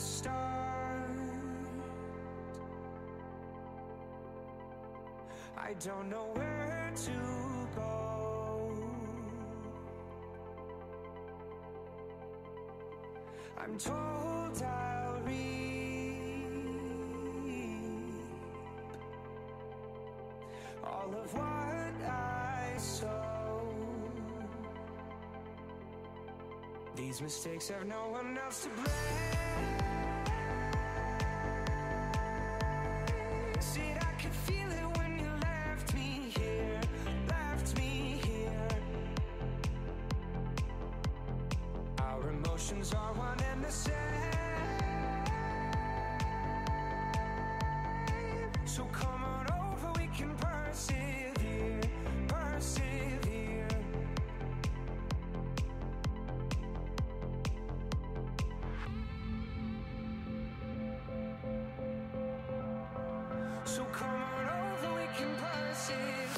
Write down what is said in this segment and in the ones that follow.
start. I don't know where to go. I'm told I'll reap all of what I sow. These mistakes have no one else to blame. Said I could feel it when you left me here, left me here. Our emotions are one and the same. So come on over, we can persevere, persevere. So come on over, we can persevere.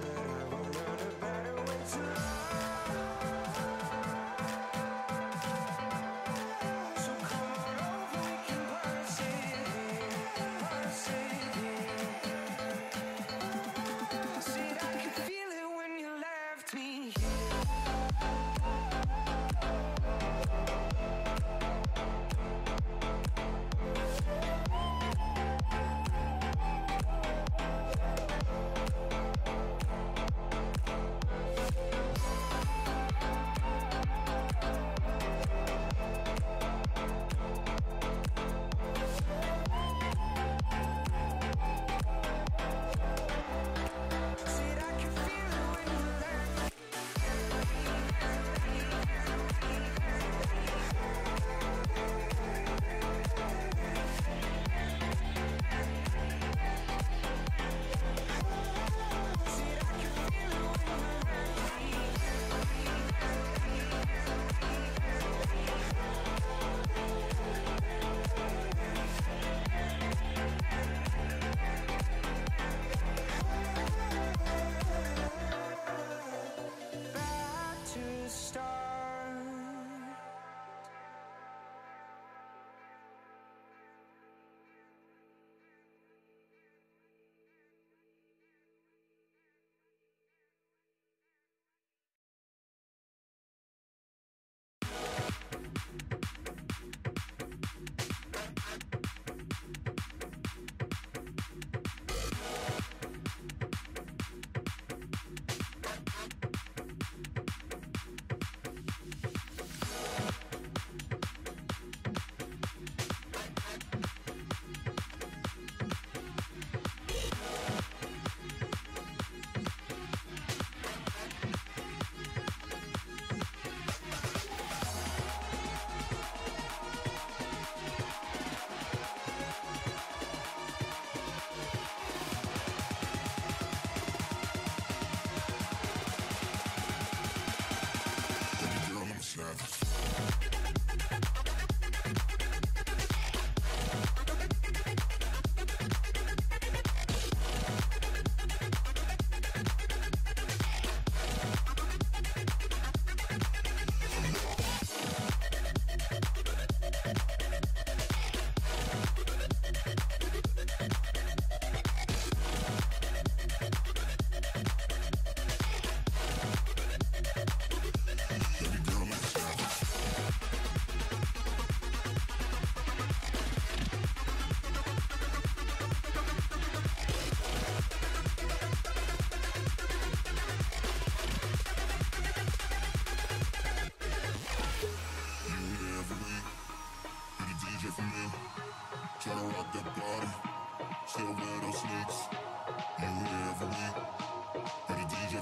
But I will learn a better way to love.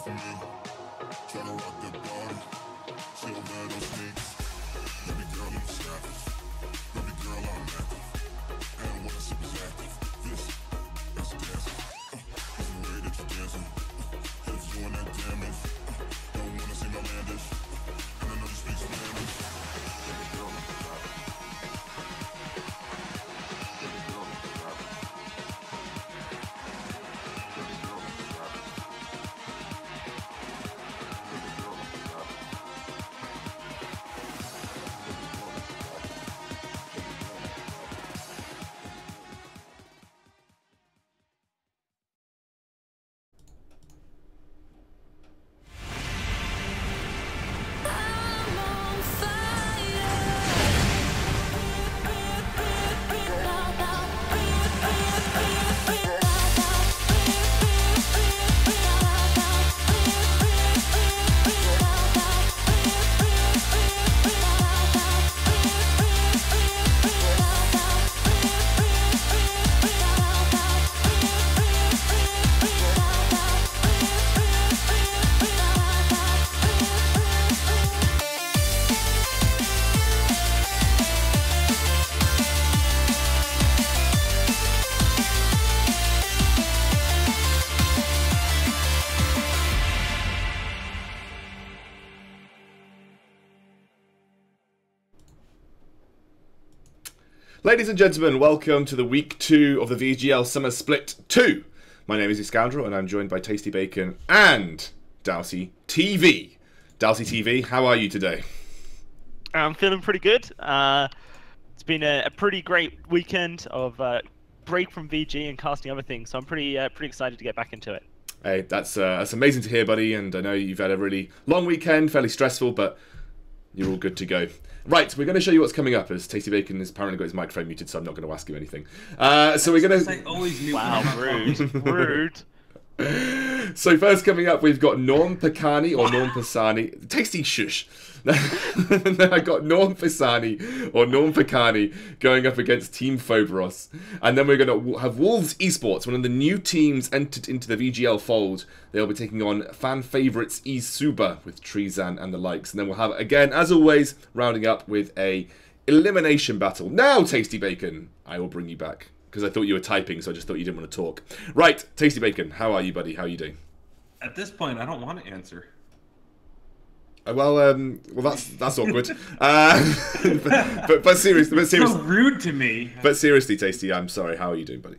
for me. Try to rock that body. Chill wear those sneaks. Baby girl, I'm savage. Baby girl, I'm active. And when I sip is active. This, that's dancing. It's the way that you're dancing. Hips doing that damage. Don't wanna see my man dish. And I know you speak Spanish. Baby girl, I'm savage. Baby girl, I'm savage. Baby girl, I'm savage. Baby girl, I'm savage. I'm on fire. Ladies and gentlemen, welcome to the week 2 of the VGL Summer Split 2. My name is Scoundrel and I'm joined by Tasty Bacon and Dowsey TV. Dowsey TV, how are you today? I'm feeling pretty good. It's been a pretty great weekend of break from VG and casting other things, so I'm pretty excited to get back into it. Hey, that's amazing to hear, buddy, and I know you've had a really long weekend, fairly stressful, but you're all good to go. Right, we're going to show you what's coming up, as Tasty Bacon has apparently got his microphone muted, so I'm not going to ask him anything. So we're going to... I always knew. Wow, rude, rude. So first coming up, we've got Norm Picani or Norm Pisani. Tasty shush. I got Norm Pisani or Norm Picani going up against Team Phobros. And then we're going to have Wolves Esports, one of the new teams entered into the VGL fold. They'll be taking on fan favourites Isuba with Treezan and the likes. And then we'll have, again, as always, rounding up with a elimination battle. Now, Tasty Bacon, I will bring you back. Because I thought you were typing, so I just thought you didn't want to talk. Right, Tasty Bacon, how are you, buddy? How are you doing? At this point, I don't want to answer. Well, that's awkward. But seriously, So rude to me. But seriously, Tasty, I'm sorry. How are you doing, buddy?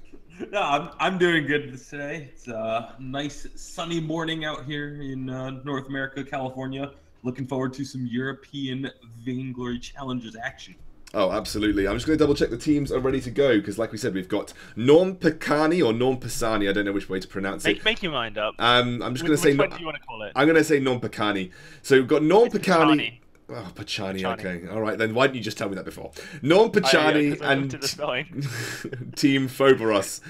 No, I'm doing good today. It's a nice sunny morning out here in North America, California. Looking forward to some European Vainglory Challenges action. Oh, absolutely. I'm just going to double check the teams are ready to go, because like we said, we've got Norm Picani or Norm Pisani. I don't know which way to pronounce it. Make your mind up. I'm just going to say... Which one do you want to call it? I'm going to say Norm Picani. So we've got Norm Picani... Picani. Oh, Picani, okay. All right, then why didn't you just tell me that before? Norm Picani and Team Phobos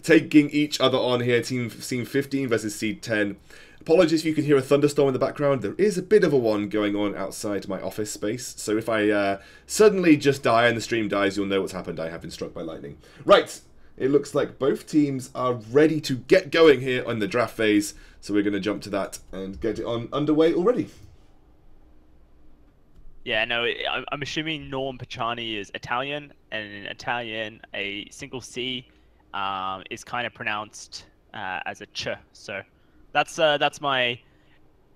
taking each other on here. Team 15 versus Seed 10. Apologies if you can hear a thunderstorm in the background. There is a bit of a one going on outside my office space. So if I suddenly just die and the stream dies, you'll know what's happened. I have been struck by lightning. Right, it looks like both teams are ready to get going here on the draft phase. So we're going to jump to that and get it on underway already. Yeah, no, I'm assuming Norm Picani is Italian, and in Italian, a single C is kind of pronounced as a ch. So that's my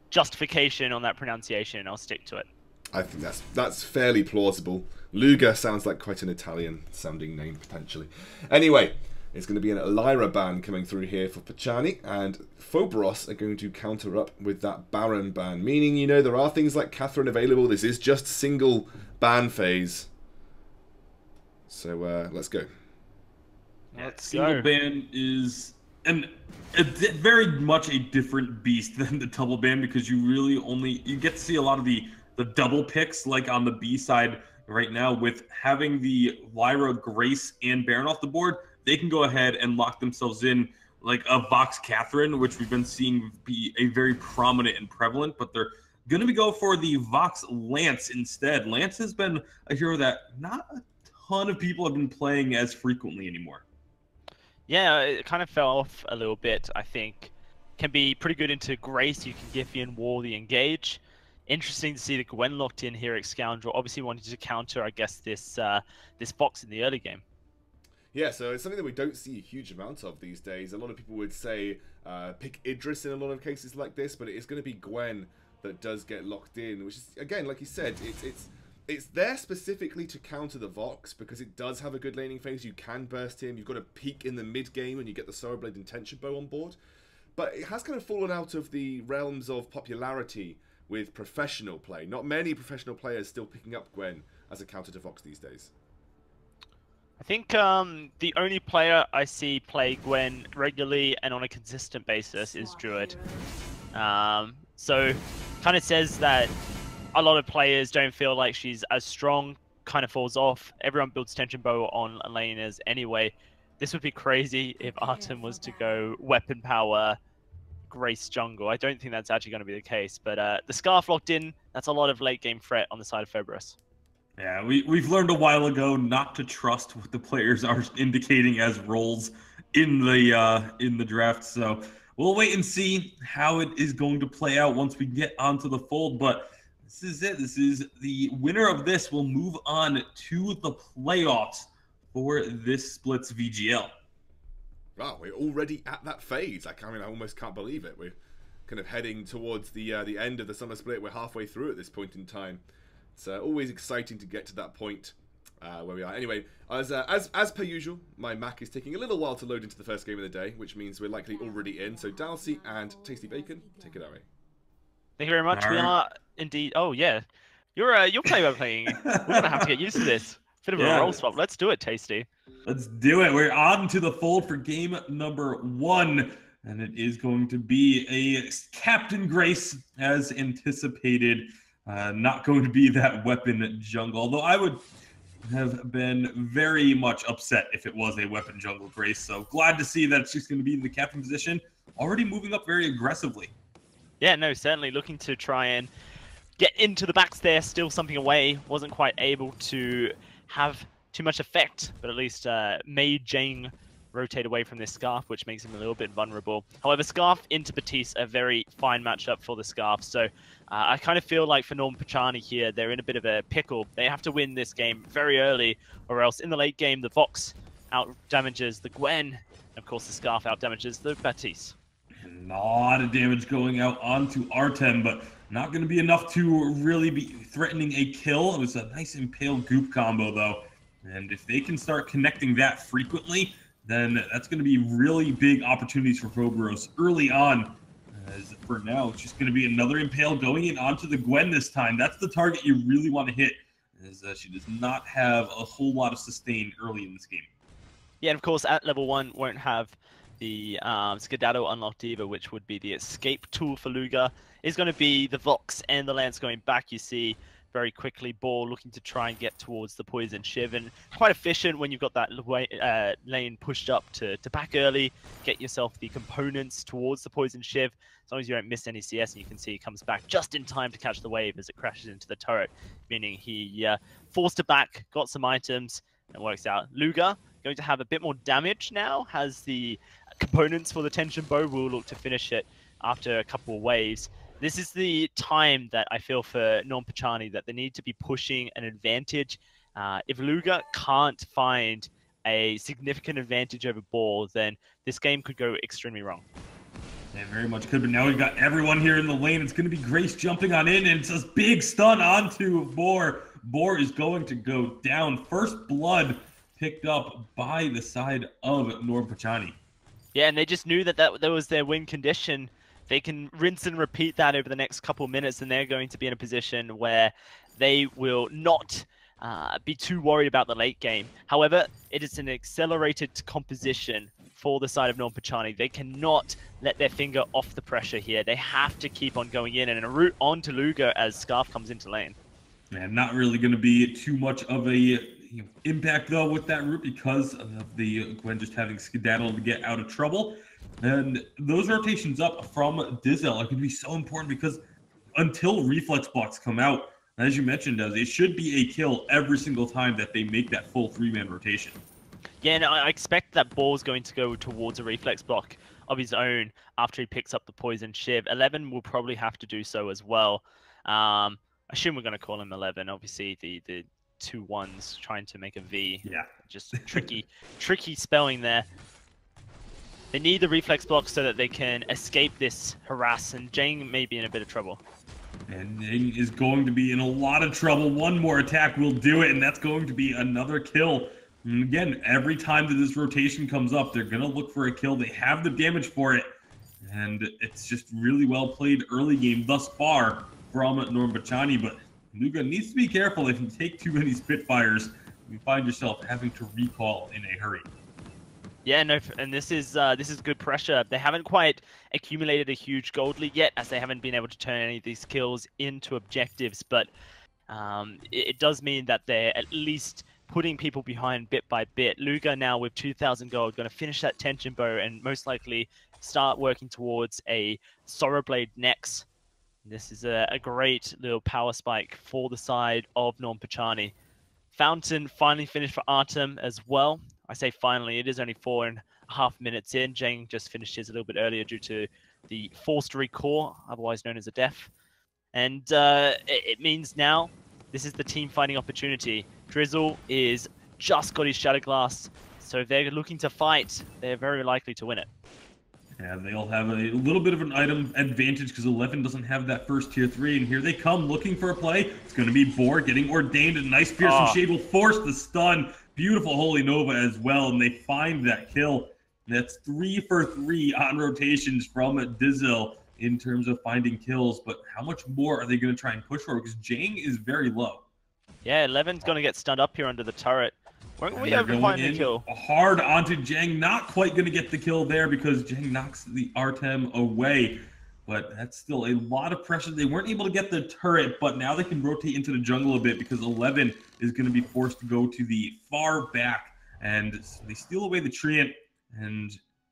justification on that pronunciation. I'll stick to it. I think that's fairly plausible. Luga sounds like quite an Italian-sounding name, potentially. Anyway, it's going to be an Elira ban coming through here for Picani, and Phobos are going to counter up with that Baron ban, meaning, you know, there are things like Catherine available. This is just single ban phase. So, let's go. Let's Single go. ban is very much a different beast than the double ban, because you get to see a lot of the double picks, like on the B side right now, with having the Lyra, Grace, and Baron off the board. They can go ahead and lock themselves in like a Vox Catherine, which we've been seeing be a very prominent and prevalent, but they're going to be go for the Vox Lance instead. Lance has been a hero that not a ton of people have been playing as frequently anymore. Yeah, it kind of fell off a little bit, I think. can be pretty good into Grace. You can Giphy Wall the engage. Interesting to see the Gwen locked in here at Scoundrel. Obviously wanted to counter, I guess, this Fox in the early game. Yeah, so it's something that we don't see a huge amount of these days. A lot of people would say pick Idris in a lot of cases like this, but it is going to be Gwen that does get locked in, which is, again, like you said, it's there specifically to counter the Vox, because it does have a good laning phase. You can burst him. You've got a peak in the mid game when you get the Sorrow Blade and Tension Bow on board. But it has kind of fallen out of the realms of popularity with professional play. Not many professional players still picking up Gwen as a counter to Vox these days. I think the only player I see play Gwen regularly and on a consistent basis is Druid. So kind of says that a lot of players don't feel like she's as strong, kind of falls off. Everyone builds Tension Bow on laners anyway. This would be crazy if Artem was to go weapon power Grace jungle. I don't think that's actually going to be the case, but the Scarf locked in, that's a lot of late game threat on the side of Febris. Yeah, we've learned a while ago not to trust what the players are indicating as roles in the draft. So we'll wait and see how it is going to play out once we get onto the fold. But this is it. This is the winner of this will move on to the playoffs for this Splits VGL. Wow, we're already at that phase. I almost can't believe it. We're kind of heading towards the end of the summer split. We're halfway through at this point in time. It's always exciting to get to that point where we are. Anyway, as per usual, my Mac is taking a little while to load into the first game of the day, which means we're likely already in. So Dalsy and Tasty Bacon, take it away. Thank you very much. We are indeed. Oh yeah, you're play-by-playing. We're gonna have to get used to this. Bit of a roll swap. Let's do it, Tasty. Let's do it. We're on to the fold for game number 1. And it is going to be a Captain Grace, as anticipated. Not going to be that weapon jungle. Although I would have been very much upset if it was a weapon jungle Grace. So glad to see that she's going to be in the captain position. Already moving up very aggressively. Yeah, no, certainly looking to try and get into the backs there, steal something away. Wasn't quite able to have too much effect, but at least made Jang rotate away from this Scarf, which makes him a little bit vulnerable. However, Scarf into Batiste, a very fine matchup for the Scarf. So I kind of feel like for Norm Pachani here, they're in a bit of a pickle. They have to win this game very early, or else in the late game, the Vox out damages the Gwen, and of course the Scarf out damages the Batiste. A lot of damage going out onto Artem, but not going to be enough to really be threatening a kill. It was a nice Impale Goop combo, though. And if they can start connecting that frequently, then that's going to be really big opportunities for Vogros early on. As for now, it's just going to be another Impale going in onto the Gwen this time. That's the target you really want to hit, as she does not have a whole lot of sustain early in this game. Yeah, and of course, at level 1, won't have the Skedaddle unlocked either, which would be the escape tool for Luga. Is going to be the Vox and the Lance going back. You see very quickly Ball looking to try and get towards the Poison Shiv, and quite efficient when you've got that lane pushed up to back early, get yourself the components towards the Poison Shiv, as long as you don't miss any CS, and you can see he comes back just in time to catch the wave as it crashes into the turret, meaning he forced it back, got some items, and works out. Luga going to have a bit more damage now, has the components for the Tension Bow, will look to finish it after a couple of waves. This is the time that I feel for Norm Pachani that they need to be pushing an advantage. If Luga can't find a significant advantage over Ball, then this game could go extremely wrong. Yeah, very much could, but now we've got everyone here in the lane. It's going to be Grace jumping on in, and it's a big stun onto Boar. Boar is going to go down. First blood picked up by the side of Norm Pachani. Yeah, and they just knew that that was their win condition. They can rinse and repeat that over the next couple of minutes, and they're going to be in a position where they will not be too worried about the late game. However, it is an accelerated composition for the side of Norm Pachani. They cannot let their finger off the pressure here. They have to keep on going in, and a route on to Luga as Scarf comes into lane. Man, not really going to be too much of a impact, though, with that route because of the Gwen just having Skedaddle to get out of trouble. And those rotations up from Dizel are going to be so important because until reflex blocks come out, as you mentioned, it should be a kill every single time that they make that full 3-man rotation. Yeah, no, I expect that Ball's going to go towards a reflex block. of his own after he picks up the poison shiv. 11 will probably have to do so as well. I assume we're going to call him 11. Obviously, the 2 1s trying to make a V. Yeah. Just tricky spelling there. They need the reflex block so that they can escape this harass, and Jang may be in a bit of trouble. And Jang is going to be in a lot of trouble. One more attack will do it, and that's going to be another kill. And again, every time that this rotation comes up, they're going to look for a kill. They have the damage for it, and it's just really well played early game thus far from Norm Bachani. But Luga needs to be careful. If you take too many Spitfires, you find yourself having to recall in a hurry. Yeah, no, and this is good pressure. They haven't quite accumulated a huge gold lead yet, as they haven't been able to turn any of these kills into objectives. But it does mean that they're at least putting people behind bit by bit. Luga now with 2,000 gold, going to finish that tension bow and most likely start working towards a Sorrow Blade next. This is a great little power spike for the side of Norm Pachani. Fountain finally finished for Artem as well. I say finally, it is only 4.5 minutes in. Jang just finished his a little bit earlier due to the forced recall, otherwise known as a death. And it means now this is the team fighting opportunity. Drizzle is just got his Shatter Glass, so if they're looking to fight, they're very likely to win it. Yeah, they'll have a little bit of an item advantage because 11 doesn't have that first tier 3, and here they come looking for a play. It's going to be Boar getting ordained. A nice Fearsome Shade will force the stun. Beautiful Holy Nova as well, and they find that kill. That's 3 for 3 on rotations from Dizzle in terms of finding kills, but how much more are they going to try and push for? Because Jang is very low. Yeah, 11's going to get stunned up here under the turret. Won't we able to find the kill? Hard onto Jang, not quite going to get the kill there because Jang knocks the Artem away. But that's still a lot of pressure. They weren't able to get the turret, but now they can rotate into the jungle a bit because 11 is going to be forced to go to the far back. And they steal away the Treant.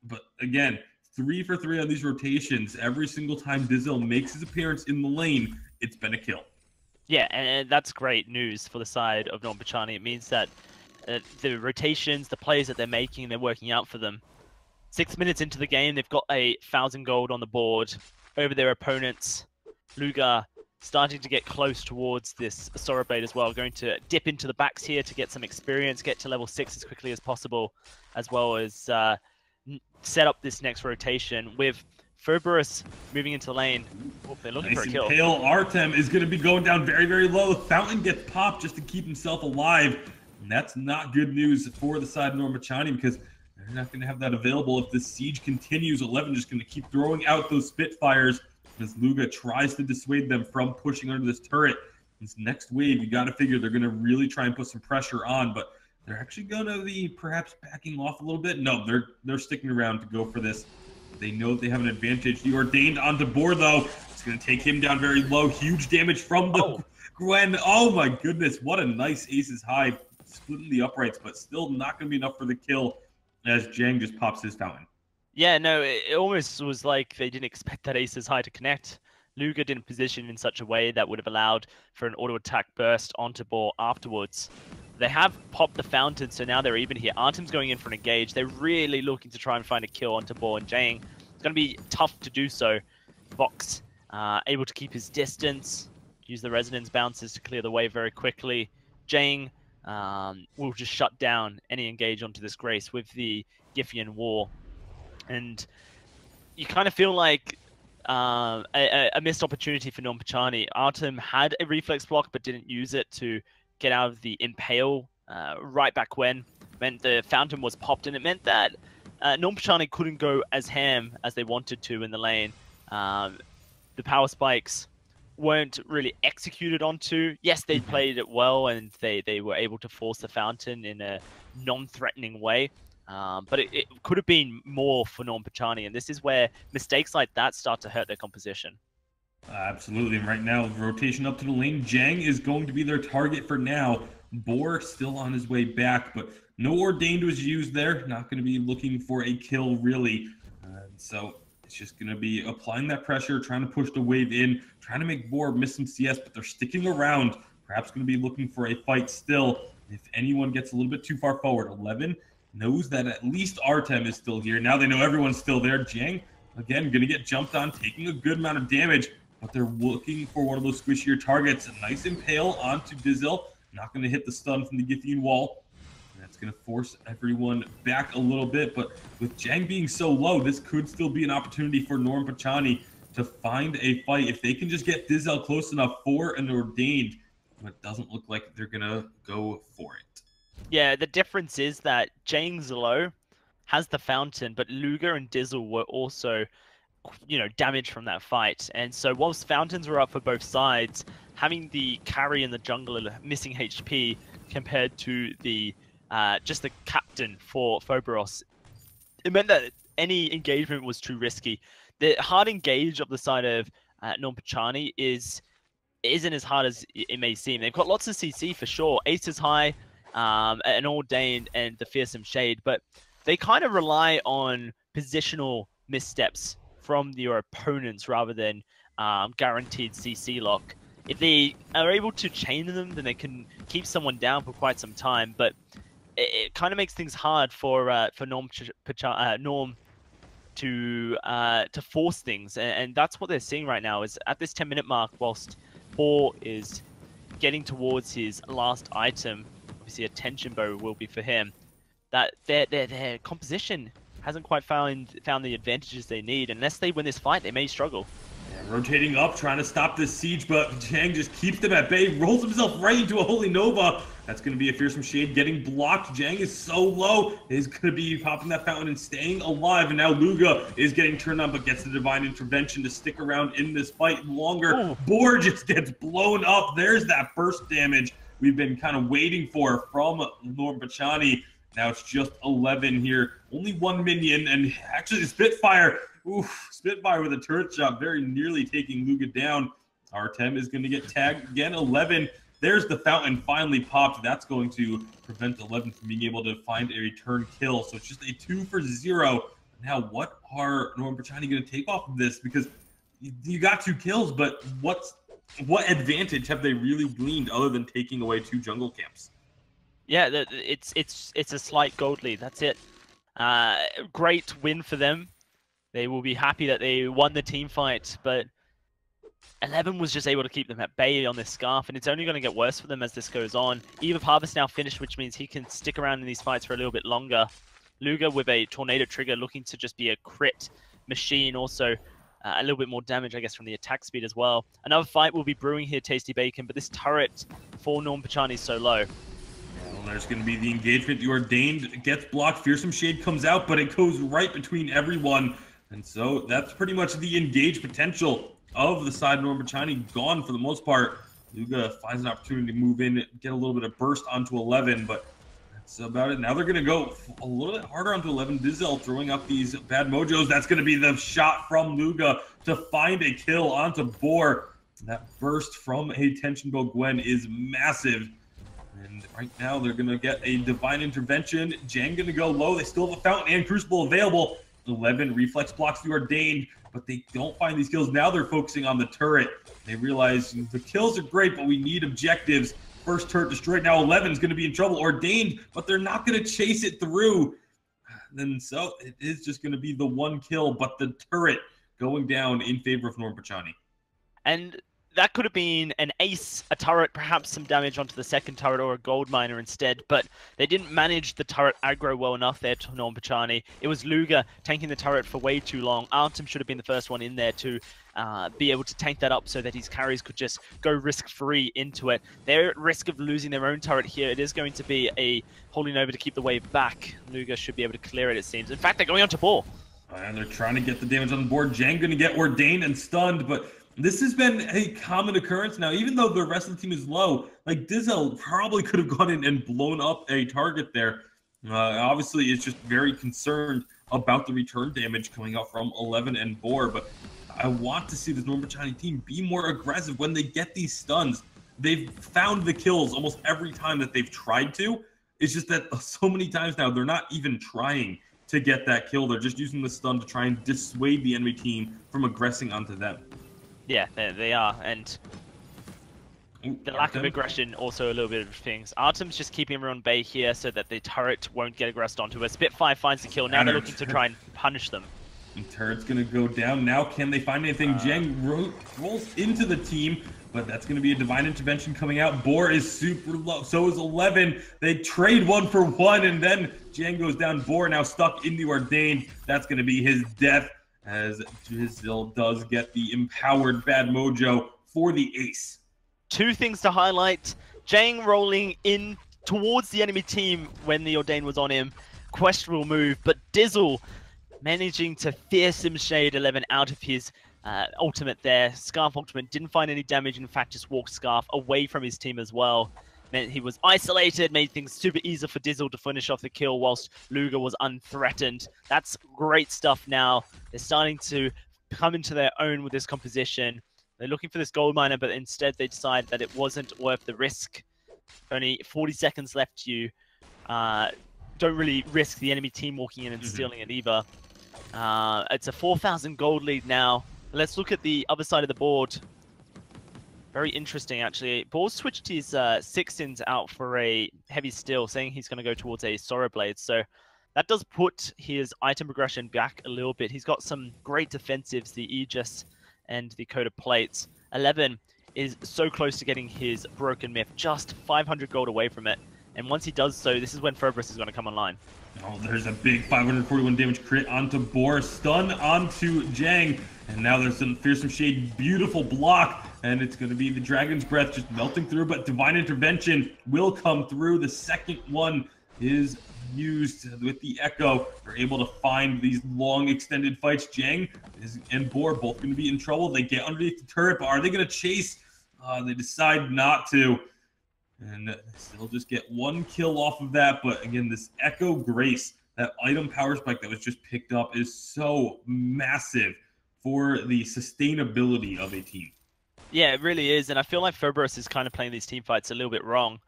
But again, 3 for 3 on these rotations. Every single time Dizzle makes his appearance in the lane, it's been a kill. Yeah, and that's great news for the side of Norm Pachani. It means that the rotations, the plays that they're making, they're working out for them. 6 minutes into the game, they've got 1,000 gold on the board over their opponents. Luga starting to get close towards this Sorrow Blade as well, going to dip into the backs here to get some experience, get to level 6 as quickly as possible, as well as set up this next rotation with Furburus moving into lane. Oh, they're looking for a kill. Pale Artem is going to be going down very, very low. Fountain gets popped just to keep himself alive. And that's not good news for the side of Norm Bachani because they're not going to have that available if this siege continues. 11 just going to keep throwing out those Spitfires as Luga tries to dissuade them from pushing under this turret. This next wave, you got to figure they're going to really try and put some pressure on, but they're actually going to be perhaps backing off a little bit. No, they're sticking around to go for this. They know they have an advantage. The Ordained onto board, though. It's going to take him down very low. Huge damage from the Gwen. Oh, my goodness. What a nice Aces High. Splitting the uprights, but still not going to be enough for the kill as Jang just pops his Fountain. Yeah, no, it almost was like they didn't expect that Aces High to connect. Luga didn't position in such a way that would have allowed for an auto attack burst onto Boar afterwards. They have popped the Fountain, so now they're even here. Artem's going in for an engage. They're really looking to try and find a kill onto Boar and Jang. It's going to be tough to do so. Vox able to keep his distance, use the Resonance bounces to clear the way very quickly. Jang will just shut down any engage onto this Grace with the Giffian War. And you kind of feel like a missed opportunity for Norm Pachani. Artem had a reflex block but didn't use it to get out of the Impale right back when. It meant the Fountain was popped, and it meant that Norm Pachani couldn't go as ham as they wanted to in the lane. The power spikes weren't really executed onto. Yes, they played it well, and they were able to force the Fountain in a non-threatening way. But it could have been more for Norm Pachani, and this is where mistakes like that start to hurt their composition. Absolutely, and right now, rotation up to the lane. Jang is going to be their target for now. Boar still on his way back, but no Ordained was used there. Not going to be looking for a kill, really. So it's just going to be applying that pressure, trying to push the wave in, trying to make Boar miss some CS, but they're sticking around. Perhaps going to be looking for a fight still. If anyone gets a little bit too far forward, 11 knows that at least Artem is still here. Now they know everyone's still there. Jang, again, going to get jumped on, taking a good amount of damage, but they're looking for one of those squishier targets. A nice impale onto Dizel. Not going to hit the stun from the Githine wall. That's going to force everyone back a little bit, but with Jang being so low, this could still be an opportunity for Norm Pachani to find a fight. If they can just get Dizel close enough for an Ordained, but it doesn't look like they're going to go for it. Yeah, the difference is that Jang's low has the fountain, but Luger and Dizzle were also, damaged from that fight. And so whilst fountains were up for both sides, having the carry and the jungler missing HP compared to the just the captain for Phoberos, it meant that any engagement was too risky. The hard engage of the side of Norm Pachani isn't as hard as it may seem. They've got lots of CC for sure. Ace is high, an Ordained, and the Fearsome Shade, but they kind of rely on positional missteps from your opponents rather than guaranteed CC lock. If they are able to chain them, then they can keep someone down for quite some time, but it kind of makes things hard for Norm to force things, and that's what they're seeing right now. Is at this 10-minute mark, whilst Boar is getting towards his last item, obviously a tension bow will be for him. That their composition hasn't quite found the advantages they need. Unless they win this fight, they may struggle. Yeah, rotating up, trying to stop this siege, but Jang just keeps them at bay, rolls himself right into a Holy Nova. That's going to be a Fearsome Shade getting blocked. Jang is so low, is going to be popping that fountain and staying alive. And now Luga is getting turned on, but gets the Divine Intervention to stick around in this fight longer. Ooh. Boar just gets blown up. There's that burst damage we've been kind of waiting for from Norm Pachani. Now it's just 11 here. Only one minion, and actually Spitfire. Oof, Spitfire with a turret shot, very nearly taking Luga down. Artem is going to get tagged again. 11. There's the fountain finally popped. That's going to prevent 11 from being able to find a return kill. So it's just a 2 for 0. Now, what are Norm Pachani going to take off of this? Because you got 2 kills, but what advantage have they really gleaned other than taking away 2 jungle camps? Yeah, it's a slight gold lead. That's it. Great win for them. They will be happy that they won the team fight, but 11 was just able to keep them at bay on this scarf, and it's only going to get worse for them as this goes on. Eve of Harvest now finished, which means he can stick around in these fights for a little bit longer. Luga with a Tornado Trigger looking to just be a crit machine, also a little bit more damage, I guess, from the attack speed as well. Another fight will be brewing here, Tasty Bacon, but this turret for Norm Pachani is so low. Well, there's going to be the engagement. The Ordained gets blocked. Fearsome Shade comes out, but it goes right between everyone. And so that's pretty much the engage potential of the side Norm Pachani gone for the most part. Luga finds an opportunity to move in, get a little bit of burst onto 11, but that's about it. Now they're going to go a little bit harder onto 11. Dizel throwing up these bad mojos. That's going to be the shot from Luga to find a kill onto Boar. That burst from a Tension Bow Gwen is massive. And right now they're going to get a Divine Intervention. Jang going to go low. They still have a Fountain and Crucible available. 11 reflex blocks the Ordained, but they don't find these kills. Now they're focusing on the turret. They realize the kills are great, but we need objectives. First turret destroyed. Now 11 is going to be in trouble. Ordained, but they're not going to chase it through. Then so it is just going to be the 1 kill, but the turret going down in favor of Norm Pachani. And that could have been an ace, a turret, perhaps some damage onto the second turret, or a gold miner instead, but they didn't manage the turret aggro well enough there to Norm Pachani. It was Luga tanking the turret for way too long. Artem should have been the first one in there to be able to tank that up so that his carries could just go risk-free into it. They're at risk of losing their own turret here. It is going to be a Holy Nova to keep the wave back. Luga should be able to clear it, it seems. In fact, they're going on to Boar. And they're trying to get the damage on the board. Jang going to get Ordained and stunned, but this has been a common occurrence now. Even though the rest of the team is low, like Dizel probably could have gone in and blown up a target there. Obviously, it's just very concerned about the return damage coming out from 11 and Boar, but I want to see this Norm Pachani team be more aggressive when they get these stuns. They've found the kills almost every time that they've tried to. It's just that so many times now they're not even trying to get that kill. They're just using the stun to try and dissuade the enemy team from aggressing onto them. Yeah, they are, and The lack of Artem? aggression also a little bit of things. Artem's just keeping everyone bay here so that the turret won't get aggressed onto it. Spitfire finds the kill. Now they're looking to try and punish them. And turret's gonna go down. Now can they find anything? Jang rolls into the team, but that's gonna be a divine intervention coming out. Boar is super low, so is 11. They trade 1-for-1, and then Jang goes down. Boar now stuck in the Ordained. That's gonna be his death, as Jizzle does get the empowered bad mojo for the ace. Two things to highlight. Jang rolling in towards the enemy team when the Ordained was on him. Questionable move, but Dizzle managing to fearsome shade 11 out of his ultimate there. Scarf ultimate didn't find any damage, in fact just walked Scarf away from his team as well. Meant he was isolated, made things super easy for Dizzle to finish off the kill whilst Luger was unthreatened. That's great stuff now. They're starting to come into their own with this composition. They're looking for this gold miner, but instead they decide that it wasn't worth the risk. Only 40 seconds left. You don't really risk the enemy team walking in and stealing it either. It's a 4,000 gold lead now. Let's look at the other side of the board. Very interesting, actually. Ball switched his 6-ins out for a heavy steel, saying he's going to go towards a Sorrow Blade. So that does put his item progression back a little bit. He's got some great defensives, the Aegis and the Coat of Plates. 11 is so close to getting his Broken Myth, just 500 gold away from it. And once he does so, this is when Phobos is going to come online. Oh, there's a big 541 damage crit onto Boar, stun onto Jang, and now there's some Fearsome Shade, beautiful block, and it's going to be the Dragon's Breath just melting through, but Divine Intervention will come through. The second one is used with the Echo. They're able to find these long extended fights. Jang and Boar both going to be in trouble. They get underneath the turret, but are they going to chase? They decide not to. And they'll just get one kill off of that. But again, this Echo Grace, that item power spike that was just picked up, is so massive for the sustainability of a team. Yeah, it really is. And I feel like Phobos is kind of playing these team fights a little bit wrong.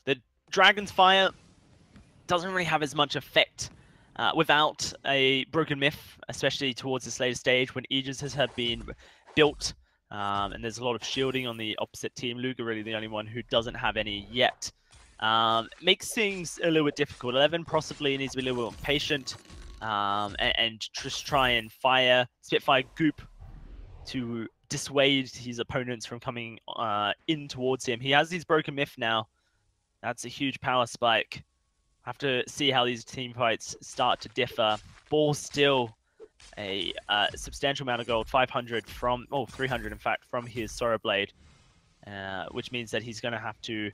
The Dragon's Fire doesn't really have as much effect without a Broken Myth, especially towards this later stage when Aegis have been built. And there's a lot of shielding on the opposite team. Luger really the only one who doesn't have any yet. Makes things a little bit difficult. 11 possibly needs to be a little bit patient and just try and fire Spitfire Goop to dissuade his opponents from coming in towards him. He has these Broken Myth now. That's a huge power spike. Have to see how these team fights start to differ. Ball still a substantial amount of gold, 500 from, 300 in fact, from his Sorrow Blade, which means that he's going to have to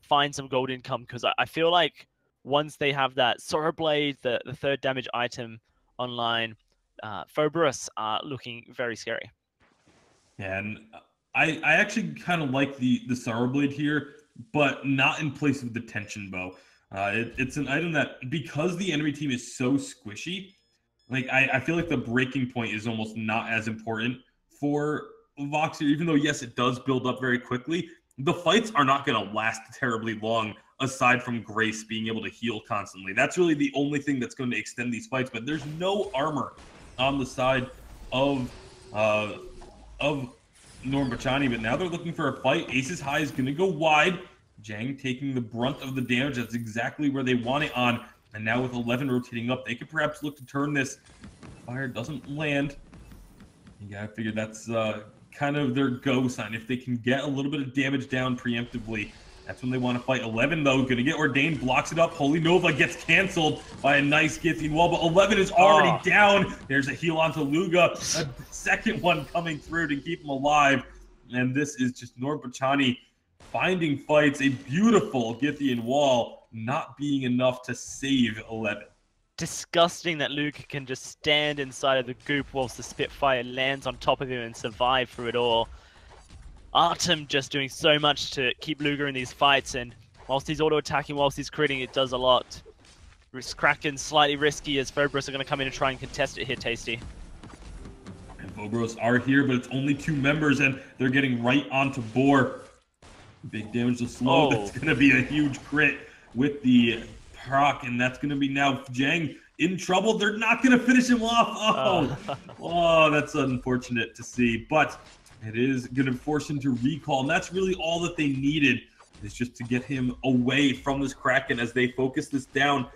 find some gold income, because I feel like once they have that Sorrow Blade, the third damage item online, Phobos are looking very scary. Yeah, and I actually kind of like the Sorrow Blade here, but not in place of the Tension Bow. It's an item that, because the enemy team is so squishy, like I feel like the breaking point is almost not as important for Vox here, even though, yes, it does build up very quickly. The fights are not going to last terribly long, aside from Grace being able to heal constantly. That's really the only thing that's going to extend these fights, but there's no armor on the side of Norm Bachani, but now they're looking for a fight. Aces High is going to go wide. Jang taking the brunt of the damage. That's exactly where they want it on. And now with 11 rotating up, they could perhaps look to turn this. Fire doesn't land. You gotta figure that's kind of their go sign. If they can get a little bit of damage down preemptively, that's when they want to fight. 11, though, gonna get Ordained, blocks it up. Holy Nova gets canceled by a nice Githyan wall, but 11 is already down. There's a heal onto Luga. A second one coming through to keep him alive. And this is just Norm Bachani finding fights. A beautiful Githyan wall not being enough to save 11. Disgusting that Luke can just stand inside of the goop whilst the Spitfire lands on top of him and survive through it all. Artem just doing so much to keep Luger in these fights, and whilst he's auto-attacking, whilst he's critting, it does a lot. Kraken slightly risky as Phobos are going to come in and try and contest it here, Tasty. And Phobos are here, but it's only 2 members, and they're getting right onto Boar. Big damage to slow. That's going to be a huge crit with the proc, and that's going to be now Jang in trouble. They're not going to finish him off. Oh, that's unfortunate to see. But it is going to force him to recall, and that's really all that they needed, is just to get him away from this Kraken as they focus this down.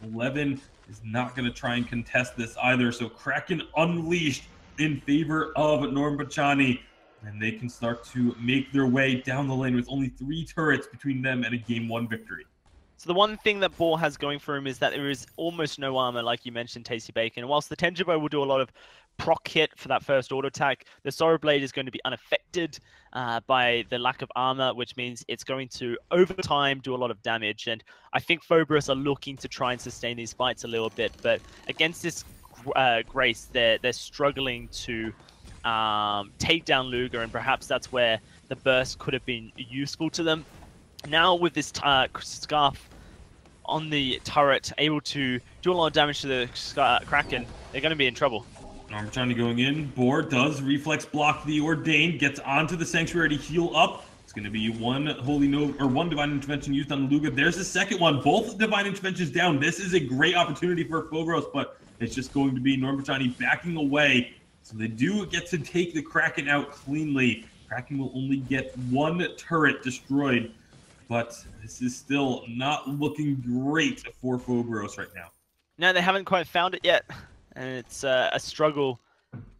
11 is not going to try and contest this either, so Kraken unleashed in favor of Norm Pachani, and they can start to make their way down the lane with only 3 turrets between them and a Game 1 victory. So the one thing that Boar has going for him is that there is almost no armor, like you mentioned, Tasty Bacon. Whilst the Tenjibo will do a lot of proc hit for that first auto attack, the Sorrow Blade is going to be unaffected by the lack of armor, which means it's going to, over time, do a lot of damage. And I think Phobos are looking to try and sustain these fights a little bit, but against this Grace, they're struggling to take down Luger, and perhaps that's where the burst could have been useful to them. Now with this Scarf on the turret, able to do a lot of damage to the Kraken, they're going to be in trouble. Norm Pachani going in. Boar does reflex block the Ordained, gets onto the Sanctuary to heal up. It's going to be one Holy Nova, or one Divine Intervention used on Luga. There's the second one. Both Divine Interventions down. This is a great opportunity for Phobos, but it's just going to be Norm Pachani backing away. So they do get to take the Kraken out cleanly. Kraken will only get 1 turret destroyed, but this is still not looking great for Phobos right now. No, they haven't quite found it yet, and it's a struggle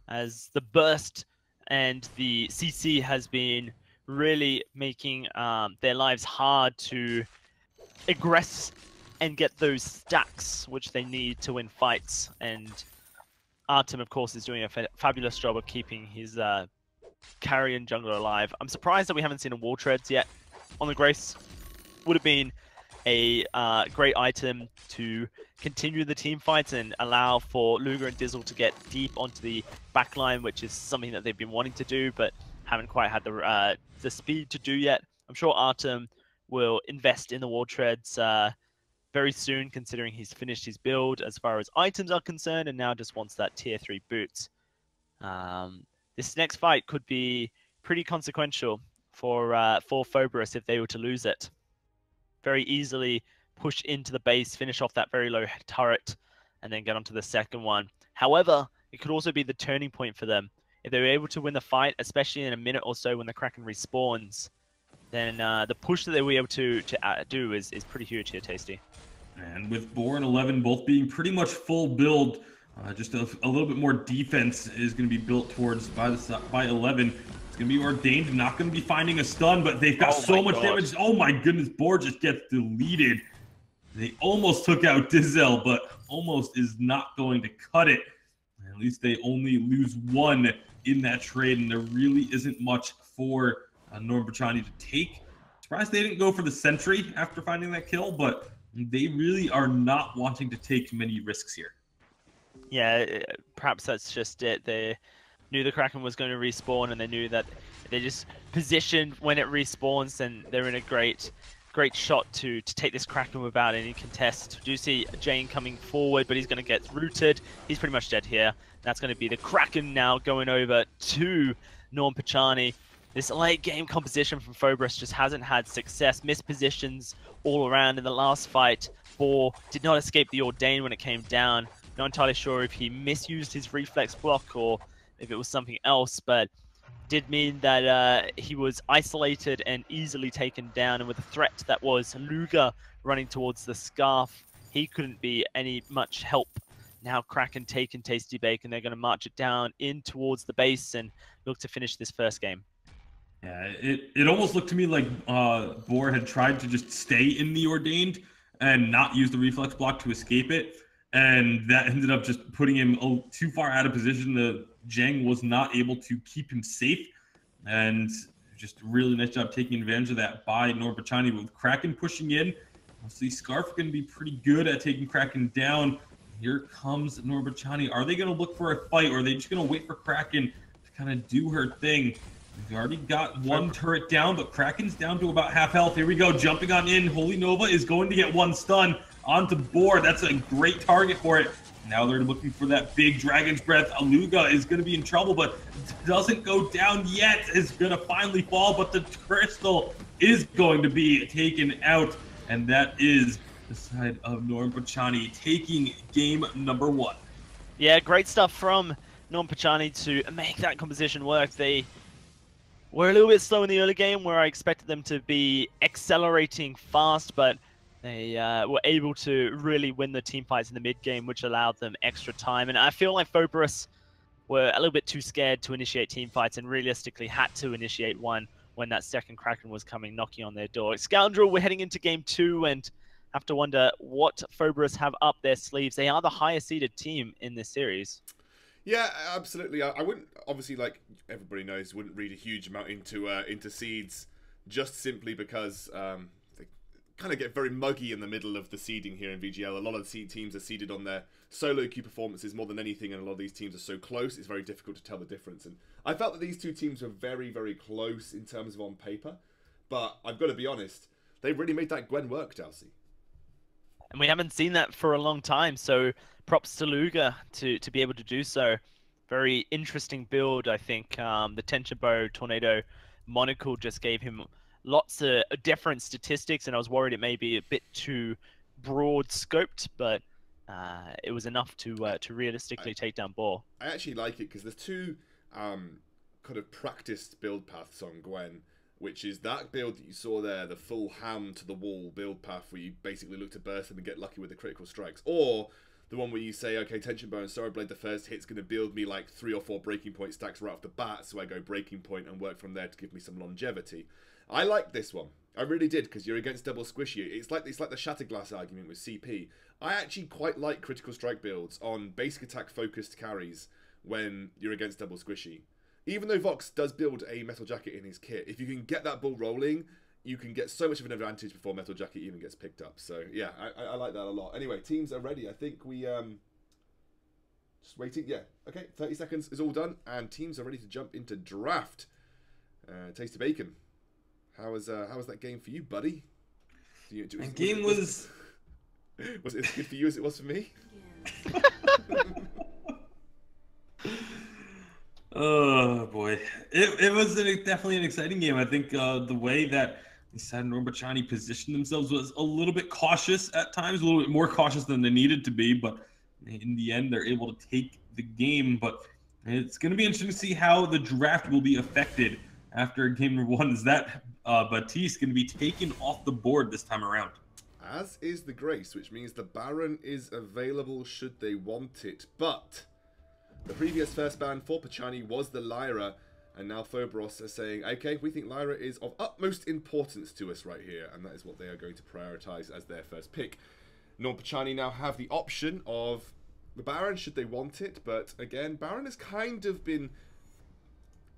as the burst and the CC has been really making their lives hard to aggress and get those stacks which they need to win fights. And Artem, of course, is doing a fabulous job of keeping his carry and jungler alive. I'm surprised that we haven't seen a wall treads yet on the Grace. Would have been a great item to continue the team fights and allow for Luger and Dizzle to get deep onto the backline, which is something that they've been wanting to do, but haven't quite had the speed to do yet. I'm sure Artem will invest in the wall treads very soon, considering he's finished his build as far as items are concerned, and now just wants that tier 3 boots. This next fight could be pretty consequential for Phobos if they were to lose it. Very easily push into the base, finish off that very low turret, and then get onto the second one. However, it could also be the turning point for them. If they were able to win the fight, especially in a minute or so when the Kraken respawns, then the push that they were able to do is pretty huge here, Tasty. And with Boar and 11 both being pretty much full build, just a little bit more defense is going to be built towards by 11. It's going to be Ordained, not going to be finding a stun, but they've got so much damage. Oh my goodness, Boar just gets deleted. They almost took out Dizel, but almost is not going to cut it. At least they only lose 1 in that trade, and there really isn't much for Norm Pachani to take. Surprised they didn't go for the sentry after finding that kill, but they really are not wanting to take many risks here. Yeah, perhaps that's just it. They knew the Kraken was going to respawn, and they knew that they just positioned when it respawns, and they're in a great shot to take this Kraken without any contest. Do you see Jane coming forward, but he's going to get rooted. He's pretty much dead here. That's going to be the Kraken now going over to Norm Pachani. This late game composition from Phobos just hasn't had success. Missed positions all around in the last fight. Boar did not escape the Ordain when it came down. Not entirely sure if he misused his reflex block or if it was something else, but did mean that he was isolated and easily taken down. And with the threat that was Luger running towards the Scarf, he couldn't be any much help. Now Kraken taken Tasty Bacon. They're going to march it down in towards the base and look to finish this first game. Yeah, it almost looked to me like Boar had tried to just stay in the Ordained and not use the reflex block to escape it. And that ended up just putting him too far out of position. The Zhang was not able to keep him safe. And just really nice job taking advantage of that by Norm Pachani. With Kraken pushing in, we'll see Scarf going to be pretty good at taking Kraken down. Here comes Norm Pachani. Are they going to look for a fight, or are they just going to wait for Kraken to kind of do her thing? We've already got 1 turret down, but Kraken's down to about half health. Here we go, jumping on in. Holy Nova is going to get 1 stun onto Boar. That's a great target for it. Now they're looking for that big Dragon's Breath. Aluga is going to be in trouble, but doesn't go down yet. It's going to finally fall, but the Crystal is going to be taken out, and that is the side of Norm Pachani taking game number 1. Yeah, great stuff from Norm Pachani to make that composition work. They were a little bit slow in the early game where I expected them to be accelerating fast, but they were able to really win the team fights in the mid game, which allowed them extra time. And I feel like Phobos were a little bit too scared to initiate team fights and realistically had to initiate one when that second Kraken was coming knocking on their door. Scoundrel, we're heading into game 2 and have to wonder what Phobos have up their sleeves. They are the highest seeded team in this series. Yeah, absolutely. I wouldn't, obviously, like everybody knows, wouldn't read a huge amount into seeds just simply because they kind of get very muggy in the middle of the seeding here in VGL. A lot of the teams are seeded on their solo queue performances more than anything, and a lot of these teams are so close, it's very difficult to tell the difference. And I felt that these two teams were very, very close in terms of on paper, but I've got to be honest, they really made that Gwen work, Dalsy. And we haven't seen that for a long time, so props to Luga to be able to do so. Very interesting build, I think. The Tension Bow Tornado monocle just gave him lots of different statistics, and I was worried it may be a bit too broad scoped, but it was enough to realistically take down Boar. I actually like it because there's two kind of practiced build paths on Gwen, which is that build that you saw there, the full ham to the wall build path where you basically look to burst them and get lucky with the critical strikes, or the one where you say, okay, Tension Bow and Sorrow Blade, the first hit's going to build me like 3 or 4 breaking point stacks right off the bat, so I go breaking point and work from there to give me some longevity. I like this one. I really did, because you're against double squishy. It's like the Shatterglass argument with CP. I actually quite like critical strike builds on basic attack focused carries when you're against double squishy. Even though Vox does build a Metal Jacket in his kit, if you can get that ball rolling, you can get so much of an advantage before Metal Jacket even gets picked up. So yeah, I like that a lot. Anyway, teams are ready. I think we just waiting. Yeah, okay, 30 seconds is all done, and teams are ready to jump into draft. Tasty Bacon, how was that game for you, buddy? The game was it as good for you as it was for me? Oh boy, it was definitely an exciting game. I think the way that Nissan and Normbachani positioned themselves was a little bit cautious at times, a little bit more cautious than they needed to be. But in the end, they're able to take the game. But it's going to be interesting to see how the draft will be affected after game number 1. Is that Batiste going to be taken off the board this time around? As is the Grace, which means the Baron is available should they want it. But the previous first ban for Pachani was the Lyra, and now Phobos are saying, okay, we think Lyra is of utmost importance to us right here, and that is what they are going to prioritize as their first pick. Pachani now have the option of the Baron should they want it, but again, Baron has kind of been...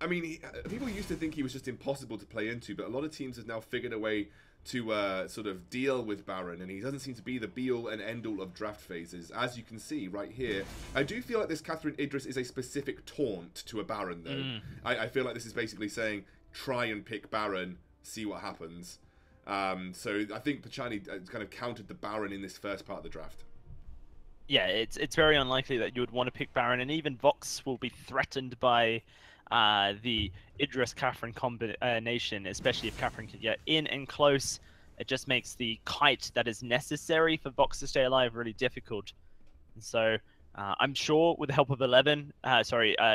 I mean, people used to think he was just impossible to play into, but a lot of teams have now figured a way to sort of deal with Baron, and he doesn't seem to be the be-all and end-all of draft phases, as you can see right here. I do feel like this Catherine Idris is a specific taunt to a Baron, though. I feel like this is basically saying, try and pick Baron, see what happens. So I think Pachani kind of countered the Baron in this first part of the draft. Yeah, it's very unlikely that you would want to pick Baron, and even Vox will be threatened by the Idris Catherine combination, especially if Catherine can get in and close. It just makes the kite that is necessary for Vox to stay alive really difficult. And so I'm sure with the help of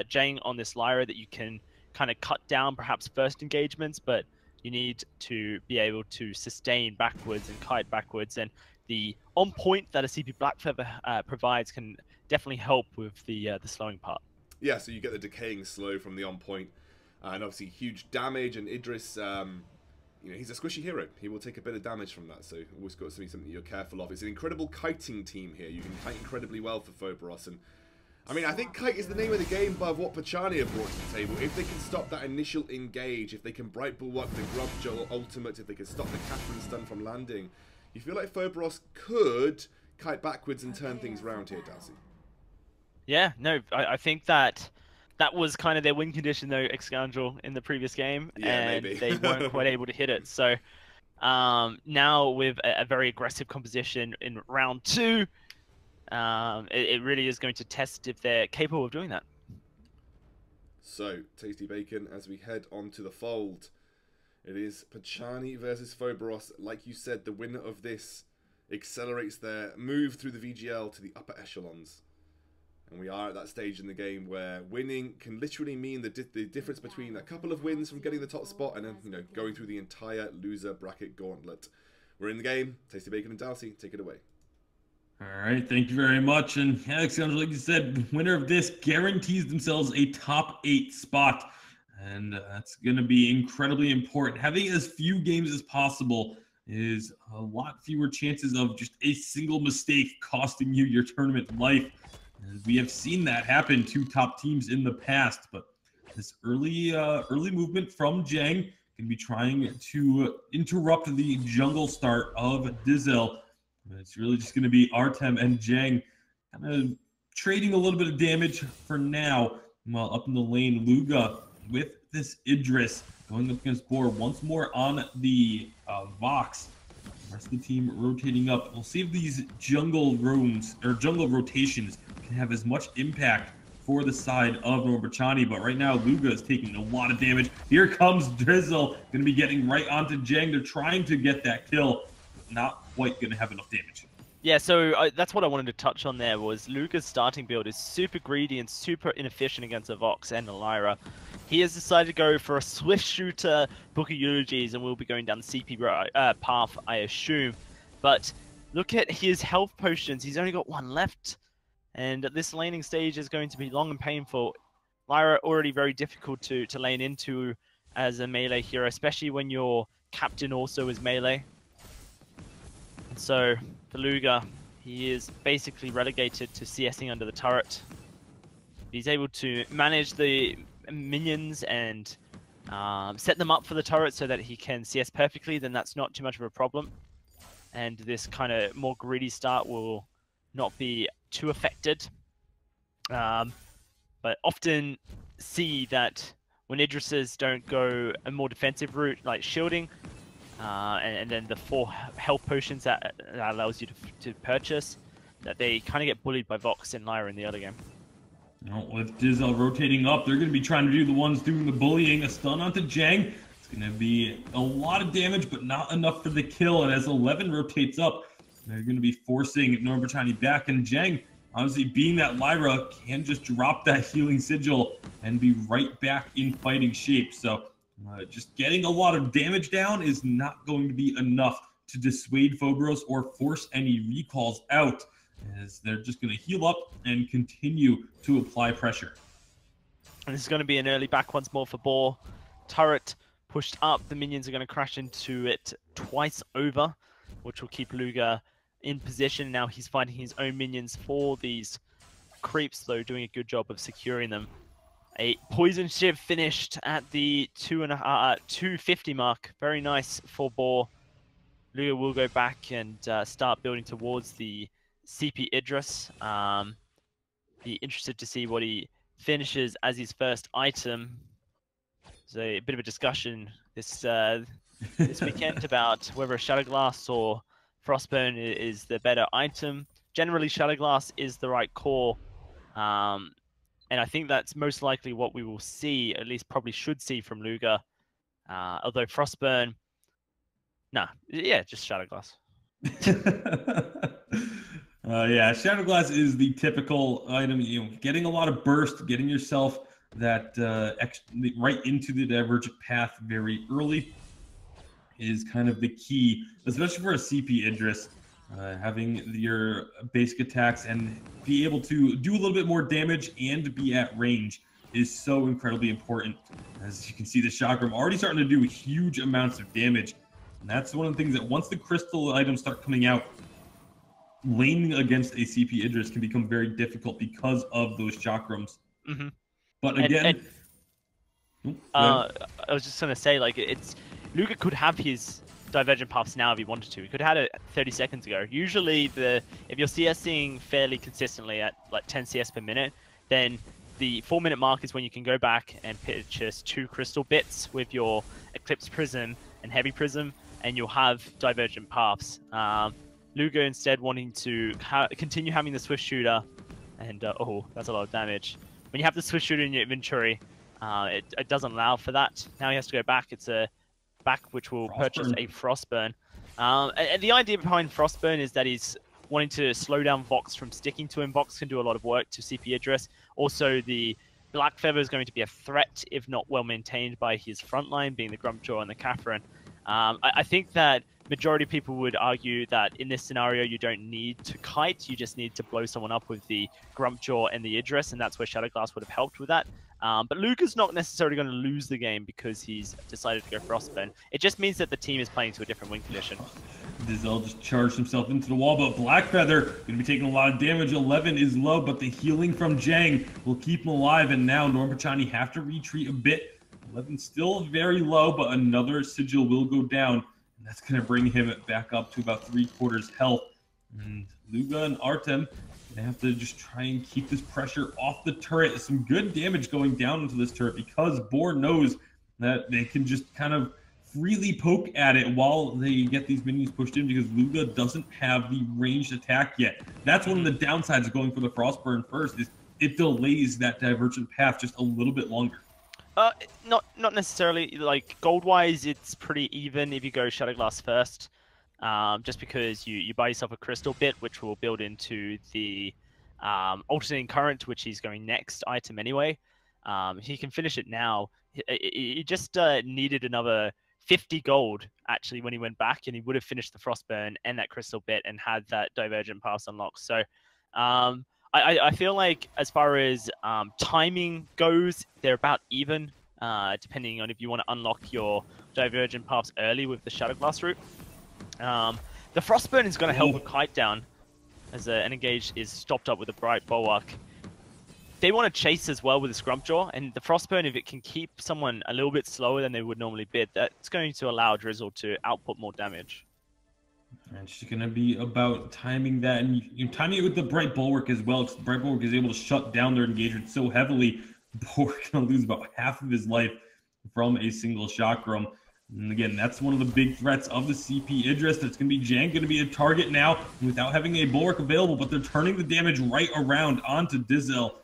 Jang on this Lyra that you can kind of cut down perhaps first engagements, but you need to be able to sustain backwards and kite backwards. And the on point that a CP Blackfeather provides can definitely help with the slowing part. Yeah, so you get the decaying slow from the on point, and obviously huge damage. And Idris, you know, he's a squishy hero. He will take a bit of damage from that, so always got to be something you're careful of. It's an incredible kiting team here. You can kite incredibly well for Phobos, and I mean, I think kite is the name of the game above what Pachani have brought to the table. If they can stop that initial engage, if they can bright bulwark the Grub ultimate, if they can stop the Catherine stun from landing, you feel like Phobos could kite backwards and turn things around here, Darcy. Yeah, no, I think that was kind of their win condition, though, Scoundrel, in the previous game, and maybe. they weren't quite able to hit it. So now with a very aggressive composition in round 2, it really is going to test if they're capable of doing that. So, Tasty Bacon, as we head on to the fold, it is Pachani versus Phobos. Like you said, the winner of this accelerates their move through the VGL to the upper echelons. And we are at that stage in the game where winning can literally mean the difference between a couple of wins from getting the top spot and then, you know, going through the entire loser bracket gauntlet. We're in the game. Tasty Bacon and Darcy, take it away. All right, thank you very much. And Alex, like you said, the winner of this guarantees themselves a top 8 spot. And that's going to be incredibly important. Having as few games as possible is a lot fewer chances of just a single mistake costing you your tournament life. And we have seen that happen to top teams in the past. But this early movement from Jang can be trying to interrupt the jungle start of Dizel. It's really just going to be Artem and Jang kind of trading a little bit of damage for now. While up in the lane, Luga with this Idris going up against Boar once more on the Vox. The rest of the team rotating up. We'll see if these jungle rooms or jungle rotations can have as much impact for the side of Norbachani. But right now, Luga is taking a lot of damage. Here comes Drizzle, going to be getting right onto Jang. They're trying to get that kill, but not quite going to have enough damage. Yeah, so that's what I wanted to touch on there was Luga's starting build is super greedy and super inefficient against a Vox and a Lyra. He has decided to go for a Swift Shooter, Book of Eulogies, and we'll be going down the CP path, I assume. But look at his health potions. He's only got one left. And this laning stage is going to be long and painful. Lyra already very difficult to lane into as a melee hero, especially when your captain also is melee. So, for Luga, he is basically relegated to CSing under the turret. He's able to manage the minions and set them up for the turret so that he can CS perfectly, then that's not too much of a problem. And this kind of more greedy start will not be too affected. But often see that when Idrises don't go a more defensive route like shielding, and then the 4 health potions that allows you to purchase, that they kind of get bullied by Vox and Lyra in the early game. Now, with Dizel rotating up, they're going to be trying to do the ones doing the bullying. A stun onto Jang. It's going to be a lot of damage, but not enough for the kill. And as 11 rotates up, they're going to be forcing Norbachani back. And Jang, obviously being that Lyra, can just drop that healing sigil and be right back in fighting shape. So just getting a lot of damage down is not going to be enough to dissuade Phobos or force any recalls out, as they're just going to heal up and continue to apply pressure. And this is going to be an early back once more for Boar. Turret pushed up. The minions are going to crash into it twice over, which will keep Luga in position. Now he's fighting his own minions for these creeps, though doing a good job of securing them. A poison shiv finished at the 250 mark. Very nice for Boar. Luga will go back and start building towards the CP Idris. Be interested to see what he finishes as his first item. There's a bit of a discussion this weekend about whether a Shadow Glass or Frostburn is the better item. Generally, Shadow Glass is the right core. And I think that's most likely what we will see, at least probably should see from Luga. Although Frostburn, yeah, just Shadow Glass. Yeah, Shadow Glass is the typical item. You know, getting a lot of burst, getting yourself that right into the divergent path very early is kind of the key, especially for a CP Idris. Having your basic attacks and be able to do a little bit more damage and be at range is so incredibly important. As you can see, the Chakram already starting to do huge amounts of damage. And that's one of the things that once the crystal items start coming out, laning against a CP Idris can become very difficult because of those Chakrams. Mm-hmm. But again... I was just going to say, like, Luga could have his divergent paths now if he wanted to. He could have had it 30 seconds ago. Usually, if you're CSing fairly consistently at like 10 CS per minute, then the 4-minute mark is when you can go back and purchase 2 crystal bits with your Eclipse Prism and Heavy Prism, and you'll have divergent paths. Luga instead wanting to continue having the Swift Shooter, and oh, that's a lot of damage. When you have the Swift Shooter in your inventory, it doesn't allow for that. Now he has to go back. It's a back which will purchase a Frostburn. And the idea behind Frostburn is that he's wanting to slow down Vox from sticking to him. Vox can do a lot of work to CP address. Also, the Black Feather is going to be a threat if not well maintained by his front line, being the Grumpjaw and the Catherine. I think that majority of people would argue that in this scenario you don't need to kite, you just need to blow someone up with the Grumpjaw and the Idris, and that's where Shadowglass would have helped with that. But Luca's not necessarily going to lose the game because he's decided to go Frostburn. It just means that the team is playing to a different win condition. Dizel just charged himself into the wall, but Blackfeather going to be taking a lot of damage. 11 is low, but the healing from Jang will keep him alive, and now Norm Pachani have to retreat a bit. 11 still very low, but another sigil will go down, and that's going to bring him back up to about 3/4 health. And Luga and Artem they have to just try and keep this pressure off the turret. Some good damage going down into this turret because Boar knows that they can just kind of freely poke at it while they get these minions pushed in because Luga doesn't have the ranged attack yet. That's one of the downsides of going for the Frostburn first is it delays that divergent path just a little bit longer. Not necessarily. Like gold-wise, it's pretty even if you go Shadowglass first. Just because you buy yourself a crystal bit, which will build into the alternating current, which he's going next item anyway. He can finish it now. He just needed another 50 gold actually when he went back, and he would have finished the Frostburn and that crystal bit and had that divergent pass unlocked. So I feel like as far as timing goes, they're about even, depending on if you want to unlock your divergent paths early with the Shadowglass route. The Frostburn is going to help a kite down as an engage is stopped up with a bright bulwark. They want to chase as well with the Grumpjaw, and the Frostburn, if it can keep someone a little bit slower than they would normally bid, that's going to allow Drizzle to output more damage. And it's going to be about timing that, and you're timing it with the Bright Bulwark as well, because the Bright Bulwark is able to shut down their engagement so heavily. Bulwark going to lose about half of his life from a single chakram. And again, that's one of the big threats of the CP Idris. That's going to be Jang, going to be a target now without having a Bulwark available, but they're turning the damage right around onto Dizel.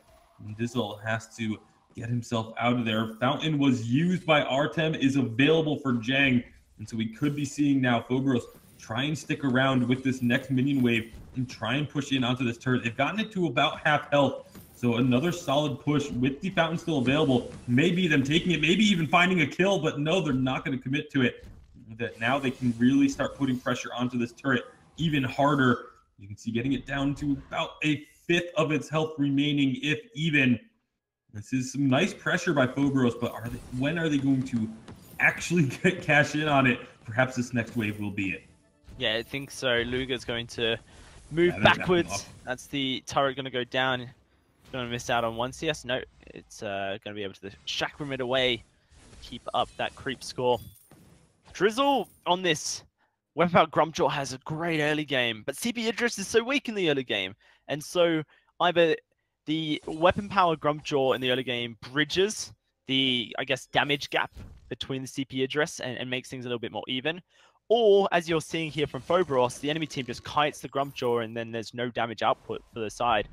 And Dizel has to get himself out of there. Fountain was used by Artem, is available for Jang. And so we could be seeing now Fogros try and stick around with this next minion wave and try and push in onto this turret. They've gotten it to about half health. So another solid push with the Fountain still available. Maybe them taking it, maybe even finding a kill, but no, they're not going to commit to it. That now they can really start putting pressure onto this turret even harder. You can see getting it down to about a fifth of its health remaining, if even. This is some nice pressure by Fogros, but when are they going to actually cash in on it? Perhaps this next wave will be it. Yeah, I think so. Luga's going to move backwards. That's the turret going to go down. Going to miss out on one CS. No, it's going to be able to chakram it away, keep up that creep score. Drizzle on this Weapon Power Grumpjaw has a great early game, but CP Idris is so weak in the early game. And so either the Weapon Power Grumpjaw in the early game bridges the, I guess, damage gap between the CP Idris and makes things a little bit more even. Or, as you're seeing here from Phobros, the enemy team just kites the Grumpjaw and then there's no damage output for the side.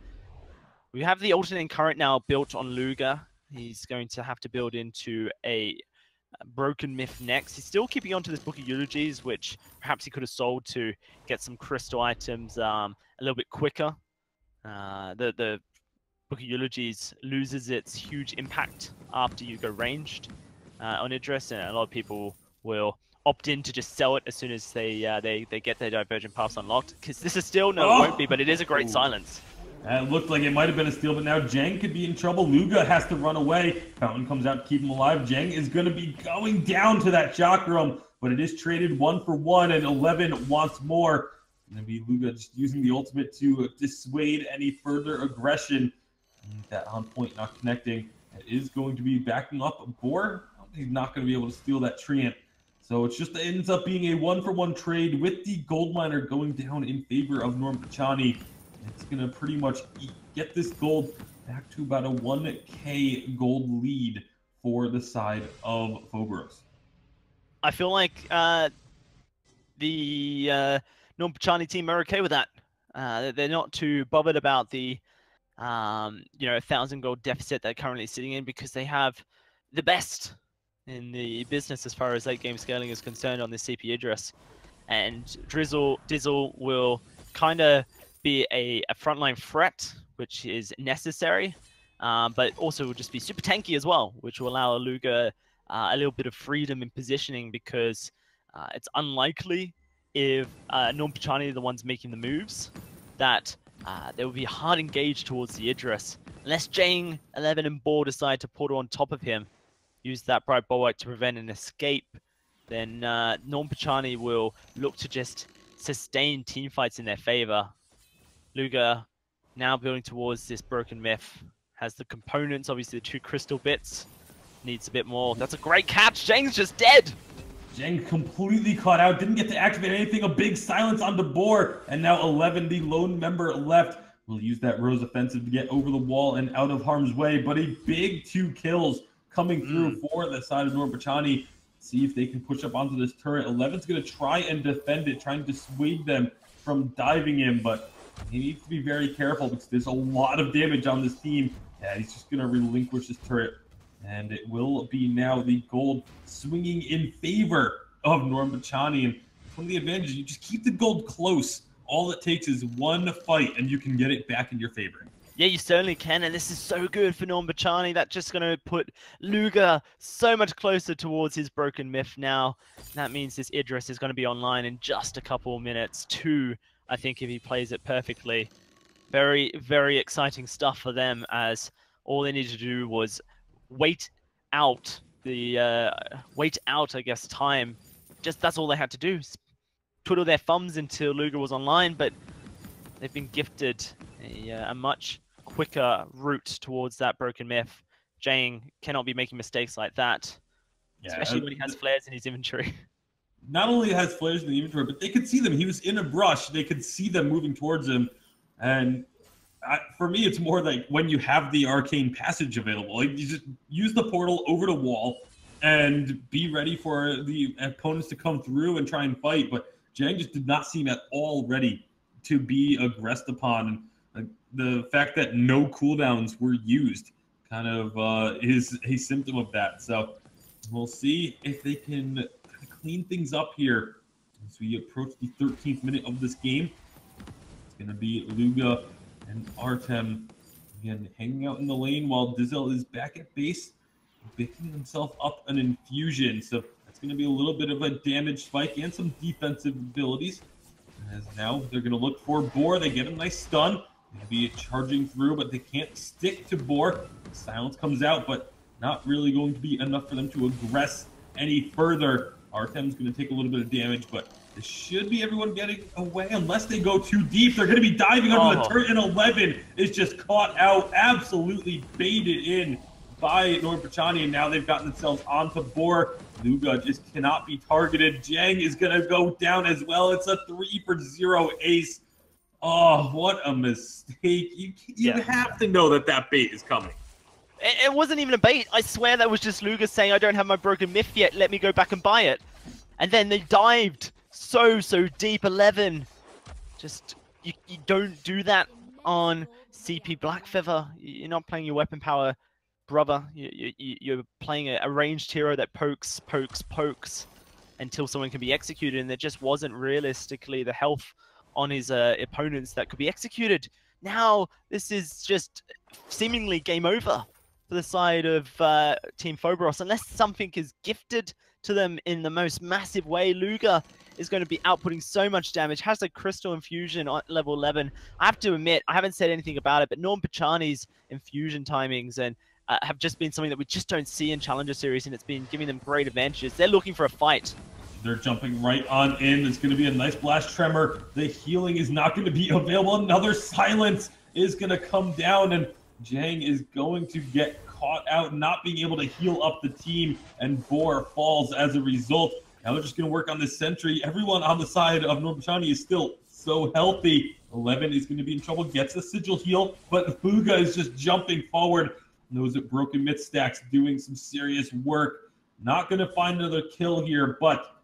We have the alternating current now built on Luga. He's going to have to build into a Broken Myth next. He's still keeping on to this Book of Eulogies, which perhaps he could have sold to get some crystal items a little bit quicker. The Book of Eulogies loses its huge impact after you go ranged on Idris, and a lot of people will opt in to just sell it as soon as they get their divergent paths unlocked. Because this is still, no, it won't be, but it is a great silence. It looked like it might have been a steal, but now Jang could be in trouble. Luga has to run away. Fountain comes out to keep him alive. Jang is going to be going down to that chakram, but it is traded 1 for 1, and 11 wants more. And then be Luga just using the ultimate to dissuade any further aggression. And that on point not connecting. It is going to be backing up Boar. He's not going to be able to steal that Treant. So it just ends up being a 1 for 1 trade with the gold miner going down in favor of Norm Pachani. It's going to pretty much get this gold back to about a 1k gold lead for the side of Phobros. I feel like the Norm Pachani team are okay with that. They're not too bothered about the 1,000 gold deficit they're currently sitting in because they have the best in the business as far as late game scaling is concerned on this CP Idris. And Dizzle will kind of be a frontline threat, which is necessary, but also will just be super tanky as well, which will allow Luga a little bit of freedom in positioning, because it's unlikely if Norm Pachani are the ones making the moves that there will be a hard engage towards the Idris. Unless Jang, 11, and Boar decide to portal on top of him, use that Bright Bulwark to prevent an escape, then Norm Pachani will look to just sustain team fights in their favor. Luga now building towards this Broken Myth. Has the components, obviously the 2 crystal bits. Needs a bit more. That's a great catch. Jang's just dead. Jang completely caught out, didn't get to activate anything. A big silence on the Boar, and now 11, the lone member left, will use that Rose offensive to get over the wall and out of harm's way. But a big 2 kills coming through for the side of Norm Pachani. See if they can push up onto this turret. 11's going to try and defend it, trying to dissuade them from diving in, but he needs to be very careful because there's a lot of damage on this team. Yeah, he's just going to relinquish this turret. And it will be now the gold swinging in favor of Norm Pachani. And one of the advantages, you just keep the gold close. All it takes is one fight, and you can get it back in your favor. Yeah, you certainly can, and this is so good for Norm Pachani. That's just going to put Luga so much closer towards his Broken Myth now. That means this Idris is going to be online in just a couple of minutes, 2, I think, if he plays it perfectly. Very, very exciting stuff for them, as all they needed to do was wait out, I guess, time. Just that's all they had to do. Twiddle their thumbs until Luga was online, but they've been gifted a much quicker route towards that Broken Myth. Jang cannot be making mistakes like that, especially when he has flares in his inventory. Not only has flares in the inventory, but they could see them. He was in a brush. They could see them moving towards him. And for me, it's more like when you have the arcane passage available. Like, you just use the portal over the wall and be ready for the opponents to come through and try and fight. But Jang just did not seem at all ready to be aggressed upon. And the fact that no cooldowns were used kind of is a symptom of that. So we'll see if they can clean things up here as we approach the 13th minute of this game. It's going to be Luga and Artem again hanging out in the lane while Dizel is back at base, picking himself up an infusion. So that's going to be a little bit of a damage spike and some defensive abilities. As now they're going to look for Boar. They get a nice stun. They'll be charging through, but they can't stick to Boar. Silence comes out, but not really going to be enough for them to aggress any further. Artem's going to take a little bit of damage, but this should be everyone getting away unless they go too deep. They're going to be diving under the turret, and 11 is just caught out, absolutely baited in by Norm Pachani, and now they've gotten themselves onto Boar. Luga just cannot be targeted. Jang is going to go down as well. It's a 3-for-0 ace. Oh, what a mistake. You have to know that that bait is coming. It wasn't even a bait. I swear that was just Luga saying, I don't have my Broken Myth yet. Let me go back and buy it. And then they dived so deep. 11. Just, you don't do that on CP Blackfeather. You're not playing your weapon power, brother. You're playing a ranged hero that pokes until someone can be executed. And there just wasn't realistically the health on his opponents that could be executed. Now, this is just seemingly game over for the side of Team Phobos, unless something is gifted to them in the most massive way. Luga is going to be outputting so much damage, has a crystal infusion at level 11. I have to admit, I haven't said anything about it, but Norm Pachani's infusion timings and have just been something that we just don't see in Challenger Series, and it's been giving them great advantages. They're looking for a fight. They're jumping right on in. It's going to be a nice blast tremor. The healing is not going to be available. Another silence is going to come down, and Jang is going to get caught out, not being able to heal up the team, and Boar falls as a result. Now they're just going to work on this sentry. Everyone on the side of Norm Pachani is still so healthy. 11 is going to be in trouble, gets the sigil heal, but Luga is just jumping forward. Knows that Broken Myth stacks doing some serious work. Not going to find another kill here, but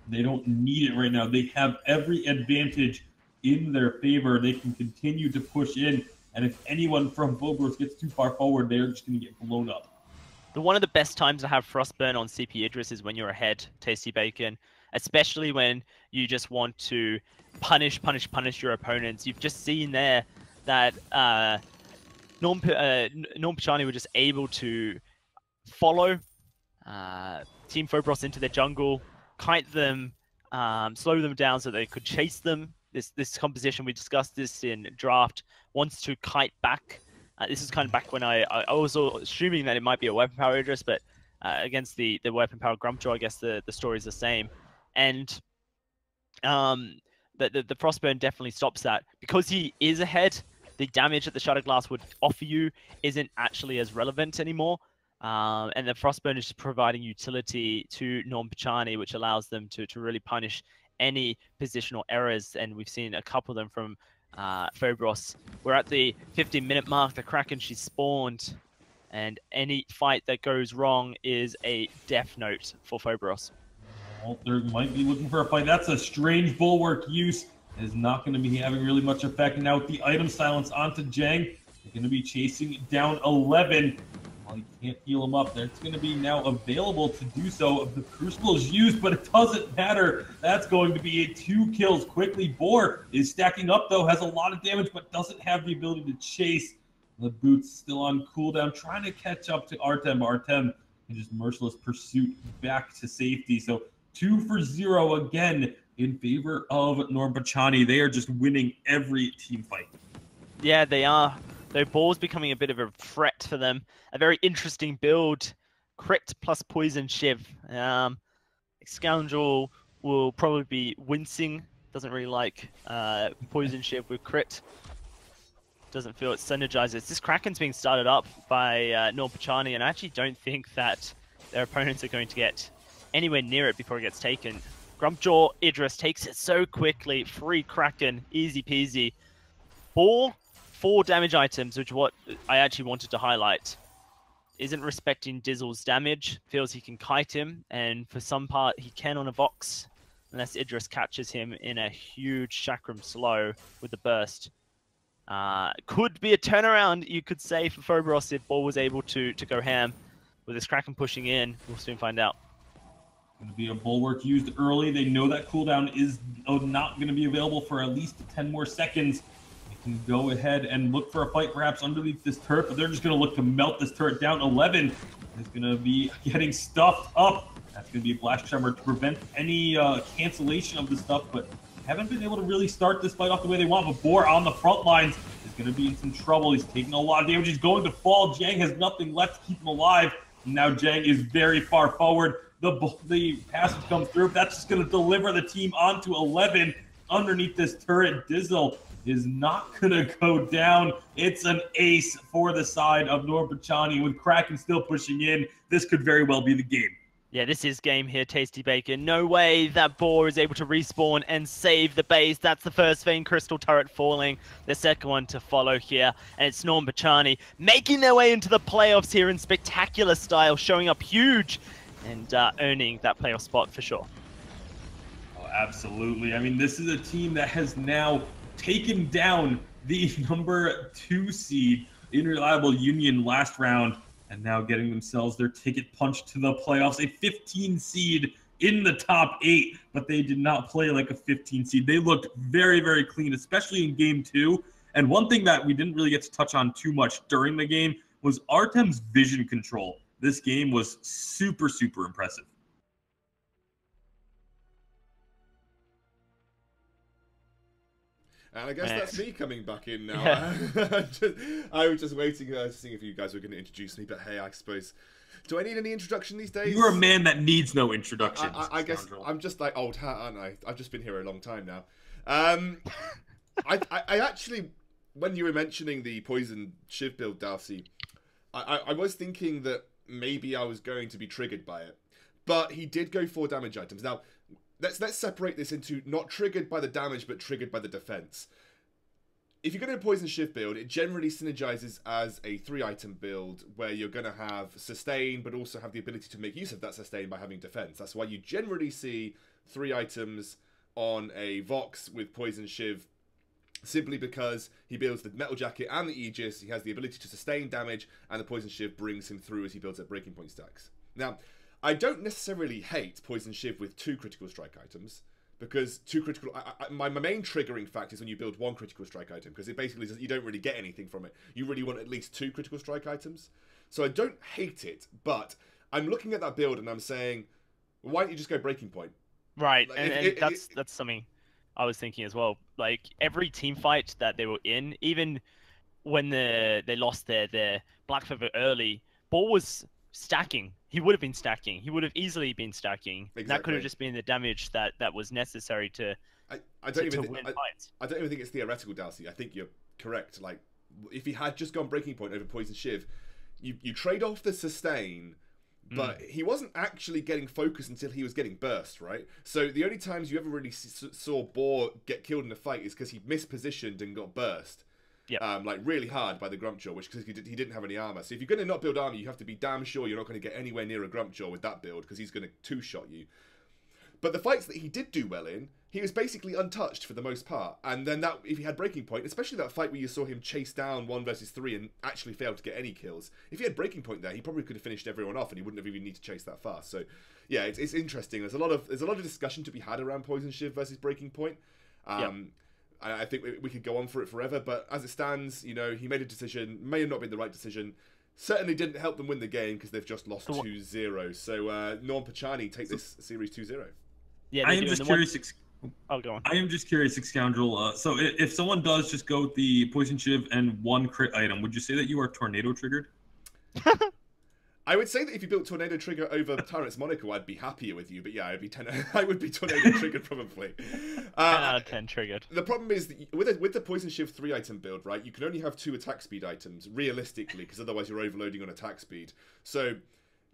they don't need it right now. They have every advantage in their favor. They can continue to push in. And if anyone from Phobos gets too far forward, they're just going to get blown up. one of the best times to have Frostburn on CP Idris is when you're ahead, Tasty Bacon, especially when you just want to punish your opponents. You've just seen there that Norm Pachani were just able to follow Team Phobos into their jungle, kite them, slow them down so they could chase them. This composition, we discussed this in draft, wants to kite back. This is kind of back when I was assuming that it might be a weapon power address, but against the weapon power Grumpjaw, I guess the story is the same. And the Frostburn definitely stops that. Because he is ahead, the damage that the Shattered Glass would offer you isn't actually as relevant anymore. And the Frostburn is just providing utility to Norm Pachani, which allows them to really punish any positional errors. And we've seen a couple of them from Phobos. We're at the 15-minute mark. The Kraken, she's spawned. And any fight that goes wrong is a death note for Phobos. Well, they might be looking for a fight. That's a strange bulwark use. It is not going to be having really much effect. Now with the item silence onto Jang, they're going to be chasing down 11. Well, you can't heal him up. That's going to be now available to do so. The Crucible is used, but it doesn't matter. That's going to be 2 kills quickly. Boar is stacking up, though, has a lot of damage, but doesn't have the ability to chase. The Boots still on cooldown, trying to catch up to Artem. Artem in just merciless pursuit back to safety. So 2 for 0 again in favor of Norm Pachani. They are just winning every team fight. Yeah, they are. Though Ball's becoming a bit of a threat for them. A very interesting build. Crit plus Poison Shiv. Scoundrel will probably be wincing. Doesn't really like Poison Shiv with crit. Doesn't feel it synergizes. This Kraken's being started up by Norm Pachani, and I actually don't think that their opponents are going to get anywhere near it before it gets taken. Grumpjaw Idris takes it so quickly. Free Kraken, easy peasy. Ball, 4 damage items, which what I actually wanted to highlight. Isn't respecting Dizzle's damage. Feels he can kite him, and for some part he can on a Vox, unless Idris catches him in a huge Chakram slow with the burst. Could be a turnaround, you could say, for Phobos if Ball was able to go ham. With this Kraken pushing in, we'll soon find out. Going to be a bulwark used early. They know that cooldown is not going to be available for at least 10 more seconds. They can go ahead and look for a fight perhaps underneath this turret, but they're just going to look to melt this turret down. 11 is going to be getting stuffed up. That's going to be a Blast Tremor to prevent any cancellation of the stuff, but haven't been able to really start this fight off the way they want. But Boar on the front lines is going to be in some trouble. He's taking a lot of damage. He's going to fall. Jang has nothing left to keep him alive. And now Jang is very far forward. The passage comes through. That's just going to deliver the team onto 11 underneath this turret. Dizzle is not going to go down. It's an ace for the side of Norm Pachani with Kraken still pushing in. This could very well be the game. Yeah, this is game here, Tasty Bacon. No way that Boar is able to respawn and save the base. That's the first Vein Crystal turret falling. The second one to follow here. And it's Norm Pachani making their way into the playoffs here in spectacular style, showing up huge and earning that playoff spot for sure. Oh, absolutely. I mean, this is a team that has now taken down the number 2 seed in Reliable Union last round, and now getting themselves their ticket punched to the playoffs. A 15 seed in the top 8, but they did not play like a 15 seed. They looked very, very clean, especially in game 2. And one thing that we didn't really get to touch on too much during the game was Artem's vision control. This game was super, super impressive. And I guess that's me coming back in now. Yeah. I was just waiting to see if you guys were going to introduce me, but hey, I suppose. Do I need any introduction these days? You're a man that needs no introduction. I guess I'm just like old hat, aren't I? I've just been here a long time now. I actually, when you were mentioning the Poison Shiv build, Darcy, I was thinking that maybe I was going to be triggered by it. But he did go 4 damage items. Now, let's separate this into not triggered by the damage, but triggered by the defense. If you're going to Poison Shiv build, it generally synergizes as a 3-item build where you're going to have sustain, but also have the ability to make use of that sustain by having defense. That's why you generally see 3 items on a Vox with Poison Shiv simply because he builds the metal jacket and the Aegis. He has the ability to sustain damage, and the poison shiv brings him through as he builds up breaking point stacks. Now, I don't necessarily hate poison shiv with 2 critical strike items, because 2 critical... my main triggering fact is when you build 1 critical strike item, because it basically you don't really get anything from it. You really want at least 2 critical strike items. So I don't hate it, but I'm looking at that build and I'm saying, why don't you just go breaking point? Right, Like, and that's something I was thinking as well. Like, every team fight that they were in, even when they lost their Black Feather early, Ball was stacking. He would have been stacking. He would have easily been stacking. Exactly. That could have just been the damage that was necessary to win fights. I don't even think it's theoretical, Dalsy. I think you're correct. Like, if he had just gone breaking point over poison shiv, you trade off the sustain, but he wasn't actually getting focus until he was getting burst, right? So the only times you ever really saw Boar get killed in a fight is because he mispositioned and got burst. Yeah. Like really hard by the Grumpjaw, which because he didn't have any armor. So if you're going to not build armor, you have to be damn sure you're not going to get anywhere near a Grumpjaw with that build, because he's going to 2-shot you. But the fights that he did do well in, he was basically untouched for the most part. And then that, if he had breaking point, especially that fight where you saw him chase down 1 versus 3 and actually failed to get any kills, if he had breaking point there, he probably could have finished everyone off, and he wouldn't have even need to chase that fast. So yeah, it's interesting. There's a lot of discussion to be had around poison shiv versus breaking point. I think we could go on for it forever, but as it stands, you know, he made a decision, may have not been the right decision. Certainly didn't help them win the game because they've just lost 2-0. So Norm Pachani take this series 2-0. Yeah, I am just curious. Oh, go on. I am just curious, Scoundrel. So if someone does just go with the poison shiv and 1 crit item, would you say that you are tornado triggered? I would say that if you built Tornado Trigger over Tyrant's Monaco, I'd be happier with you. But yeah, I would be Tornado Triggered probably. 10 out of 10 triggered. The problem is that with the Poison Shiv 3 item build, right, you can only have 2 attack speed items, realistically, because otherwise you're overloading on attack speed. So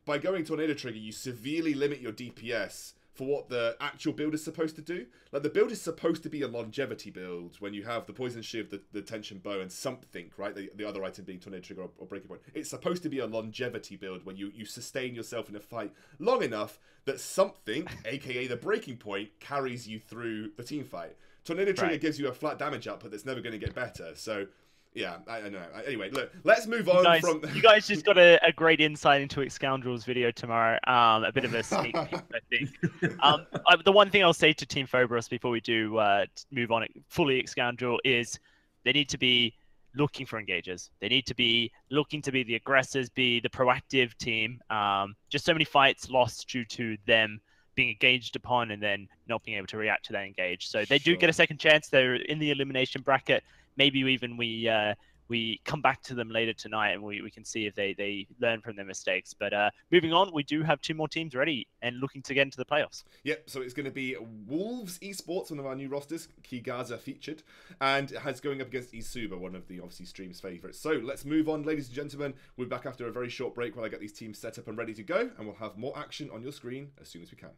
by going Tornado Trigger, you severely limit your DPS for what the actual build is supposed to do. Like, the build is supposed to be a longevity build when you have the Poison Shiv, the Tension Bow, and something, right? The other item being Tornado Trigger or Breaking Point. It's supposed to be a longevity build when you sustain yourself in a fight long enough that something, aka the Breaking Point, carries you through the team fight. Tornado Trigger gives you a flat damage output that's never going to get better, so... Yeah, I don't know. Anyway, look, let's move on from... You guys just got a great insight into Scoundrel's video tomorrow. A bit of a sneak peek, I think. The one thing I'll say to Team Phobos before we do move on fully Scoundrel is they need to be looking for engagers. They need to be looking to be the aggressors, be the proactive team. Just so many fights lost due to them being engaged upon and then not being able to react to that engage. So they do get a second chance. They're in the elimination bracket. Maybe even we come back to them later tonight and we can see if they learn from their mistakes. But moving on, we do have 2 more teams ready and looking to get into the playoffs. Yep, so it's going to be Wolves Esports, one of our new rosters, Kigaza featured, and has going up against Isuba, one of the obviously stream's favourites. So let's move on, ladies and gentlemen. We'll be back after a very short break while I get these teams set up and ready to go, and we'll have more action on your screen as soon as we can.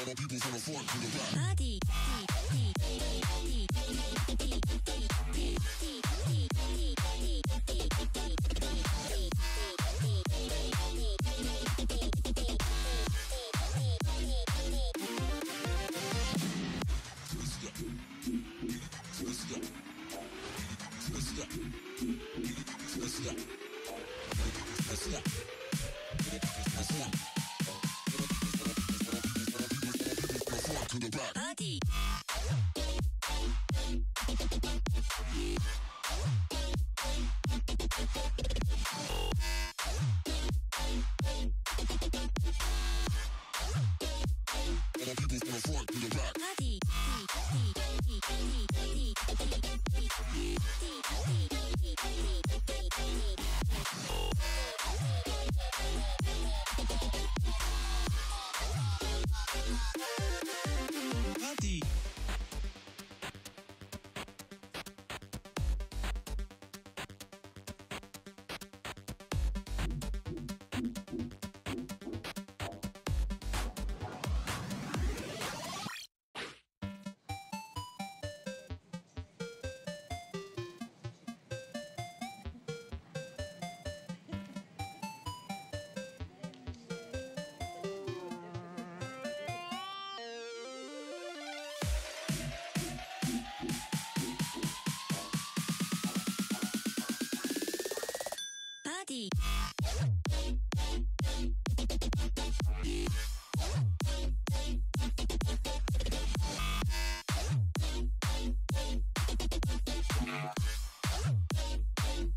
the people from the front to the back. To the back. All the people from the front to the back.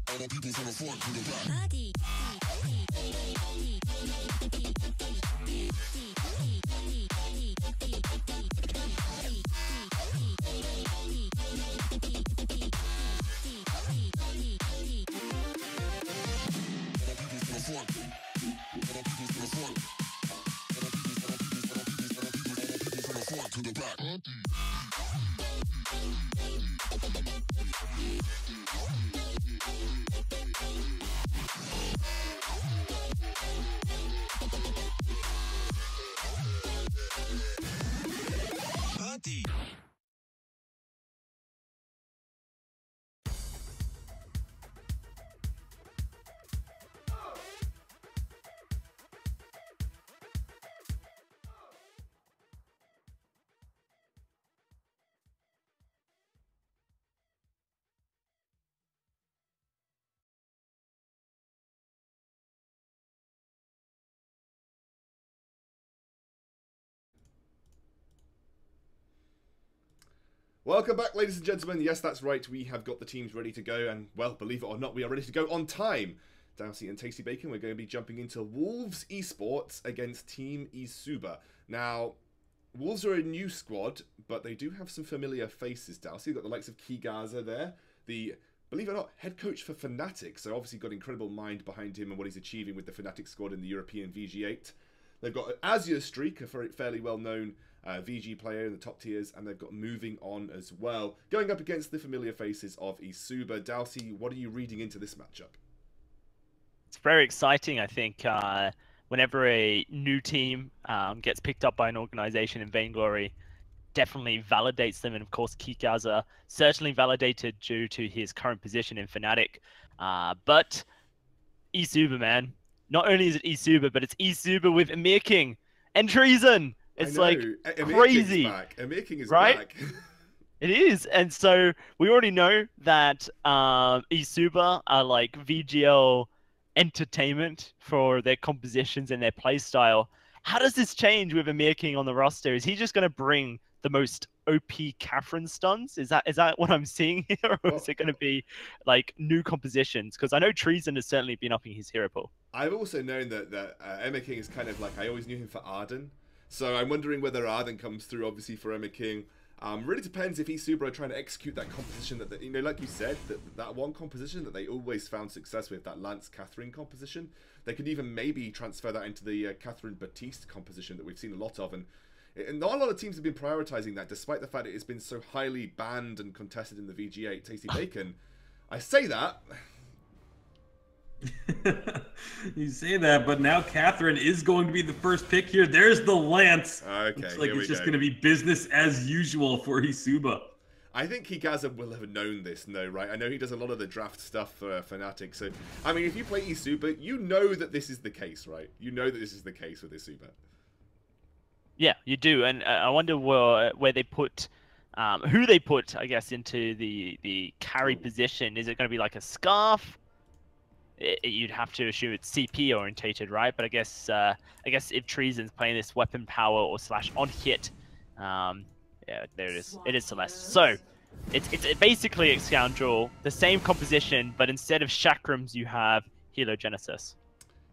All the people from the front to the back. All the people from the front. All the people from the front. All the people from the front to the back. Welcome back, ladies and gentlemen. Yes, that's right. We have got the teams ready to go, and, well, believe it or not, we are ready to go on time. Dowsey and Tasty Bacon, we're going to be jumping into Wolves Esports against Team Isuba. Now, Wolves are a new squad, but they do have some familiar faces, Dowsey. You've got the likes of Kigaza there, the, believe it or not, head coach for Fnatic, so obviously got incredible mind behind him and what he's achieving with the Fnatic squad in the European VG8. They've got Azure Streak, a fairly well-known VG player in the top tiers, and they've got Moving On as well, going up against the familiar faces of Isuba. Dowsey, what are you reading into this matchup? It's very exciting, I think, whenever a new team gets picked up by an organization in Vainglory, definitely validates them. And of course, Kikaza certainly validated due to his current position in Fnatic. But Isuba, man, not only is it Isuba, but it's Isuba with Emir King and Treason. It's like crazy. Emir King is right? back. It is, and so we already know that Isuba are like VGL entertainment for their compositions and their play style. How does this change with Emir King on the roster? Is he just going to bring the most OP Catherine stuns? Is that what I'm seeing here, or is it going to be like new compositions? Because I know Treason has certainly been upping his hero pool. I've also known that Emir King is kind of like, I always knew him for Arden, so I'm wondering whether Arden comes through, obviously, for Emir King. Really depends if Isuba are trying to execute that composition that, you know, like you said, that one composition that they always found success with, that Lance Catherine composition. They could even maybe transfer that into the Catherine Batiste composition that we've seen a lot of, and not a lot of teams have been prioritizing that, despite the fact it has been so highly banned and contested in the VG8. Tasty Bacon, I say that, You say that, but now Catherine is going to be the first pick here. There's the Lance. Okay, Looks like here we it's just go. going to be business as usual for Isuba. I think Higaza will have known this, no, right? I know he does a lot of the draft stuff for Fnatic, so, I mean, if you play Isuba, you know that this is the case, right? You know that this is the case with Isuba. Yeah, you do, and I wonder where they put, who they put, I guess, into the carry position. Is it going to be like a Scarf? You'd have to assume it's CP orientated, right? But I guess if Treason's playing this weapon power or slash on hit, yeah, there it is. It is Celeste. So it's basically a Scoundrel, the same composition, but instead of chakrams, you have Helogenesis.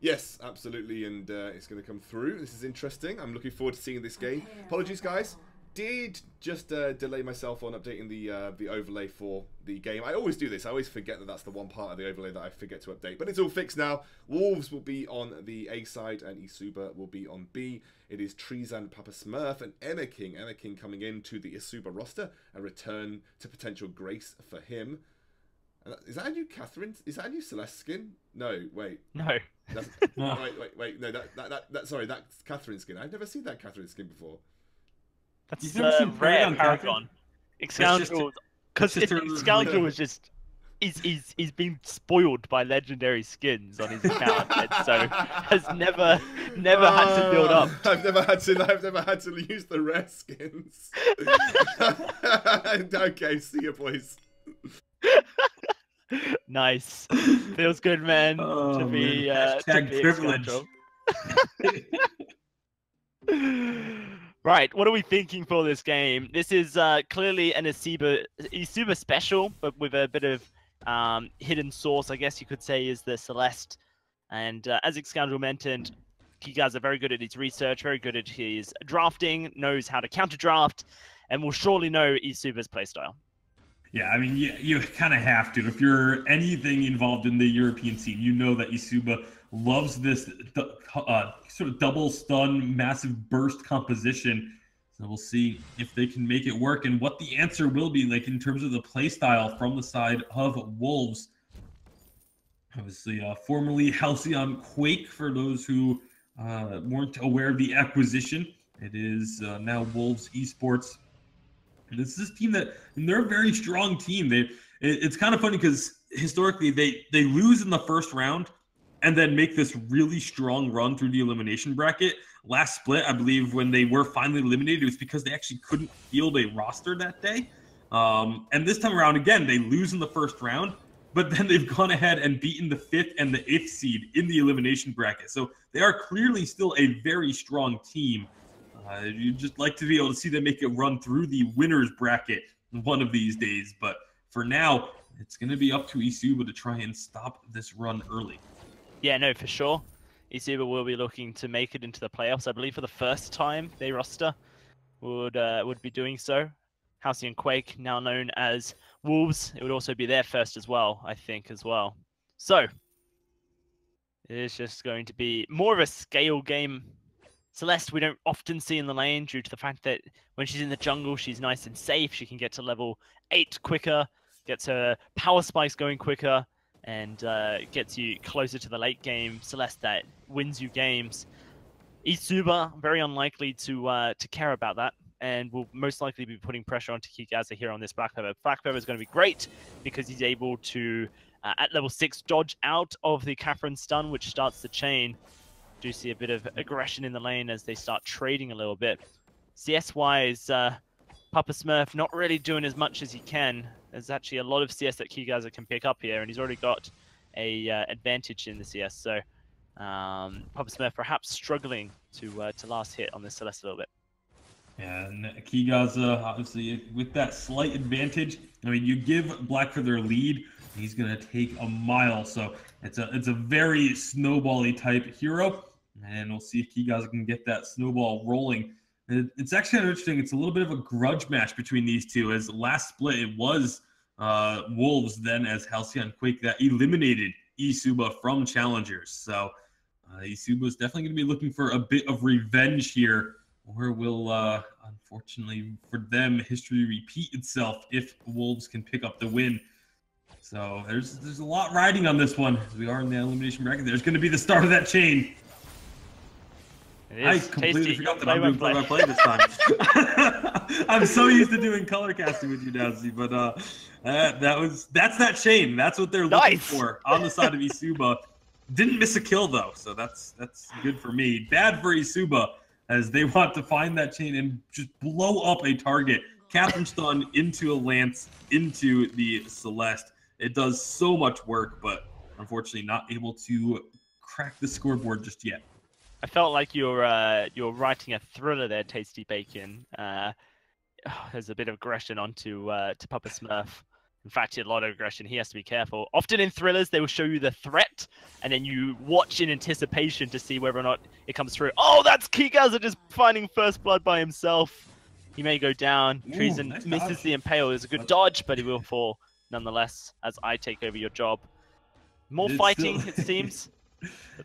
Yes, absolutely, and it's going to come through. This is interesting. I'm looking forward to seeing this game. Apologies, guys. Did just delay myself on updating the overlay for the game. I always do this. I always forget that that's the one part of the overlay that I forget to update. But it's all fixed now. Wolves will be on the A side and Isuba will be on B. It is Treason, Papa Smurf, and Emma King. Emma King coming into the Isuba roster. A return to potential grace for him. Is that a new Catherine? Is that a new Celeste skin? No, wait. No. That's, wait. No, sorry, that's Catherine skin. I've never seen that Catherine skin before. That's You've never seen rare on Paragon. Scoundrel, because Scoundrel was just he's been spoiled by legendary skins on his account, and so has never had to build up. I've never had to use the rare skins. Okay, see you boys. Nice, feels good, man. To be privilege. Right, what are we thinking for this game? This is clearly an Isuba special, but with a bit of hidden source, I guess you could say, is the Celeste. And as Scoundrel mentioned, Kiga's are very good at his research, very good at his drafting, knows how to counter draft, and will surely know Isuba's playstyle. Yeah, I mean, you kind of have to. If you're anything involved in the European scene, you know that Isuba loves this sort of double stun, massive burst composition. So we'll see if they can make it work and what the answer will be like in terms of the playstyle from the side of Wolves. Obviously, formerly Halcyon Quake, for those who weren't aware of the acquisition. It is now Wolves Esports. This is a team they're a very strong team. It's kind of funny because historically they lose in the first round and then make this really strong run through the elimination bracket. Last split, I believe, when they were finally eliminated, it was because they actually couldn't field a roster that day. And this time around, again, they lose in the first round, but then they've gone ahead and beaten the 5th and the 8th seed in the elimination bracket. So they are clearly still a very strong team. You'd just like to be able to see them make it run through the winners bracket one of these days. But for now, it's going to be up to Isuba to try and stop this run early. Yeah, no, for sure. Isuba will be looking to make it into the playoffs. I believe for the first time they roster would be doing so. Halcyon Quake, now known as Wolves, it would also be their first as well, I think, as well. So it is just going to be more of a scale game. Celeste, we don't often see in the lane due to the fact that when she's in the jungle, she's nice and safe. She can get to level 8 quicker, gets her power spikes going quicker, and gets you closer to the late game. Celeste that wins you games. Isuba, very unlikely to care about that, and will most likely be putting pressure onto Kigaza here on this Black Pepper. Black Pepper is going to be great because he's able to, at level 6, dodge out of the Catherine stun, which starts the chain. Do see a bit of aggression in the lane as they start trading a little bit. CS-wise, Papa Smurf not really doing as much as he can. There's actually a lot of CS that Kigaza can pick up here, and he's already got a advantage in the CS. So Papa Smurf perhaps struggling to last hit on this Celeste a little bit. Yeah, and Kigaza, obviously, with that slight advantage, I mean, you give Black for their lead, he's going to take a mile. So it's a very snowball-y type hero. And we'll see if Kigaza can get that snowball rolling. It's actually kind of interesting. It's a little bit of a grudge match between these two. As last split, it was Wolves then as Halcyon Quake that eliminated Isuba from Challengers. So Isuba is definitely going to be looking for a bit of revenge here. Or will, unfortunately for them, history repeat itself if Wolves can pick up the win. So there's a lot riding on this one. As we are in the elimination bracket. There's going to be the start of that chain. I completely tasty. forgot that I'm doing play-by-play this time. I'm so used to doing color casting with you, Dowsy, but that's that chain. That's what they're looking for on the side of Isuba. Didn't miss a kill though, so that's good for me. Bad for Isuba as they want to find that chain and just blow up a target. Catherine stun into a lance into the Celeste. It does so much work, but unfortunately not able to crack the scoreboard just yet. I felt like you're writing a thriller there, Tasty Bacon. There's a bit of aggression onto to Papa Smurf. In fact, he had a lot of aggression. He has to be careful. Often in thrillers, they will show you the threat, and then you watch in anticipation to see whether or not it comes through. Oh, that's Kigaza just finding first blood by himself. He may go down. Treason nice misses dodge. the impale. It's a good dodge, but he will fall nonetheless as I take over your job. More It's fighting, still- it seems.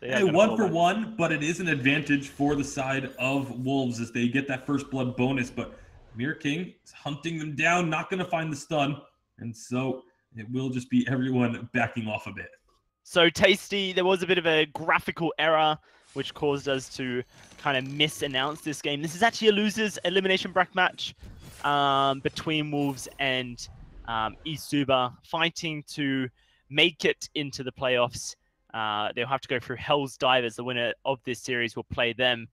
Hey, 1 for 1, but it is an advantage for the side of Wolves as they get that first blood bonus. But Mirror King is hunting them down, not going to find the stun. And so it will just be everyone backing off a bit. So Tasty, there was a bit of a graphical error which caused us to kind of misannounce this game. This is actually a losers elimination bracket match between Wolves and Isuba, fighting to make it into the playoffs. They'll have to go through Hell's Divers. The winner of this series will play them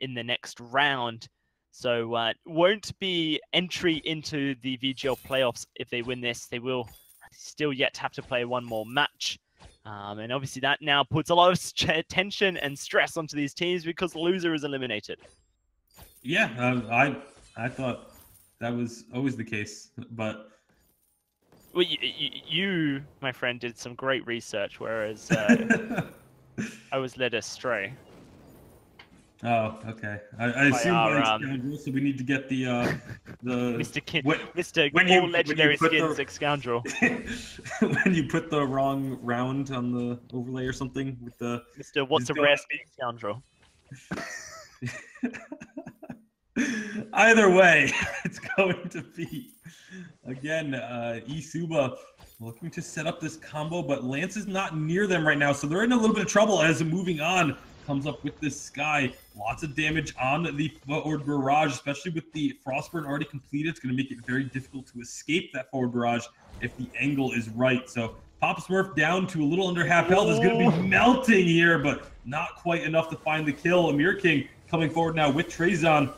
in the next round. So won't be entry into the VGL playoffs if they win this. They will still yet have to play one more match. And obviously that now puts a lot of tension and stress onto these teams because the loser is eliminated. Yeah, I thought that was always the case, but Well, you, my friend, did some great research, whereas I was led astray. oh, okay. I assume our, by Scoundrel, so we need to get the Mr. when All you Legendary put Skins the- Scoundrel. when you put the wrong round on the overlay or something with the Mr. What's a Just Rare don't- Skin Scoundrel. Either way, it's going to be again Isuba looking to set up this combo, but Lance is not near them right now, so they're in a little bit of trouble as moving on comes up with this Sky. Lots of damage on the forward barrage, especially with the Frostburn already completed. It's going to make it very difficult to escape that forward barrage if the angle is right. So Papa Smurf down to a little under half health is going to be melting here, but not quite enough to find the kill. Amir King coming forward now with Trezon.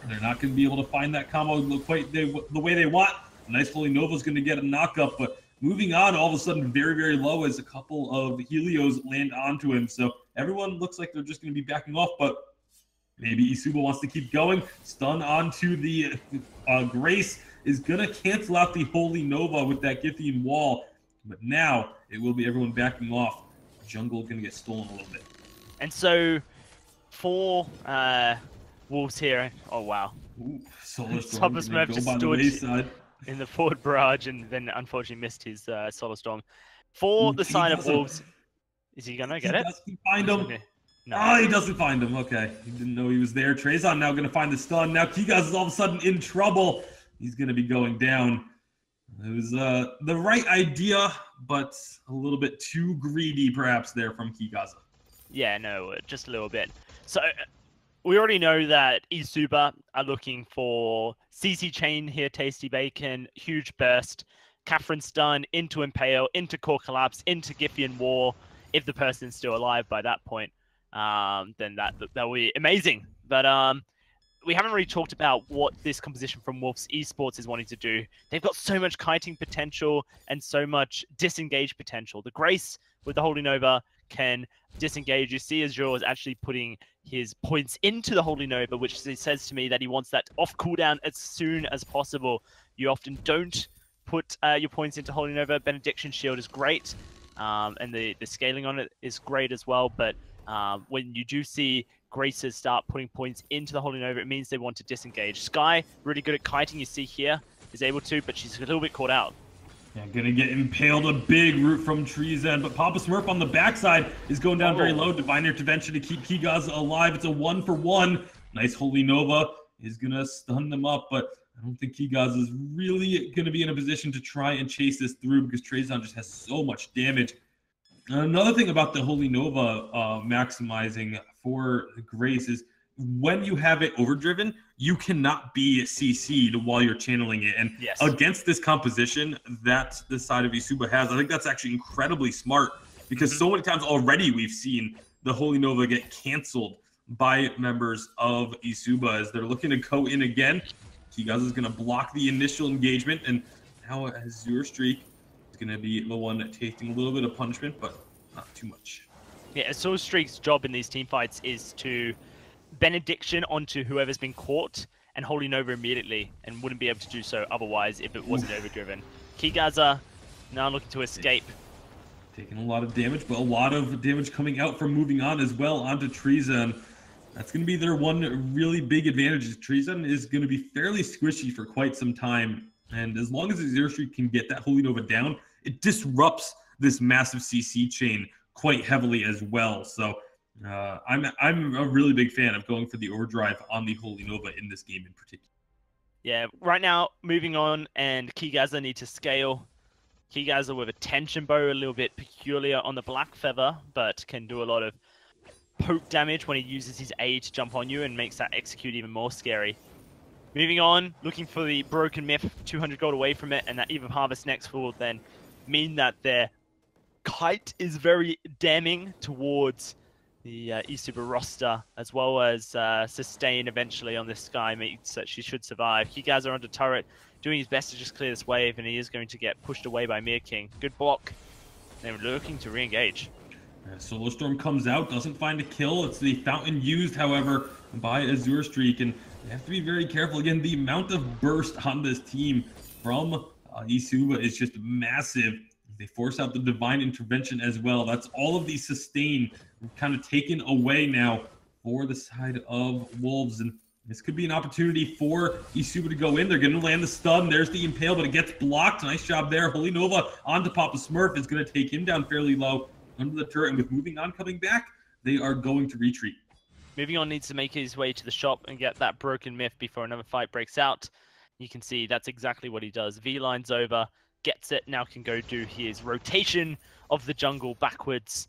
They're not going to be able to find that combo quite the way they want. A nice Holy Nova's going to get a knock-up, but moving on all of a sudden very, very low as a couple of Helios land onto him. So everyone looks like they're just going to be backing off, but maybe Isuba wants to keep going. Stun onto the Grace is going to cancel out the Holy Nova with that Githian wall. But now it will be everyone backing off. Jungle going to get stolen a little bit. And so for Wolves here, oh wow. Ooh, Solar Papa Storm Smurf gonna just go by the stood wayside. in the forward barrage and then unfortunately missed his Solar Storm. For Ooh, the he side of doesn't- Wolves, is he going to get He it? doesn't find him. No. Oh, he doesn't find him. Okay. He didn't know he was there. Trezon now going to find the stun. Now Kigaz is all of a sudden in trouble. He's going to be going down. It was the right idea, but a little bit too greedy perhaps there from Kigaza. Yeah, no, just a little bit. So we already know that Isuba are looking for CC Chain here, Tasty Bacon, huge burst, Catherine Stun, into Impale, into Core Collapse, into Githian War. If the person's still alive by that point, then that will be amazing. But we haven't really talked about what this composition from Wolves Esports is wanting to do. They've got so much kiting potential and so much disengage potential. The Grace with the Holy Nova can disengage. You see Azure is actually putting his points into the Holy Nova, which says to me that he wants that off cooldown as soon as possible. You often don't put your points into Holy Nova. Benediction Shield is great, and the scaling on it is great as well, but when you do see Graces start putting points into the Holy Nova, it means they want to disengage. Sky, really good at kiting, you see here, is able to, but she's a little bit caught out. Yeah, gonna get impaled, a big root from Trezon, but Papa Smurf on the backside is going down very low. Divine Intervention to keep Kigaz alive. It's a 1-for-1. Nice Holy Nova is gonna stun them up, but I don't think Kigaz is really going to be in a position to try and chase this through because Trezon just has so much damage. Another thing about the Holy Nova maximizing for Grace is when you have it overdriven, you cannot be CC'd while you're channeling it. And Yes. against this composition that the side of Isuba has, I think that's actually incredibly smart because so many times already we've seen the Holy Nova get canceled by members of Isuba as they're looking to go in again. Kigaz is going to block the initial engagement, and now Azure Streak is going to be the one tasting a little bit of punishment, but not too much. Yeah, Azure Streak's job in these team fights is to benediction onto whoever's been caught and Holy Nova immediately, and wouldn't be able to do so otherwise if it wasn't overdriven. Kigaza now looking to escape. Taking a lot of damage, but a lot of damage coming out from moving on as well onto Trezon. That's going to be their one really big advantage. Trezon is going to be fairly squishy for quite some time. And as long as Azure Streak can get that Holy Nova down, it disrupts this massive CC chain quite heavily as well. So I'm a really big fan of going for the overdrive on the Holy Nova in this game in particular. Yeah, right now, moving on, and Kigaza need to scale. Kigaza with a tension bow, a little bit peculiar on the Black Feather, but can do a lot of poke damage when he uses his A to jump on you and makes that execute even more scary. Moving on, looking for the Broken Myth, 200 gold away from it, and that Eve of Harvest next will then mean that their kite is very damning towards the Isuba roster, as well as sustain eventually on this Sky meets that she should survive. Kigaza onto turret, doing his best to just clear this wave, and he is going to get pushed away by Mir King. Good block. They're looking to re-engage. Solar Storm comes out, doesn't find a kill. It's the fountain used, however, by Azure Streak, and they have to be very careful. Again, the amount of burst on this team from Isuba is just massive. They force out the Divine Intervention as well. That's all of the sustain kind of taken away now for the side of Wolves, and this could be an opportunity for Isuba to go in. They're going to land the stun. There's the Impale, but it gets blocked. Nice job there. Holy Nova onto Papa Smurf is going to take him down fairly low under the turret, and with Moving On coming back, they are going to retreat. Moving On needs to make his way to the shop and get that Broken Myth before another fight breaks out. You can see that's exactly what he does. V-line's over, gets it, now can go do his rotation of the jungle backwards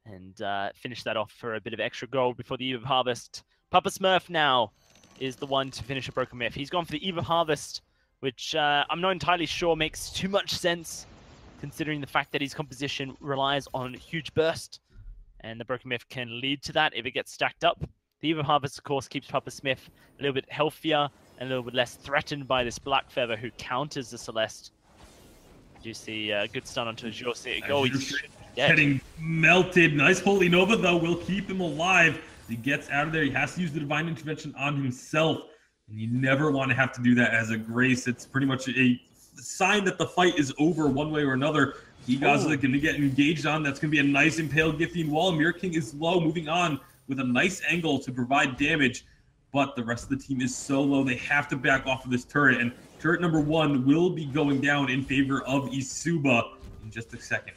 and finish that off for a bit of extra gold before the Eve of Harvest. Papa Smurf now is the one to finish a Broken Myth. He's gone for the Eve of Harvest, which I'm not entirely sure makes too much sense, considering the fact that his composition relies on huge burst, and the Broken Myth can lead to that if it gets stacked up. The Eve of Harvest, of course, keeps Papa Smurf a little bit healthier and a little bit less threatened by this Black Feather who counters the Celeste. You see a good stun onto Azure. Oh, he's getting melted. Nice Holy Nova, though, will keep him alive. He gets out of there. He has to use the Divine Intervention on himself, and you never want to have to do that as a Grace. It's pretty much a sign that the fight is over one way or another. Kigaz is going to get engaged on. That's going to be a nice Impale gifting wall. Mir King is low, moving on with a nice angle to provide damage, but the rest of the team is so low they have to back off of this turret, and turret number 1 will be going down in favor of Isuba in just a second.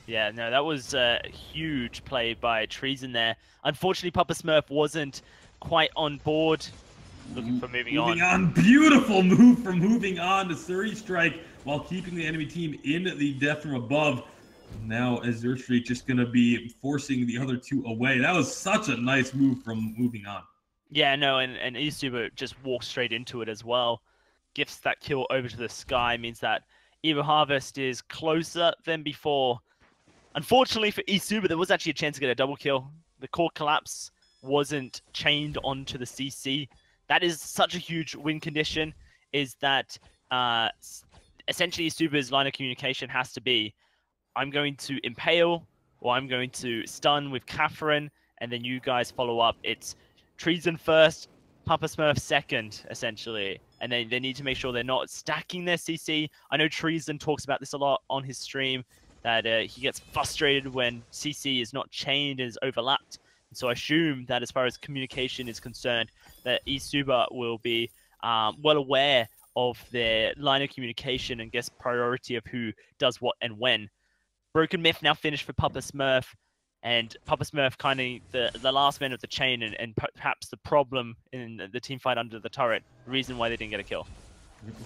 Yeah, no, that was a huge play by Treason there. Unfortunately, Papa Smurf wasn't quite on board. Looking for moving on. Beautiful move from Moving On to Surrey Strike while keeping the enemy team in the death from above. Now Azure Streak just going to be forcing the other two away. That was such a nice move from Moving On. Yeah, no, and Isuba just walked straight into it as well. Gifts that kill over to the Sky means that Eve of Harvest is closer than before. Unfortunately for Isuba, there was actually a chance to get a double kill. The core collapse wasn't chained onto the CC. That is such a huge win condition, is that essentially Isuba's line of communication has to be, I'm going to impale, or I'm going to stun with Catherine, and then you guys follow up. It's Treason first, Papa Smurf second, essentially. And then they need to make sure they're not stacking their CC. I know Treason talks about this a lot on his stream, that he gets frustrated when CC is not chained and is overlapped. So I assume that as far as communication is concerned, that Isuba will be well aware of their line of communication and guess priority of who does what and when. Broken Myth now finished for Papa Smurf, and Papa Smurf kind of the last man of the chain and perhaps the problem in the team fight under the turret, the reason why they didn't get a kill.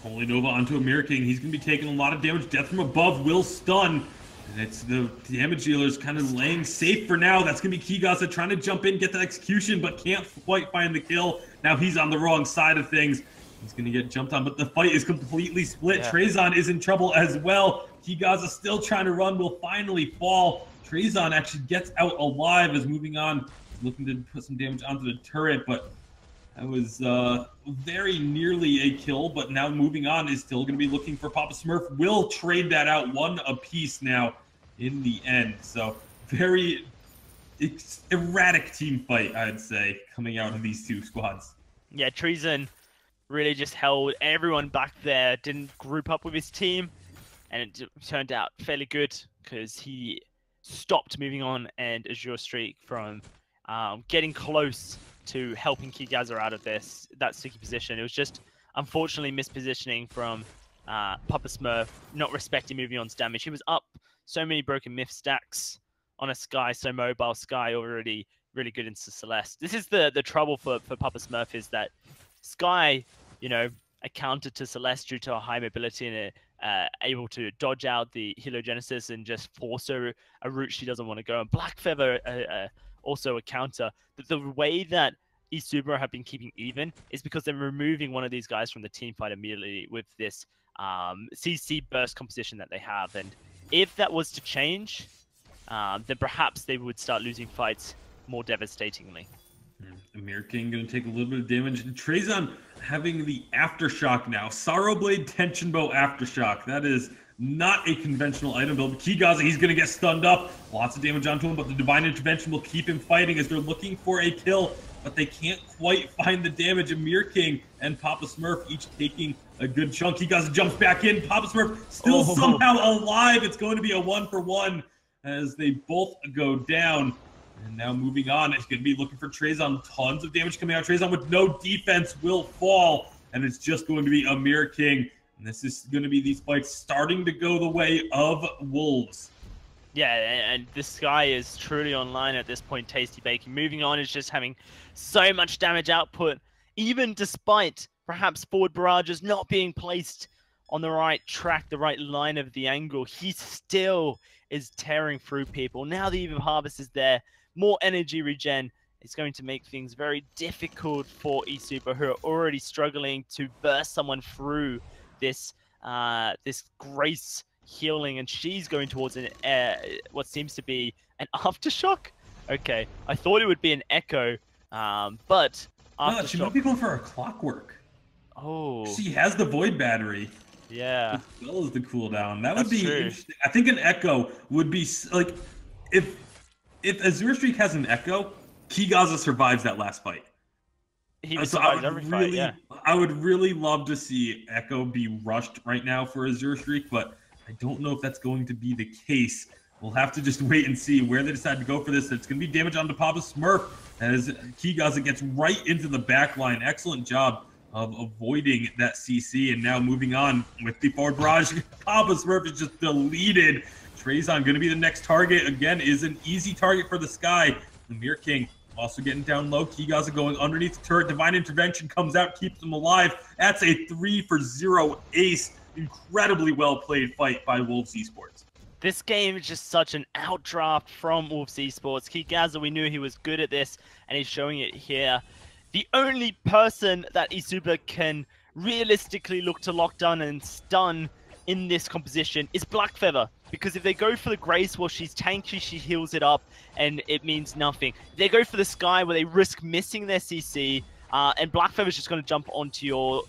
Holy Nova onto a Mirror King. He's going to be taking a lot of damage. Death from above will stun. And it's the damage dealers kind of laying safe for now. That's going to be Kigasa trying to jump in, get the execution, but can't quite find the kill. Now he's on the wrong side of things. He's going to get jumped on, but the fight is completely split. Yeah. Trezon is in trouble as well. Kigasa still trying to run, will finally fall. Trezon actually gets out alive as moving on, looking to put some damage onto the turret, but that was very nearly a kill. But now moving on is still going to be looking for Papa Smurf. Will trade that out one apiece now in the end. So very erratic team fight, I'd say, coming out of these two squads. Yeah, Treason really just held everyone back there, didn't group up with his team, and it turned out fairly good because he stopped moving on and Azure Streak from getting close to helping Kigasa out of that sticky position. It was just unfortunately mispositioning from Papa Smurf, not respecting moving on's damage. He was up so many broken myth stacks on a Sky, so mobile Sky already really good into Celeste. This is the trouble for Papa Smurf, is that Sky, you know, a counter to Celeste due to a high mobility and able to dodge out the Heliogenesis and just force her a route she doesn't want to go. And Black Feather also a counter. But the way that eSuper have been keeping even is because they're removing one of these guys from the team fight immediately with this CC burst composition that they have. And if that was to change, then perhaps they would start losing fights more devastatingly. Mirror King going to take a little bit of damage. Trezon having the Aftershock now. Sorrowblade Tension Bow Aftershock. That is not a conventional item build. Kigasa, he's going to get stunned up. Lots of damage onto him, but the Divine Intervention will keep him fighting as they're looking for a kill, but they can't quite find the damage. Mirror King and Papa Smurf each taking a good chunk. Kigasa jumps back in. Papa Smurf still somehow alive. It's going to be a 1-for-1 as they both go down. And now moving on, it's going to be looking for Trezon. Tons of damage coming out. Trezon with no defense will fall. And it's just going to be a Mirror King. And this is going to be these fights starting to go the way of Wolves. Yeah, and this guy is truly online at this point, Tasty Bacon. Moving on is just having so much damage output, even despite perhaps forward barrages not being placed on the right track, the right line of the angle. He still is tearing through people. Now the Eve of Harvest is there. More energy regen is going to make things very difficult for eSuper, who are already struggling to burst someone through this this Grace healing, and she's going towards an what seems to be an Aftershock. Okay, I thought it would be an Echo, but No, she might be going for a Clockwork. Oh, She has the Void Battery. yeah. As well as the cooldown. That would That's be true. interesting. I think an Echo would be like if Azure Streak has an Echo, Kigasa survives that last fight. He So survives every fight, yeah. I would really love to see Echo be rushed right now for Azure Streak, but I don't know if that's going to be the case. We'll have to just wait and see where they decide to go for this. It's going to be damage onto Papa Smurf as Kigasa gets right into the back line. Excellent job of avoiding that CC, and now moving on with the forward barrage. Papa Smurf is just deleted. Trezon going to be the next target. Again, is an easy target for the Sky. The Mirror King also getting down low. Kigasa going underneath the turret. Divine Intervention comes out, keeps him alive. That's a 3-for-0 ace. Incredibly well played fight by Wolves Esports. This game is just such an outdraft from Wolves Esports. Kigasa, we knew he was good at this, and he's showing it here. The only person that eSuper can realistically look to lock down and stun in this composition is Black Feather. Because if they go for the Grace, well, she's tanky, she heals it up, and it means nothing. If they go for the Sky, where they risk missing their CC, and Black Feather's just going to jump onto your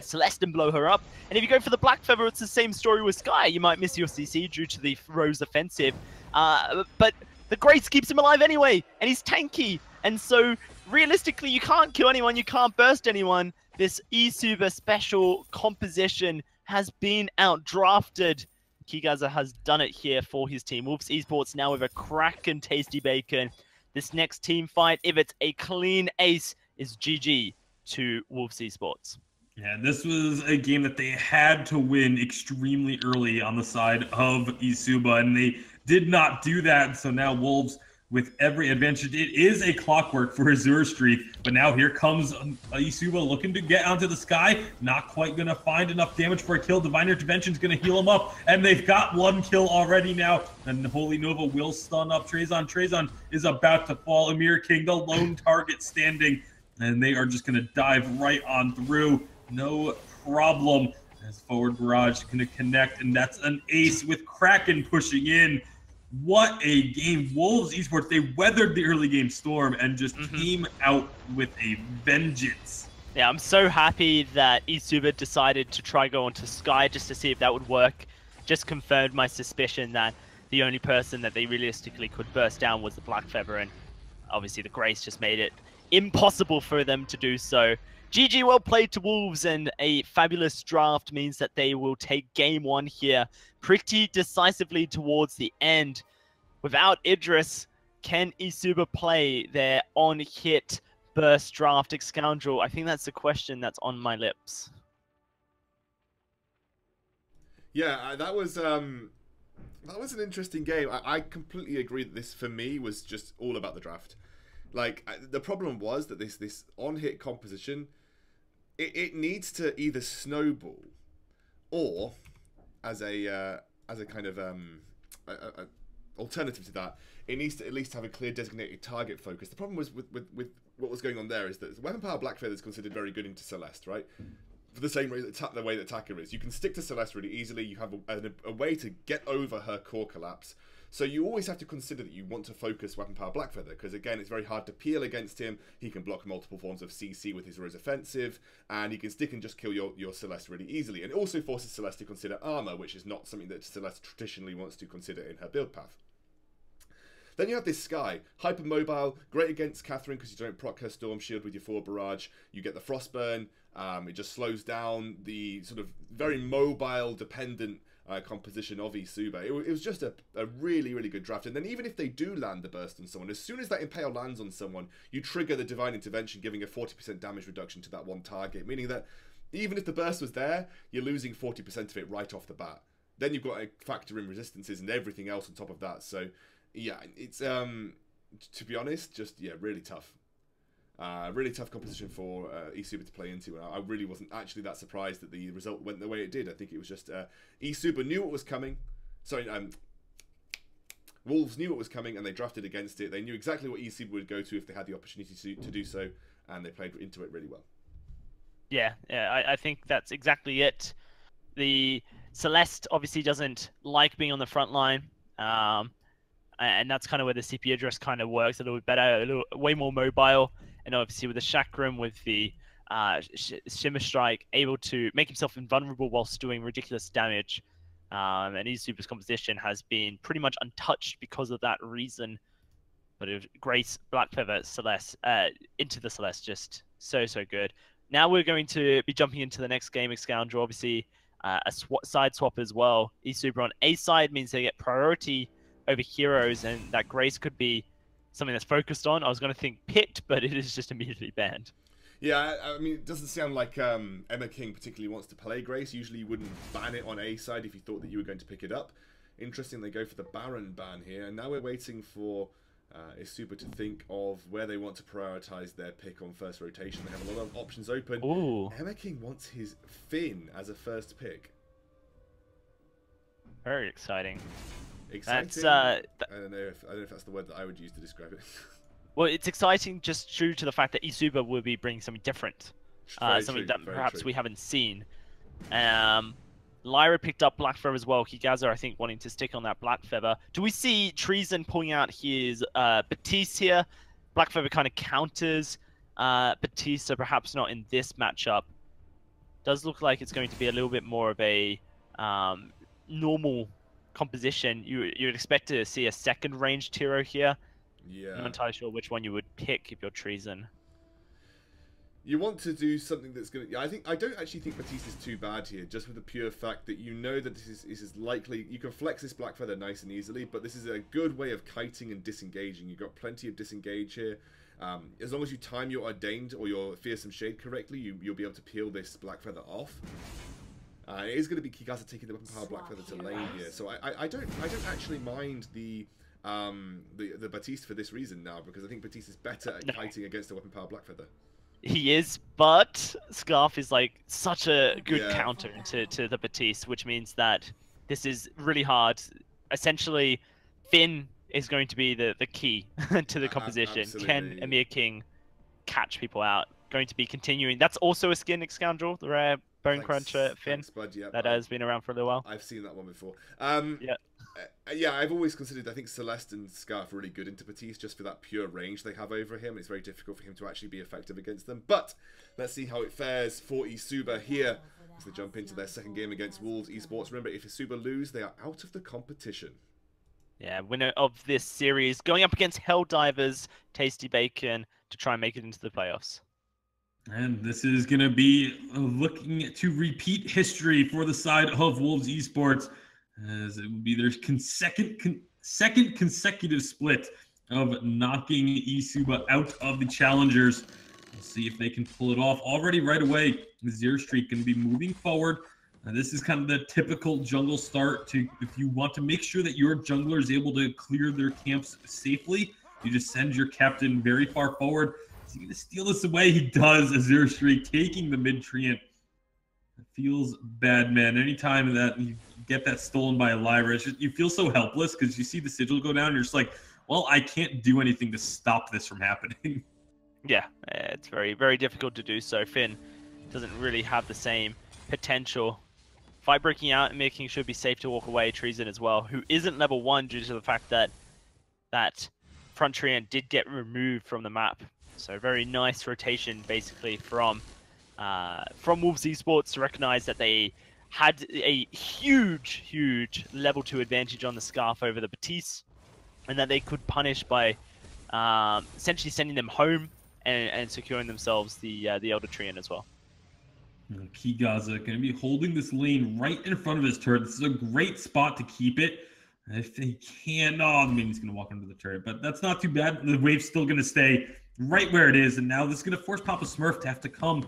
Celeste and blow her up. And if you go for the Black Feather, it's the same story with Sky. You might miss your CC due to the Rose offensive, but the Grace keeps him alive anyway, and he's tanky. And so, realistically, you can't kill anyone, you can't burst anyone. This eSuper special composition has been outdrafted. Kigasa has done it here for his team. Wolves Esports now with a Kraken Tasty Bacon. This next team fight, if it's a clean ace, is GG to Wolves Esports. Yeah, this was a game that they had to win extremely early on the side of eSuba, and they did not do that. So now Wolves with every advantage. It is a clockwork for Azure Streak, but now here comes Isuba looking to get onto the sky. Not quite going to find enough damage for a kill. Divine Intervention is going to heal him up, and they've got one kill already now. And Holy Nova will stun up Trazon. Trazon is about to fall. Amir King, the lone target standing, and they are just going to dive right on through. No problem. As forward barrage is going to connect, and that's an ace with Kraken pushing in. What a game. Wolves Esports, they weathered the early game storm and just came out with a vengeance. Yeah, I'm so happy that Isuba decided to try go onto Sky just to see if that would work. Just confirmed my suspicion that the only person that they realistically could burst down was the Black Feather, and obviously the Grace just made it impossible for them to do so. GG, well played to Wolves, and a fabulous draft means that they will take game one here pretty decisively towards the end. Without Idris, can Isuba play their on-hit burst draft Scoundrel? I think that's the question that's on my lips. Yeah, that was an interesting game. I completely agree that this, for me, was just all about the draft. Like, the problem was that this on-hit composition, it needs to either snowball, or as a kind of alternative to that, it needs to at least have a clear designated target focus. The problem was with what was going on there is that Weapon Power Black Feather is considered very good into Celeste, right? For the same way that the way that Taka is, you can stick to Celeste really easily. You have a way to get over her core collapse. So you always have to consider that you want to focus Weapon Power Black Feather, because again, it's very hard to peel against him. He can block multiple forms of CC with his Rose Offensive, and he can stick and just kill your Celeste really easily. And it also forces Celeste to consider armor, which is not something that Celeste traditionally wants to consider in her build path. Then you have this Sky, hypermobile, great against Catherine because you don't proc her Storm Shield with your forward barrage. You get the Frostburn, it just slows down the sort of very mobile, dependent composition of Isuba. It was just a really, really good draft. And then even if they do land the burst on someone, as soon as that Impale lands on someone, you trigger the Divine Intervention, giving a 40% damage reduction to that one target, meaning that even if the burst was there, you're losing 40% of it right off the bat. Then you've got to factor in resistances and everything else on top of that. So yeah, it's to be honest, just really tough. Really tough composition for Isuba to play into, and I really wasn't actually that surprised that the result went the way it did. I think it was just Isuba knew what was coming. Sorry, Wolves knew what was coming, and they drafted against it. They knew exactly what Isuba would go to if they had the opportunity to do so, and they played into it really well. Yeah, I think that's exactly it. The Celeste obviously doesn't like being on the front line. And that's kind of where the CP address kind of works a little bit better, way more mobile. And obviously with the Chakram, with the Shimmer Strike, able to make himself invulnerable whilst doing ridiculous damage. And Isuba's composition has been pretty much untouched because of that reason. But Grace, Black Feather, Celeste, into the Celeste, just so good. Now we're going to be jumping into the next game, Scoundrel. Obviously, a side swap as well. Isuba on A side means they get priority over heroes, and that Grace could be something that's focused on. I was going to think picked, but it is just immediately banned. Yeah, I mean, it doesn't sound like Emma King particularly wants to play Grace. Usually you wouldn't ban it on A side if you thought that you were going to pick it up. Interesting, they go for the Baron ban here, and now we're waiting for Isuba to think of where they want to prioritize their pick on first rotation. They have a lot of options open. Ooh. Emma King wants his Finn as a first pick. Very exciting. Exciting. That's, I don't know if that's the word that I would use to describe it. Well, it's exciting just due to the fact that Isuba will be bringing something different, something that perhaps we haven't seen. Lyra picked up Black Feather as well. Higaza, I think, wanting to stick on that Black Feather. Do we see Treason pulling out his Batiste here? Black Feather kind of counters Batiste, so perhaps not in this matchup. Does look like it's going to be a little bit more of a normal composition. You would expect to see a second ranged hero here. Yeah. I'm not entirely sure which one you would pick if you're Treason. You want to do something that's going to... I don't actually think Batiste is too bad here, just with the pure fact that you know that this is likely... You can flex this Black Feather nice and easily, but this is a good way of kiting and disengaging. You've got plenty of disengage here. As long as you time your Ordained or your Fearsome Shade correctly, you'll be able to peel this Black Feather off. It is going to be Kikasa taking the Weapon Power Black Feather to lane here, so I don't actually mind the the Batiste for this reason now, because I think Batiste is better at kiting against a weapon power Blackfeather. He is, but Scarf is like such a good Yeah. counter to the Batiste, which means that this is really hard. Essentially, Finn is going to be the key to the composition. Can Absolutely. Emir King catch people out? Going to be continuing. That's also a skin Scoundrel, the rare Bone Cruncher Finn. Thanks, bud. Yeah, that has been around for a little while. I've seen that one before. Yeah. Yeah, I've always considered, I think Celeste and Scarf are really good into Batiste just for that pure range they have over him. It's very difficult for him to actually be effective against them. But let's see how it fares for Isuba here as they jump into their second game against Wolves Esports. Remember, if Isuba lose, they are out of the competition. Yeah, winner of this series going up against Helldivers, Tasty Bacon to try and make it into the playoffs. And this is going to be looking to repeat history for the side of Wolves Esports, as it will be their second consecutive split of knocking Isuba out of the challengers. We'll see if they can pull it off already right away. The Zero Streak going to be moving forward. This is kind of the typical jungle start. If you want to make sure that your jungler is able to clear their camps safely, you just send your captain very far forward. Is he going to steal this away? He does. A Zero Streak taking the mid treant. It feels bad, man. Anytime that you get that stolen by a Lyra, it's just, you feel so helpless because you see the sigil go down and you're just like, well, I can't do anything to stop this from happening. Yeah, it's very, very difficult to do so. Finn doesn't really have the same potential. Fight breaking out and making sure be safe to walk away. Treason as well, who isn't level 1 due to the fact that that front treant did get removed from the map. So very nice rotation basically from Wolves Esports to recognize that they had a huge level 2 advantage on the Scarf over the Batiste, and that they could punish by essentially sending them home and securing themselves the Elder Treant as well. Kigaza going to be holding this lane right in front of his turret. This is a great spot to keep it. If he can, I mean, he's going to walk under the turret, but that's not too bad. The wave's still going to stay right where it is, and now this is going to force Papa Smurf to have to come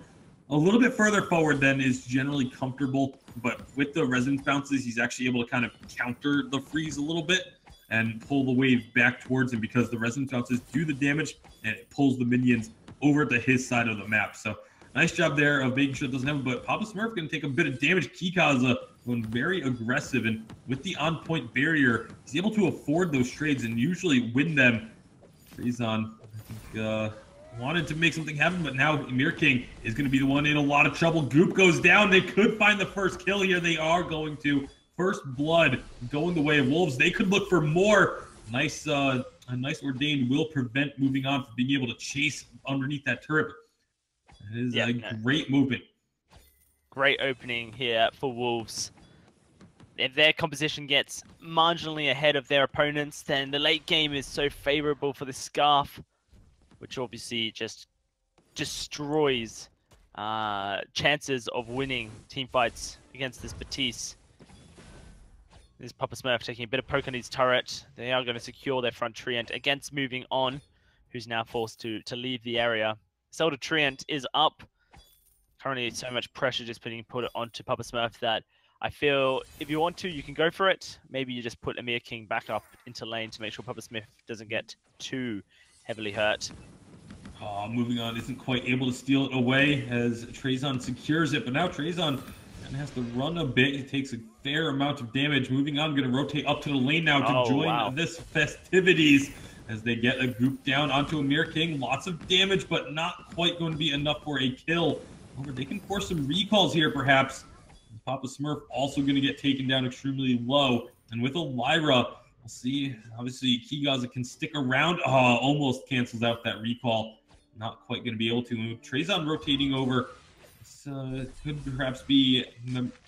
a little bit further forward than is generally comfortable. But with the resonance bounces, he's actually able to kind of counter the freeze a little bit and pull the wave back towards him, because the resonance bounces do the damage and it pulls the minions over to his side of the map. So nice job there of making sure it doesn't happen, but Papa Smurf going to take a bit of damage. Kikaza going very aggressive, and with the on-point barrier, he's able to afford those trades and usually win them. Treason, I think, wanted to make something happen, but now Emir King is going to be the one in a lot of trouble. Goop goes down. They could find the first kill here. They are going to. First blood going the way of Wolves. They could look for more. Nice, a nice Ordained will prevent moving on from being able to chase underneath that turret. It is a great movement. Great opening here for Wolves. If their composition gets marginally ahead of their opponents, then the late game is so favorable for the Scarf, which obviously just destroys chances of winning team fights against this Batiste. This Papa Smurf taking a bit of poke on his turret. They are going to secure their front treant against moving on, who's now forced to leave the area. Zelda Treant is up. Currently, so much pressure just being put onto Papa Smurf that I feel if you want to, you can go for it. Maybe you just put Emir King back up into lane to make sure Papa Smurf doesn't get too heavily hurt. Moving on isn't quite able to steal it away as Treason secures it, but now Treason has to run a bit. He takes a fair amount of damage. Moving on, going to rotate up to the lane now to join this festivities as they get a group down onto Emir King. Lots of damage, but not quite going to be enough for a kill. However, they can force some recalls here, perhaps. Papa Smurf also going to get taken down extremely low. And with a Lyra, we'll see. Obviously, Kigaza can stick around. Almost cancels out that recall. Not quite going to be able to. Treason rotating over. This could perhaps be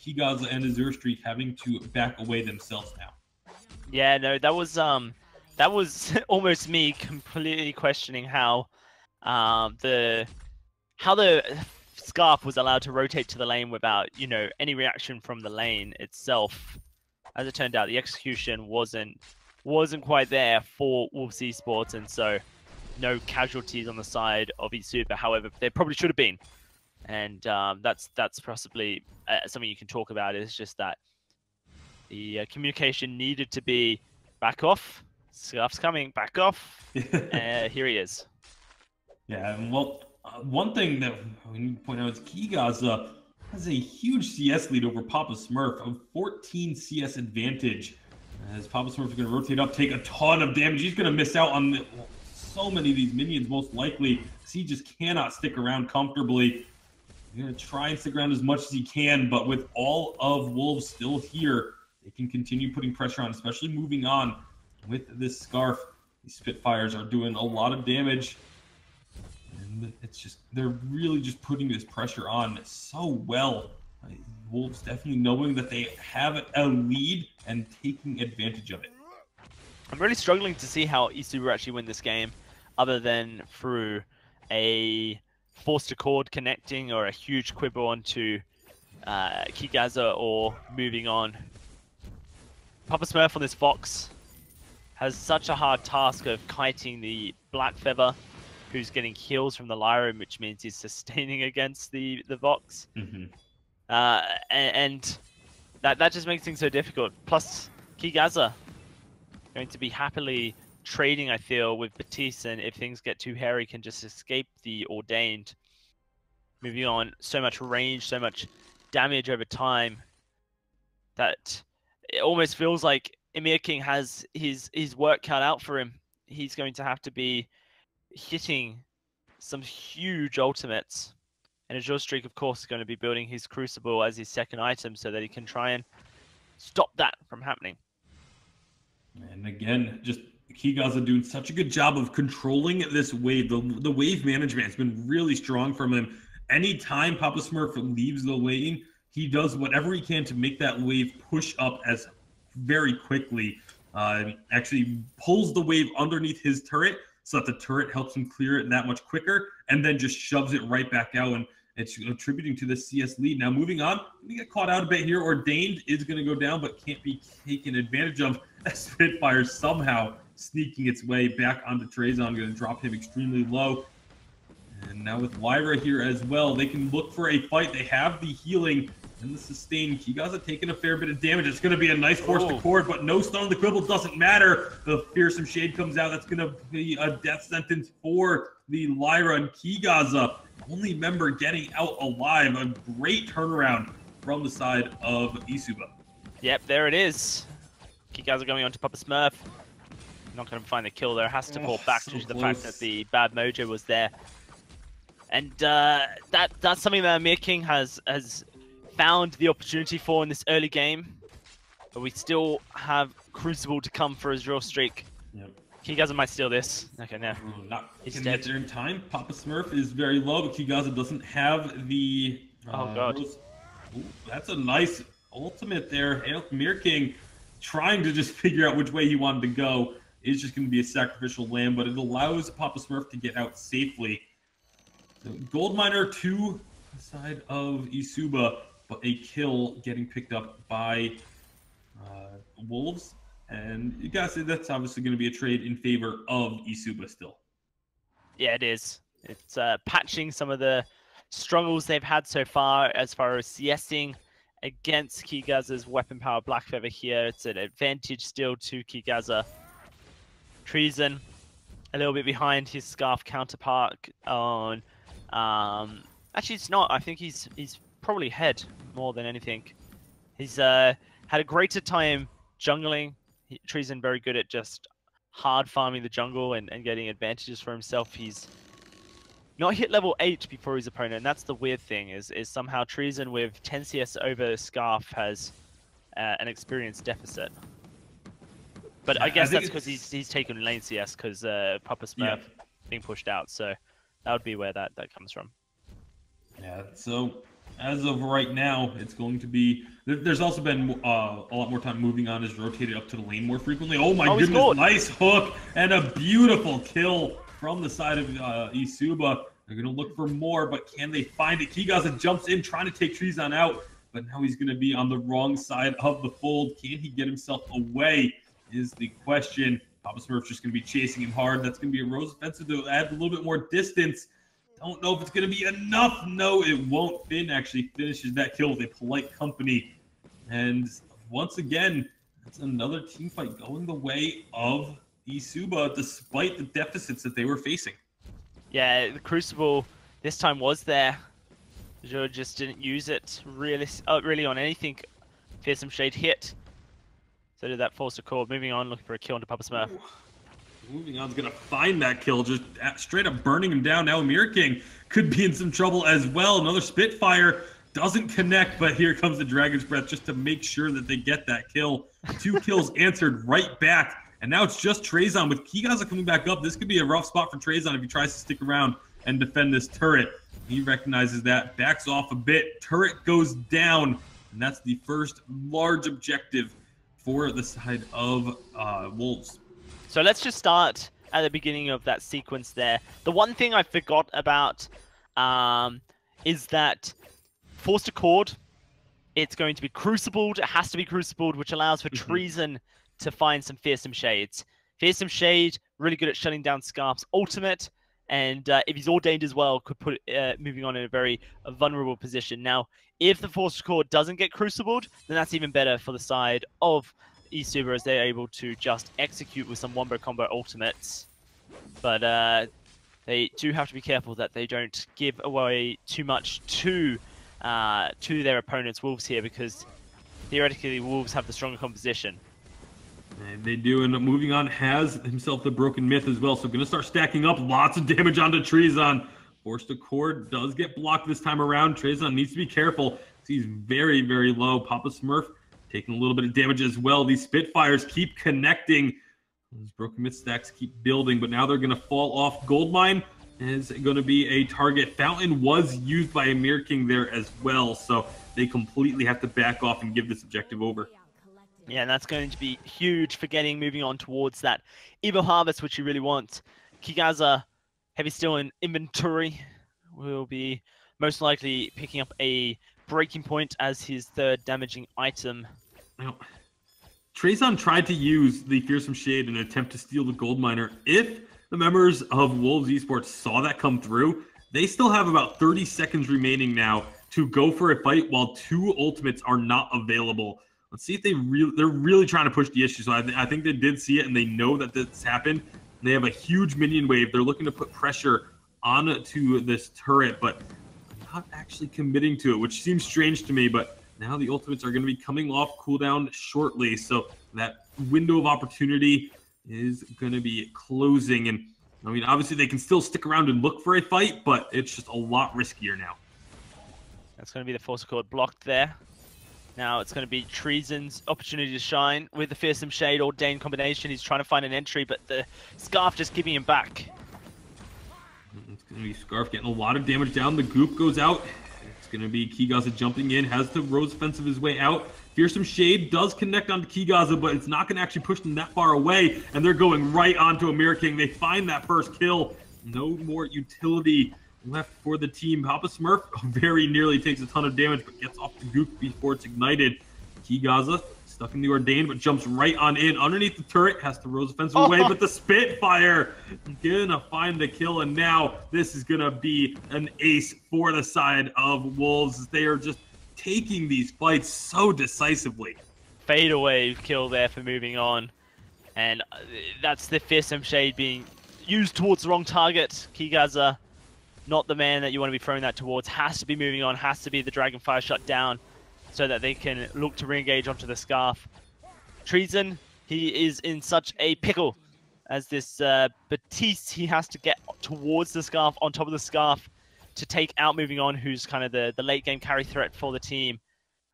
Kigaza and Azure Streak having to back away themselves now. Yeah, no, that was almost me completely questioning how the Scarf was allowed to rotate to the lane without, any reaction from the lane itself. As it turned out, the execution wasn't quite there for Wolves Esports, and so no casualties on the side of Isuba. However, there probably should have been, and that's possibly something you can talk about. Is just that the communication needed to be back off. Scarf's coming. Back off. Here he is. Yeah, and well, one thing that we need to point out is Kigaza has a huge CS lead over Papa Smurf, a 14 CS advantage. As Papa Smurf is going to rotate up, take a ton of damage. He's going to miss out on so many of these minions, most likely, because he just cannot stick around comfortably. He's going to try and stick around as much as he can, but with all of Wolves still here, they can continue putting pressure on, especially moving on with this Scarf. These Spitfires are doing a lot of damage. And it's just, they're really just putting this pressure on so well. Wolves definitely knowing that they have a lead and taking advantage of it. I'm really struggling to see how Isuba actually win this game, other than through a forced accord connecting or a huge quibble onto Kigaza or moving on. Papa Smurf on this Fox has such a hard task of kiting the Black Feather, who's getting kills from the Lyra, which means he's sustaining against the Vox. Mm-hmm. And that just makes things so difficult. Plus, Kigaza going to be happily trading, I feel, with Batiste, and if things get too hairy, can just escape the Ordained. Moving on, so much range, so much damage over time, that it almost feels like Emir King has his work cut out for him. He's going to have to be hitting some huge ultimates. And Azure Streak, of course, is going to be building his Crucible as his second item so that he can try and stop that from happening. And again, just Kigaza doing such a good job of controlling this wave. The wave management has been really strong from him. Anytime Papa Smurf leaves the lane, he does whatever he can to make that wave push up as very quickly. Actually pulls the wave underneath his turret so that the turret helps him clear it that much quicker, and then just shoves it right back out, and it's attributing to the CS lead. Now moving on, we get caught out a bit here. Ordained is going to go down, but can't be taken advantage of. Spitfire somehow sneaking its way back onto Trezon, going to drop him extremely low. And now with Lyra here as well, they can look for a fight. They have the healing and the sustain. Kigaza taking a fair bit of damage. It's going to be a nice forced accord, but no stone on the quibble doesn't matter. The fearsome shade comes out. That's going to be a death sentence for the Lyra, and Kigaza, only member getting out alive. A great turnaround from the side of Isuba. Yep, there it is. Kigaza going on to Papa Smurf. Not going to find the kill there. Has to fall back so due to the close. fact that the bad mojo was there. And that's something that Emir King has found the opportunity for in this early game. But we still have Crucible to come for Azure Streak. Yep. Kigaza might steal this. Okay, no. Not He's gonna dead. get there in time. Papa Smurf is very low, but Kigaza doesn't have the. Oh god. Ooh, that's a nice ultimate there. Emir King trying to just figure out which way he wanted to go. Is just going to be a sacrificial lamb, but it allows Papa Smurf to get out safely. So Gold Miner to the side of Isuba, but a kill getting picked up by Wolves. And you gotta say that's obviously going to be a trade in favor of Isuba still. Yeah, it is. It's patching some of the struggles they've had so far as CSing against Kigaza's weapon power Black Feather here. It's an advantage still to Kigaza. Treason a little bit behind his Scarf counterpart on actually it's not. I think he's probably ahead more than anything. He's had a greater time jungling. Treason very good at just hard farming the jungle and getting advantages for himself. He's not hit level 8 before his opponent, and that's the weird thing is somehow Treason with 10 CS over Scarf has an experience deficit. But Yeah, I guess I think that's because he's taken lane CS because Papa Smurf being pushed out. So that would be where that comes from. Yeah, so as of right now, it's going to be... There's also been a lot more time moving on, is rotated up to the lane more frequently. Oh my he goodness, scored. nice hook and a beautiful kill from the side of Isuba. They're going to look for more, but can they find it? Kigaza jumps in, trying to take Treason out, but now he's going to be on the wrong side of the fold. Can he get himself away is the question. Papa Smurf's just going to be chasing him hard. That's going to be a Rose offensive to add a little bit more distance. Don't know if it's going to be enough. No, it won't. Finn actually finishes that kill with a polite company. And once again, that's another team fight going the way of Isuba despite the deficits that they were facing. Yeah, the Crucible this time was there. Joe just didn't use it really on anything. Fearsome Shade hit. So did that Force Accord. Moving on, looking for a kill into Papa Smurf. Moving on's gonna find that kill, just straight up burning him down. Now Amir King could be in some trouble as well. Another Spitfire doesn't connect, but here comes the Dragon's Breath just to make sure that they get that kill. 2 kills answered right back, and now it's just Trezon with Kigaza coming back up. This could be a rough spot for Trezon if he tries to stick around and defend this turret. He recognizes that, backs off a bit. Turret goes down, and that's the first large objective for the side of Wolves. So let's just start at the beginning of that sequence there. The one thing I forgot about is that Forced Accord, it's going to be Crucibled. It has to be Crucibled, which allows for Treason to find some Fearsome Shades. Fearsome Shade, really good at shutting down Scarf's ultimate, and if he's ordained as well, could put moving on in a very vulnerable position. Now, if the Forced Accord doesn't get Crucibled, then that's even better for the side of Isuba, as they're able to just execute with some wombo combo ultimates. But they do have to be careful that they don't give away too much to their opponents, Wolves, here, because theoretically Wolves have the stronger composition. And they do, and moving on has himself the Broken Myth as well, so going to start stacking up lots of damage onto Trezon. Forced Accord does get blocked this time around. Trezon needs to be careful. He's very, very low. Papa Smurf taking a little bit of damage as well. These Spitfires keep connecting. Those Broken Myth stacks keep building, but now they're going to fall off. Goldmine is going to be a target. Fountain was used by Amir King there as well, so they completely have to back off and give this objective over. Yeah, and that's going to be huge for moving on towards that Evo Harvest, which you really want. Kigaza, Heavy Steel in inventory, will be most likely picking up a Breaking Point as his third damaging item. Now, Trezon tried to use the Fearsome Shade in an attempt to steal the Gold Miner. If the members of Wolves Esports saw that come through, they still have about 30 seconds remaining now to go for a fight while 2 ultimates are not available. Let's see if they're really trying to push the issue. So I think they did see it, and they know that this happened. They have a huge minion wave. They're looking to put pressure onto this turret, but not actually committing to it, which seems strange to me. But now the ultimates are going to be coming off cooldown shortly, so that window of opportunity is going to be closing. And I mean, obviously they can still stick around and look for a fight, but it's just a lot riskier now. That's going to be the Force Accord blocked there. Now it's going to be Treason's opportunity to shine with the Fearsome Shade Ordained combination. He's trying to find an entry, but the Scarf just giving him back. It's going to be Scarf getting a lot of damage down. The Goop goes out. It's going to be Kigaza jumping in, has to Rose Offensive his way out. Fearsome Shade does connect onto Kigaza, but it's not going to actually push them that far away, and they're going right onto Amir King. They find that first kill. No more utility left for the team. Papa Smurf very nearly takes a ton of damage, but gets off the Goop before it's ignited. Kigaza stuck in the Ordained, but jumps right on in. Underneath the turret, has to Rose Offensive away, but the Spitfire gonna find the kill, and now this is gonna be an ace for the side of Wolves. They are just taking these fights so decisively. Fade away kill there for moving on. And that's the Fearsome Shade being used towards the wrong target. Kigaza, not the man that you want to be throwing that towards. Has to be moving on, has to be the Dragonfire shut down so that they can look to re-engage onto the Scarf. Treason, he is in such a pickle as this Batiste. He has to get towards the Scarf, on top of the Scarf, to take out moving on, who's kind of the late game carry threat for the team.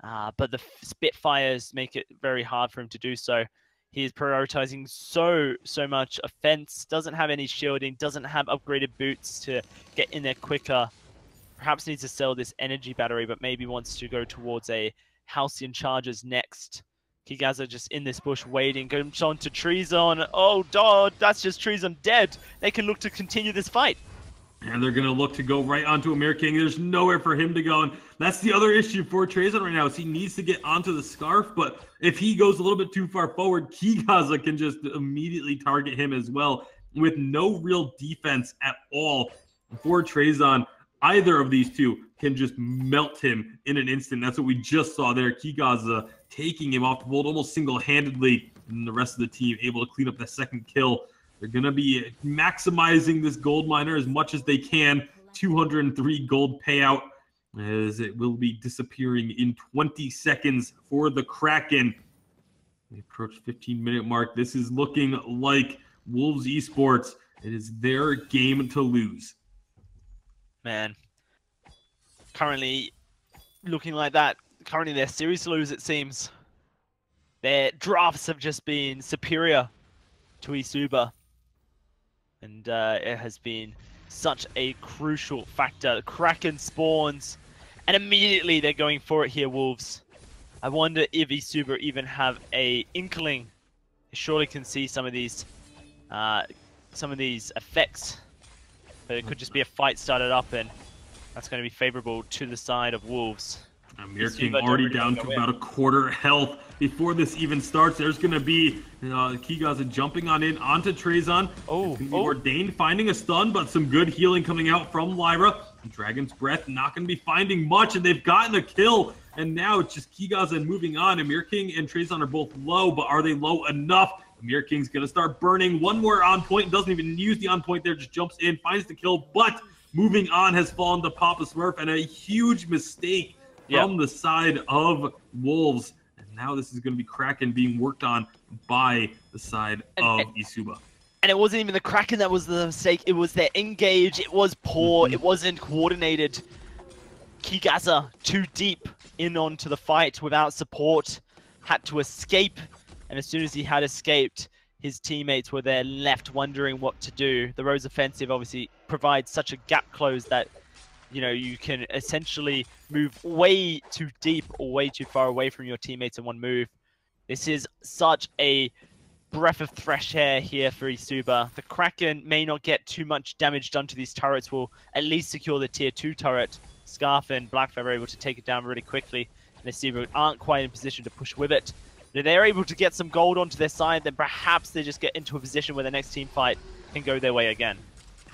But the Spitfires make it very hard for him to do so. He is prioritizing so much offense, doesn't have any shielding, doesn't have upgraded boots to get in there quicker. Perhaps needs to sell this energy battery, but maybe wants to go towards a Halcyon Chargers next. Kigaza just in this bush waiting, goes on to Treason. Oh, God, that's just Treason dead. They can look to continue this fight. And they're going to look to go right onto Amir King. There's nowhere for him to go. And that's the other issue for Trezon right now, is he needs to get onto the Scarf. But if he goes a little bit too far forward, Kigaza can just immediately target him as well, with no real defense at all for Trezon. Either of these two can just melt him in an instant. That's what we just saw there. Kigaza taking him off the bolt almost single-handedly. and the rest of the team able to clean up that second kill. They're going to be maximizing this gold miner as much as they can. 203 gold payout, as it will be disappearing in 20 seconds for the Kraken. They approach 15-minute mark. This is looking like Wolves Esports. It is their game to lose. Man, currently looking like that. Currently their series to lose, it seems. Their drafts have just been superior to Isuba. And it has been such a crucial factor. The Kraken spawns, and immediately they're going for it here, Wolves. I wonder if Isuba even have a inkling. They surely can see some of these effects. But it could just be a fight started up, and that's going to be favorable to the side of Wolves. Mir King already down to about a quarter health before this even starts. There's going to be Kigaza jumping on in onto Trezon. Ordained finding a stun, but some good healing coming out from Lyra. Dragon's Breath not going to be finding much, and they've gotten a kill. And now it's just Kigaza moving on. Amir King and Trezon are both low, but are they low enough? Amir King's going to start burning. One more on point, doesn't even use the on point there, just jumps in, finds the kill, but moving on has fallen to Papa Smurf, and a huge mistake from the side of Wolves. And now this is going to be Kraken being worked on by the side of Isuba. And it wasn't even the Kraken that was the mistake. It was their engage. It was poor. It wasn't coordinated. Kigaza too deep in onto the fight without support. Had to escape. And as soon as he had escaped, his teammates were there left wondering what to do. The Rose offensive obviously provides such a gap close that you can essentially move way too deep or way too far away from your teammates in one move. This is such a breath of fresh air here for Isuba. The Kraken may not get too much damage done to these turrets, will at least secure the tier 2 turret. Scarf and Blackfeather are able to take it down really quickly, and Isuba aren't quite in position to push with it. But if they're able to get some gold onto their side, then perhaps they just get into a position where the next team fight can go their way again.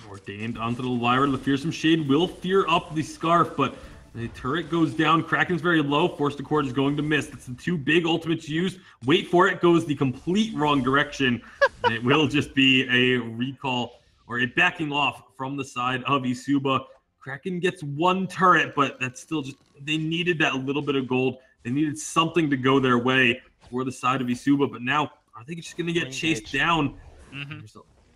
Ordained onto the Lyra. The Fearsome Shade will fear up the Scarf, but the turret goes down. Kraken's very low. Forced Accord is going to miss. That's the two big ultimates used. Wait for it. Goes the complete wrong direction. And it will just be a recall or a backing off from the side of Isuba. Kraken gets one turret, but that's still just... They needed that little bit of gold. They needed something to go their way for the side of Isuba. But now, are they just going to get chased down?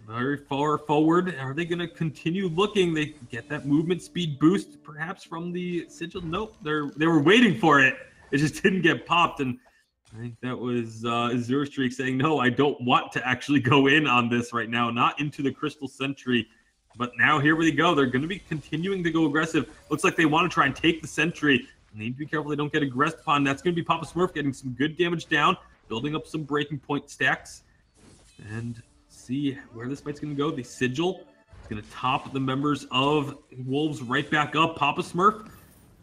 Very far forward. Are they going to continue looking? They get that movement speed boost, perhaps from the sigil. Nope, they were waiting for it. It just didn't get popped, and I think that was Azure Streak saying, "No, I don't want to actually go in on this right now. Not into the Crystal Sentry." But now here we go. They're going to be continuing to go aggressive. Looks like they want to try and take the Sentry. They need to be careful they don't get aggressed upon. That's going to be Papa Smurf getting some good damage down, building up some breaking point stacks, and see where this fight's going to go. The Sigil is going to top the members of Wolves right back up. Papa Smurf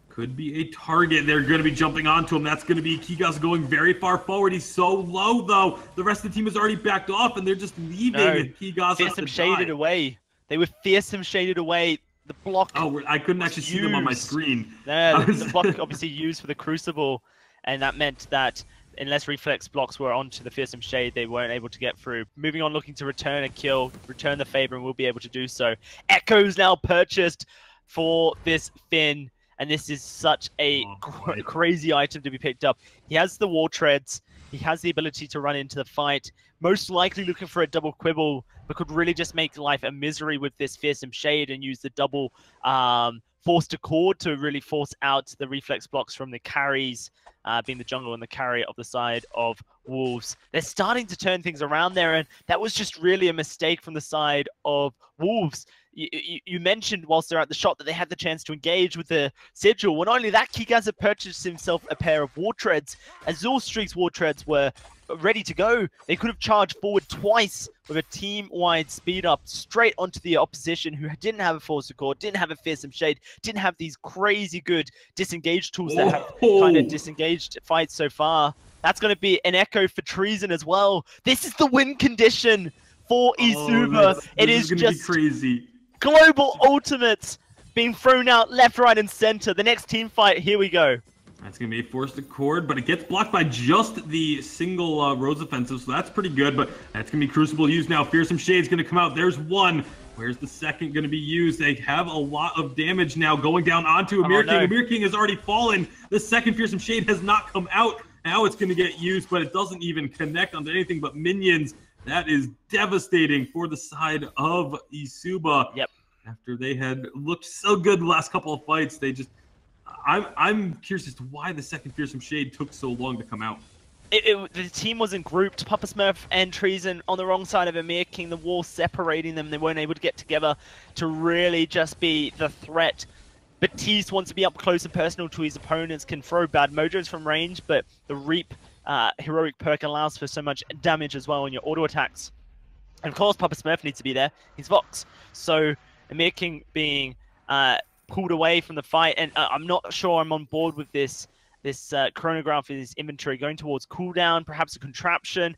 could be a target. They're going to be jumping onto him. That's going to be Kigaza going very far forward. He's so low, though. The rest of the team has already backed off, and they're just leaving Kigaza. Fearsome shaded away. They were fearsome shaded away. The block. Oh, I couldn't actually see them on my screen. No, the block obviously used for the Crucible, and that meant that unless reflex blocks were onto the Fearsome Shade, they weren't able to get through. Moving on, looking to return a kill, return the favor, and will be able to do so. Echo's now purchased for this Finn, and this is such a crazy item to be picked up. He has the War Treads. He has the ability to run into the fight, most likely looking for a double quibble, but could really just make life a misery with this Fearsome Shade and use the double Forced Accord to really force out the reflex blocks from the carries, being the jungle and the carry of the side of Wolves. They're starting to turn things around there, and that was just really a mistake from the side of Wolves. You mentioned whilst they're at the shot that they had the chance to engage with the Sigil. Well, not only that, Kigaza purchased himself a pair of War Treads. Azure Streak's War Treads were ready to go. They could have charged forward twice with a team-wide speed up straight onto the opposition who didn't have a Force Accord, didn't have a Fearsome Shade, didn't have these crazy good disengage tools that have kind of disengaged fights so far. That's going to be an echo for Treason as well. This is the win condition for Isuba. It is just crazy. Global ultimates being thrown out left, right, and center. The next team fight, here we go. That's going to be a forced accord, but it gets blocked by just the single Rose offensive, so that's pretty good, but that's going to be Crucible used now. Fearsome Shade's going to come out. There's one. Where's the second going to be used? They have a lot of damage now going down onto Amir King. No. Amir King has already fallen. The second Fearsome Shade has not come out. Now it's going to get used, but it doesn't even connect onto anything but minions. That is devastating for the side of Isuba. Yep. After they had looked so good the last couple of fights, they just... I'm curious as to why the second Fearsome Shade took so long to come out. The team wasn't grouped. Papa Smurf and Treason on the wrong side of Amir King. The wall separating them. They weren't able to get together to really just be the threat. Batiste wants to be up close and personal to his opponents, can throw bad mojos from range, but the Reap heroic perk allows for so much damage as well on your auto attacks. And of course, Papa Smurf needs to be there. He's Vox. So Amir King being pulled away from the fight, and I'm not sure I'm on board with this chronograph in his inventory going towards cooldown, perhaps a contraption.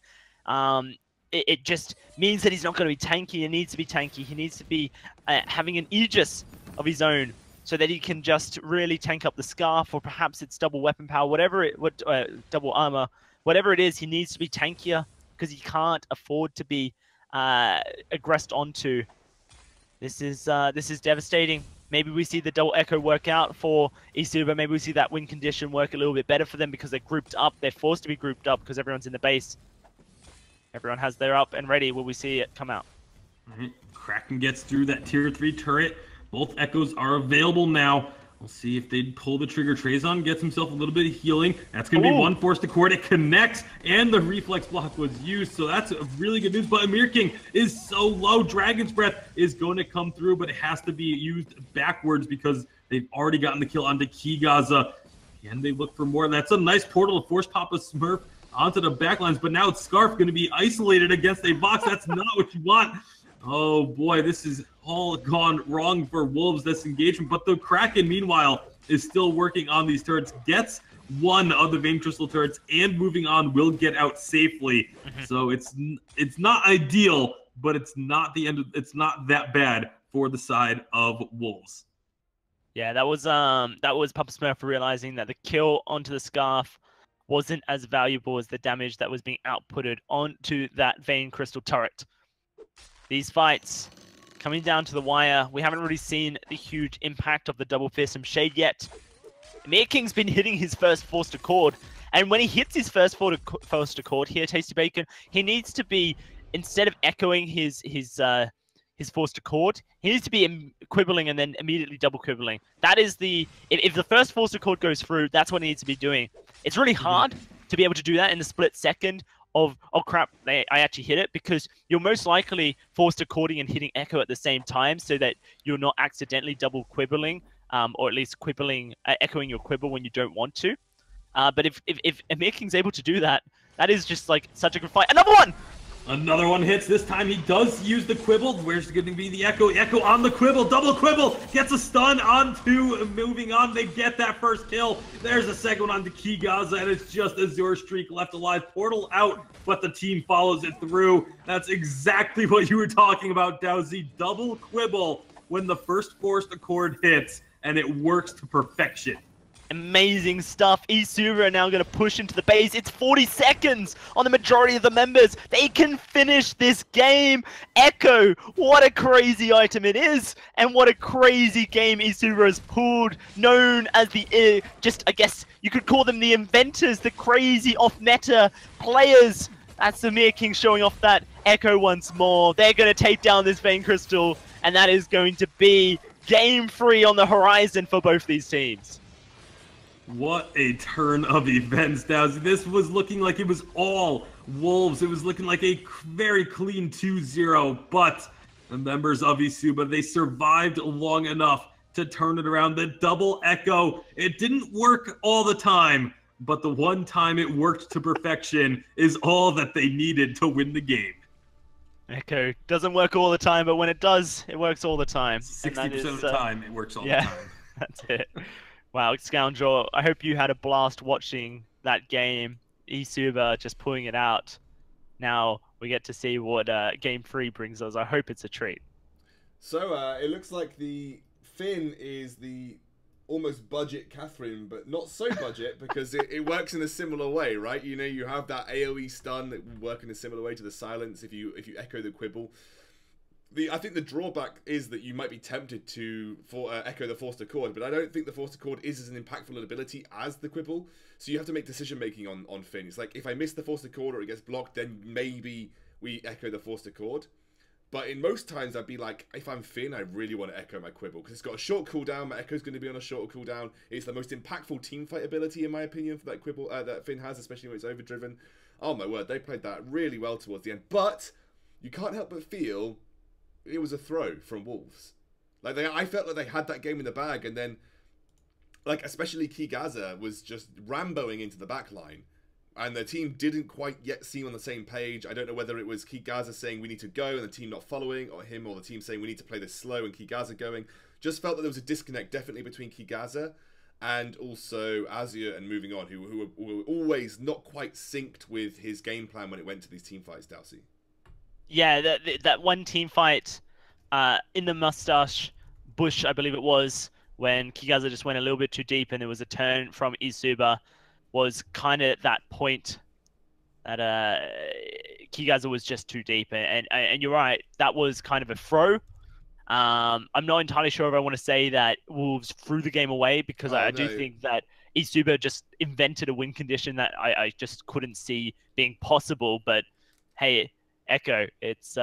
It just means that he's not going to be tanky. He needs to be tanky. He needs to be having an Aegis of his own so that he can just really tank up the Scarf, or perhaps it's double weapon power, double armor, whatever it is. He needs to be tankier because he can't afford to be aggressed onto. This is devastating. Maybe we see the double echo work out for Isuba. Maybe we see that win condition work a little bit better for them because they're grouped up. They're forced to be grouped up because everyone's in the base. Everyone has their up and ready. Will we see it come out? Kraken gets through that tier 3 turret. Both echoes are available now. We'll see if they pull the trigger. Trazon gets himself a little bit of healing. That's going to be one forced accord. It connects, and the reflex block was used, so that's a really good news. But Amir King is so low. Dragon's Breath is going to come through, but it has to be used backwards because they've already gotten the kill onto Kigaza. And they look for more. That's a nice portal to force Papa Smurf onto the backlines, but now it's Scarf going to be isolated against a box. That's not what you want. Oh boy, this is all gone wrong for Wolves, this engagement. But the Kraken, meanwhile, is still working on these turrets, gets one of the Vein Crystal turrets, and moving on will get out safely. So it's not ideal, but it's not the end. It's not that bad for the side of Wolves. Yeah, that was Papa Smurf realizing that the kill onto the Scarf wasn't as valuable as the damage that was being outputted onto that Vein Crystal turret. These fights coming down to the wire. We haven't really seen the huge impact of the double Fearsome Shade yet. Amir King's been hitting his first forced accord, and when he hits his first forced accord here, Tasty Bacon, he needs to be, instead of echoing his forced accord, he needs to be quibbling and then immediately double quibbling. That is if the first forced accord goes through, that's what he needs to be doing. It's really hard to be able to do that in the split second of, oh crap, I actually hit it, because you're most likely forced according and hitting echo at the same time so that you're not accidentally double quibbling, or at least quibbling, echoing your quibble when you don't want to. But if Amir King's able to do that, that is just like such a good fight. Another one! Another one hits. This time he does use the quibble. Where's going to be the echo? Echo on the quibble. Double quibble. Gets a stun onto. Moving on. They get that first kill. There's a second one onto Kigaza, and it's just Azure Streak left alive. Portal out, but the team follows it through. That's exactly what you were talking about, Dowsy. Double quibble when the first forced accord hits, and it works to perfection. Amazing stuff. Isuba are now going to push into the base. It's 40 seconds on the majority of the members. They can finish this game. Echo, what a crazy item it is. And what a crazy game Isuba has pulled. Known as the, I guess you could call them the inventors, the crazy off-meta players. That's Amir King showing off that Echo once more. They're going to take down this Vein Crystal. And that is going to be game 3 on the horizon for both these teams. What a turn of events, Dowsy. This was looking like it was all Wolves. It was looking like a very clean 2-0, but the members of Isuba, they survived long enough to turn it around. The double echo, it didn't work all the time, but the one time it worked to perfection is all that they needed to win the game. Echo doesn't work all the time, but when it does, it works all the time. 60% of the time, it works all the yeah, time. That's it. Wow, Scoundrel, I hope you had a blast watching that game. Isuba just pulling it out. Now we get to see what Game 3 brings us. I hope it's a treat. So it looks like the Finn is the almost budget Catherine, but not so budget because it works in a similar way, right? You know, you have that AoE stun that will work in a similar way to the silence if you echo the quibble. I think the drawback is that you might be tempted to echo the forced accord, but I don't think the forced accord is as an impactful an ability as the quibble. So you have to make decision making on Finn. It's like if I miss the forced accord or it gets blocked, then maybe we echo the forced accord. But in most times, I'd be like, if I'm Finn, I really want to echo my quibble because it's got a short cooldown. My echo's going to be on a shorter cooldown. It's the most impactful teamfight ability, in my opinion, for that quibble that Finn has, especially when it's overdriven. Oh my word, they played that really well towards the end. But you can't help but feel it was a throw from Wolves. Like I felt like they had that game in the bag, and then, like especially Kigaza was just ramboing into the back line. And the team didn't quite yet seem on the same page. I don't know whether it was Kigaza saying we need to go and the team not following, or him or the team saying we need to play this slow and Kigaza going. Just felt that there was a disconnect definitely between Kigaza and also Azure and Moving On, who were always not quite synced with his game plan when it went to these team fights, Dalsy. Yeah, that one team fight in the mustache bush, I believe it was, when Kigaza just went a little bit too deep and there was a turn from Izuba, was kind of that point that Kigaza was just too deep. And you're right, that was kind of a throw. I'm not entirely sure if I want to say that Wolves threw the game away because I do think that Izuba just invented a win condition that I just couldn't see being possible. But hey, Echo, it's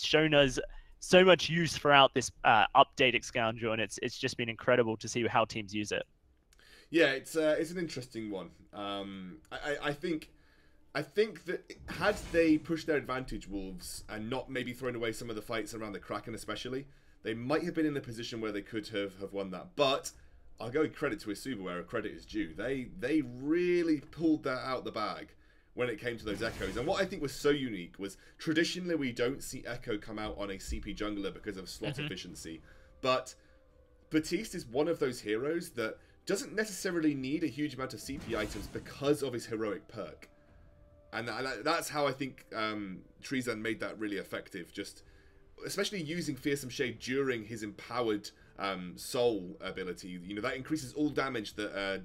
shown us so much use throughout this update, Excoundrel, and it's just been incredible to see how teams use it. Yeah, it's an interesting one. I think that had they pushed their advantage, Wolves, and not maybe thrown away some of the fights around the Kraken especially, they might have been in a position where they could have won that. But I'll go credit to Isuba where credit is due. They really pulled that out the bag when it came to those Echoes. And what I think was so unique was traditionally we don't see Echo come out on a CP jungler because of slot efficiency. But Baptiste is one of those heroes that doesn't necessarily need a huge amount of CP items because of his heroic perk. And that's how I think Treesan made that really effective. Just especially using Fearsome Shade during his empowered soul ability. You know, that increases all damage that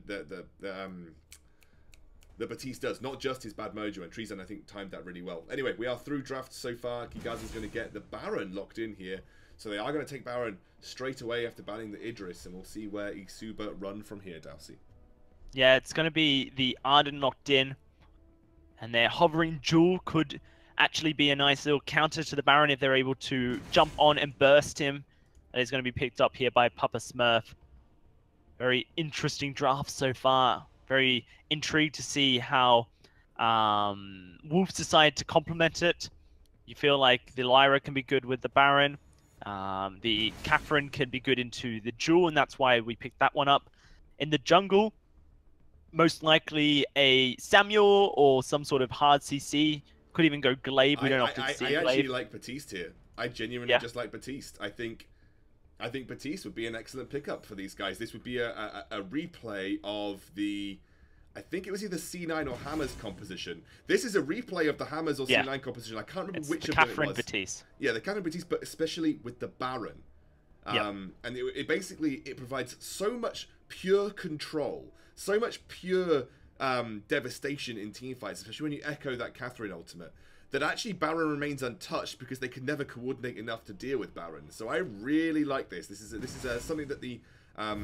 Baptiste does, not just his bad mojo. And Treesan, I think, timed that really well. Anyway, we are through drafts so far. Kigaza's going to get the Baron locked in here. So they are going to take Baron straight away after banning the Idris, and we'll see where Isuba run from here, Dalsy. Yeah, it's going to be the Arden locked in, and their hovering jewel could actually be a nice little counter to the Baron if they're able to jump on and burst him. That is going to be picked up here by Papa Smurf. Very interesting draft so far. Very intrigued to see how Wolves decide to complement it. You feel like the Lyra can be good with the Baron. The Catherine can be good into the Jewel, and that's why we picked that one up. In the jungle, most likely a Samuel or some sort of hard CC. Could even go Glaive. We don't often see Glaive. I actually like Baptiste here. I genuinely just like Baptiste. I think Baptiste would be an excellent pickup for these guys. This would be a replay of the... I think it was either C9 or Hammers composition. This is a replay of the Hammers or C9 composition. I can't remember which of them it was. Baptiste. Yeah, the Catherine Baptiste, but especially with the Baron. And it basically provides so much pure control, so much pure devastation in teamfights, especially when you echo that Catherine ultimate, that actually Baron remains untouched because they can never coordinate enough to deal with Baron. So I really like this. This is something that the... I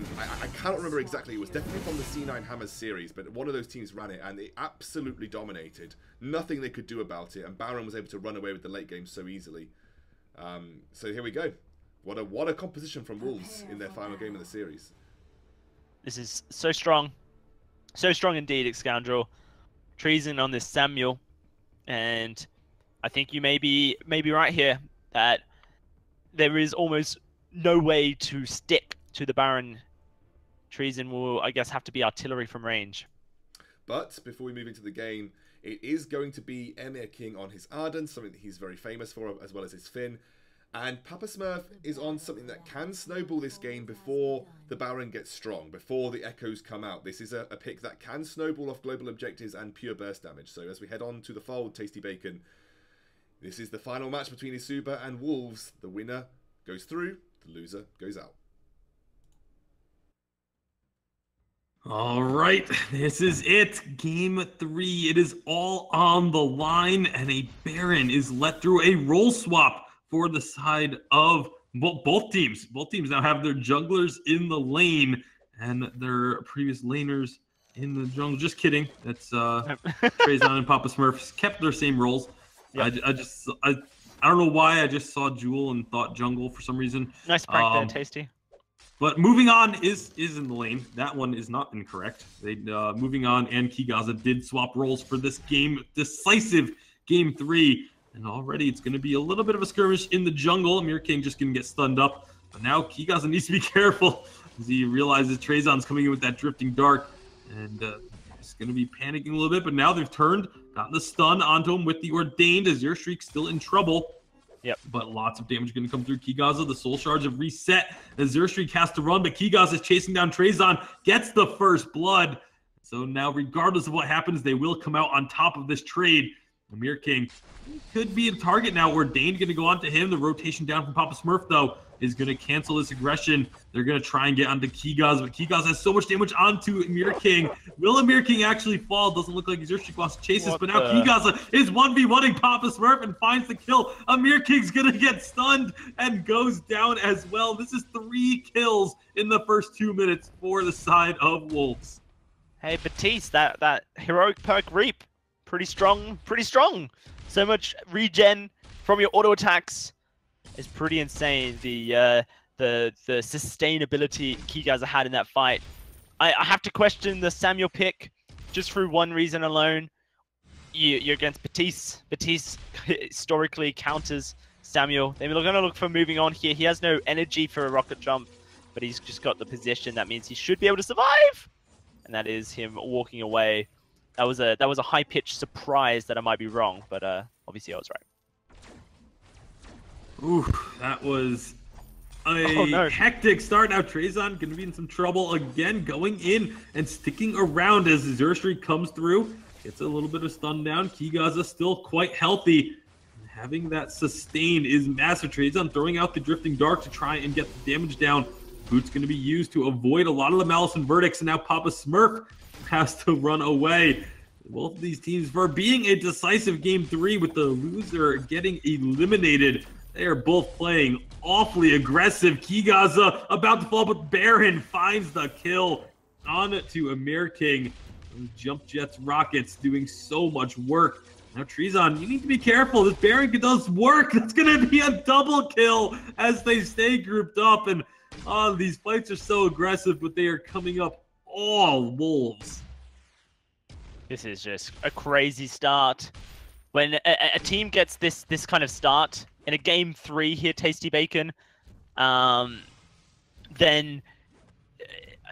cannot remember exactly. It was definitely from the C9 Hammers series, but one of those teams ran it, and they absolutely dominated. Nothing they could do about it, and Baron was able to run away with the late game so easily. So here we go. What a composition from Wolves in their final game of the series. This is so strong. So strong indeed, Excoundrel. Treason on this Samuel, and I think you may be right here that there is almost no way to stick to the Baron. Treason will, I guess, have to be artillery from range. But before we move into the game, it is going to be Emir King on his Arden, something that he's very famous for, as well as his Finn. And Papa Smurf is on something that can snowball this game before the Baron gets strong, before the Echoes come out. This is a pick that can snowball off global objectives and pure burst damage. So as we head on to the fold, Tasty Bacon, this is the final match between Isuba and Wolves. The winner goes through, the loser goes out. All right, this is it. Game 3. It is all on the line, and a Baron is let through a role swap for the side of both teams. Both teams now have their junglers in the lane and their previous laners in the jungle. Just kidding. That's Trezon and Papa Smurfs kept their same roles. Yep. I don't know why I just saw Jewel and thought jungle for some reason. Nice prank there, Tasty. But moving on is in the lane. That one is not incorrect. They moving on, and Kigaza did swap roles for this game, decisive game 3. And already it's going to be a little bit of a skirmish in the jungle. Amir King just going to get stunned up. But now Kigaza needs to be careful as he realizes Trezon's coming in with that drifting dark. And he's going to be panicking a little bit. But now they've turned, gotten the stun onto him with the Ordained as Zerstreak's still in trouble. Yep. But lots of damage going to come through Kigaza. The soul shards have reset as Zerstreak has to run, but Kigaza is chasing down Trezon, gets the first blood. So now, regardless of what happens, they will come out on top of this trade. Amir King could be a target now. Ordained going to go on to him. The rotation down from Papa Smurf, though, is going to cancel this aggression. They're going to try and get onto Kigaza, but Kigaza has so much damage onto Amir King. Will Amir King actually fall? Doesn't look like Zerstreak wants to chase this, but now Kigaza is 1v1ing Papa Smurf and finds the kill. Amir King's going to get stunned and goes down as well. This is 3 kills in the first 2 minutes for the side of Wolves. Hey, Batiste, that heroic perk Reap, pretty strong, pretty strong. So much regen from your auto attacks is pretty insane. The sustainability Kigaza had in that fight. I have to question the Samuel pick just through one reason alone. You're against Batiste. Batiste historically counters Samuel. They're going to look for moving on here. He has no energy for a rocket jump, but he's just got the position. That means he should be able to survive. And that is him walking away. That was a high-pitched surprise that I might be wrong, but obviously I was right. Ooh, that was a hectic start. Now Trezon going to be in some trouble again, going in and sticking around as Zerstreak comes through. Gets a little bit of stun down. Kigaza still quite healthy. Having that sustain is massive. Trezon throwing out the Drifting Dark to try and get the damage down. Boot's going to be used to avoid a lot of the Malice and Verdicts, and now Papa Smurf has to run away. Both of these teams, for being a decisive game 3 with the loser getting eliminated, they are both playing awfully aggressive. Kigaza about to fall, but Baron finds the kill on to Amir King. Those jump jets rockets doing so much work. Now Trezon, you need to be careful. This Baron does work. That's going to be a double kill as they stay grouped up. And these fights are so aggressive, but they are coming up all Wolves. This is just a crazy start. When a team gets this kind of start in a game 3 here, Tasty Bacon, then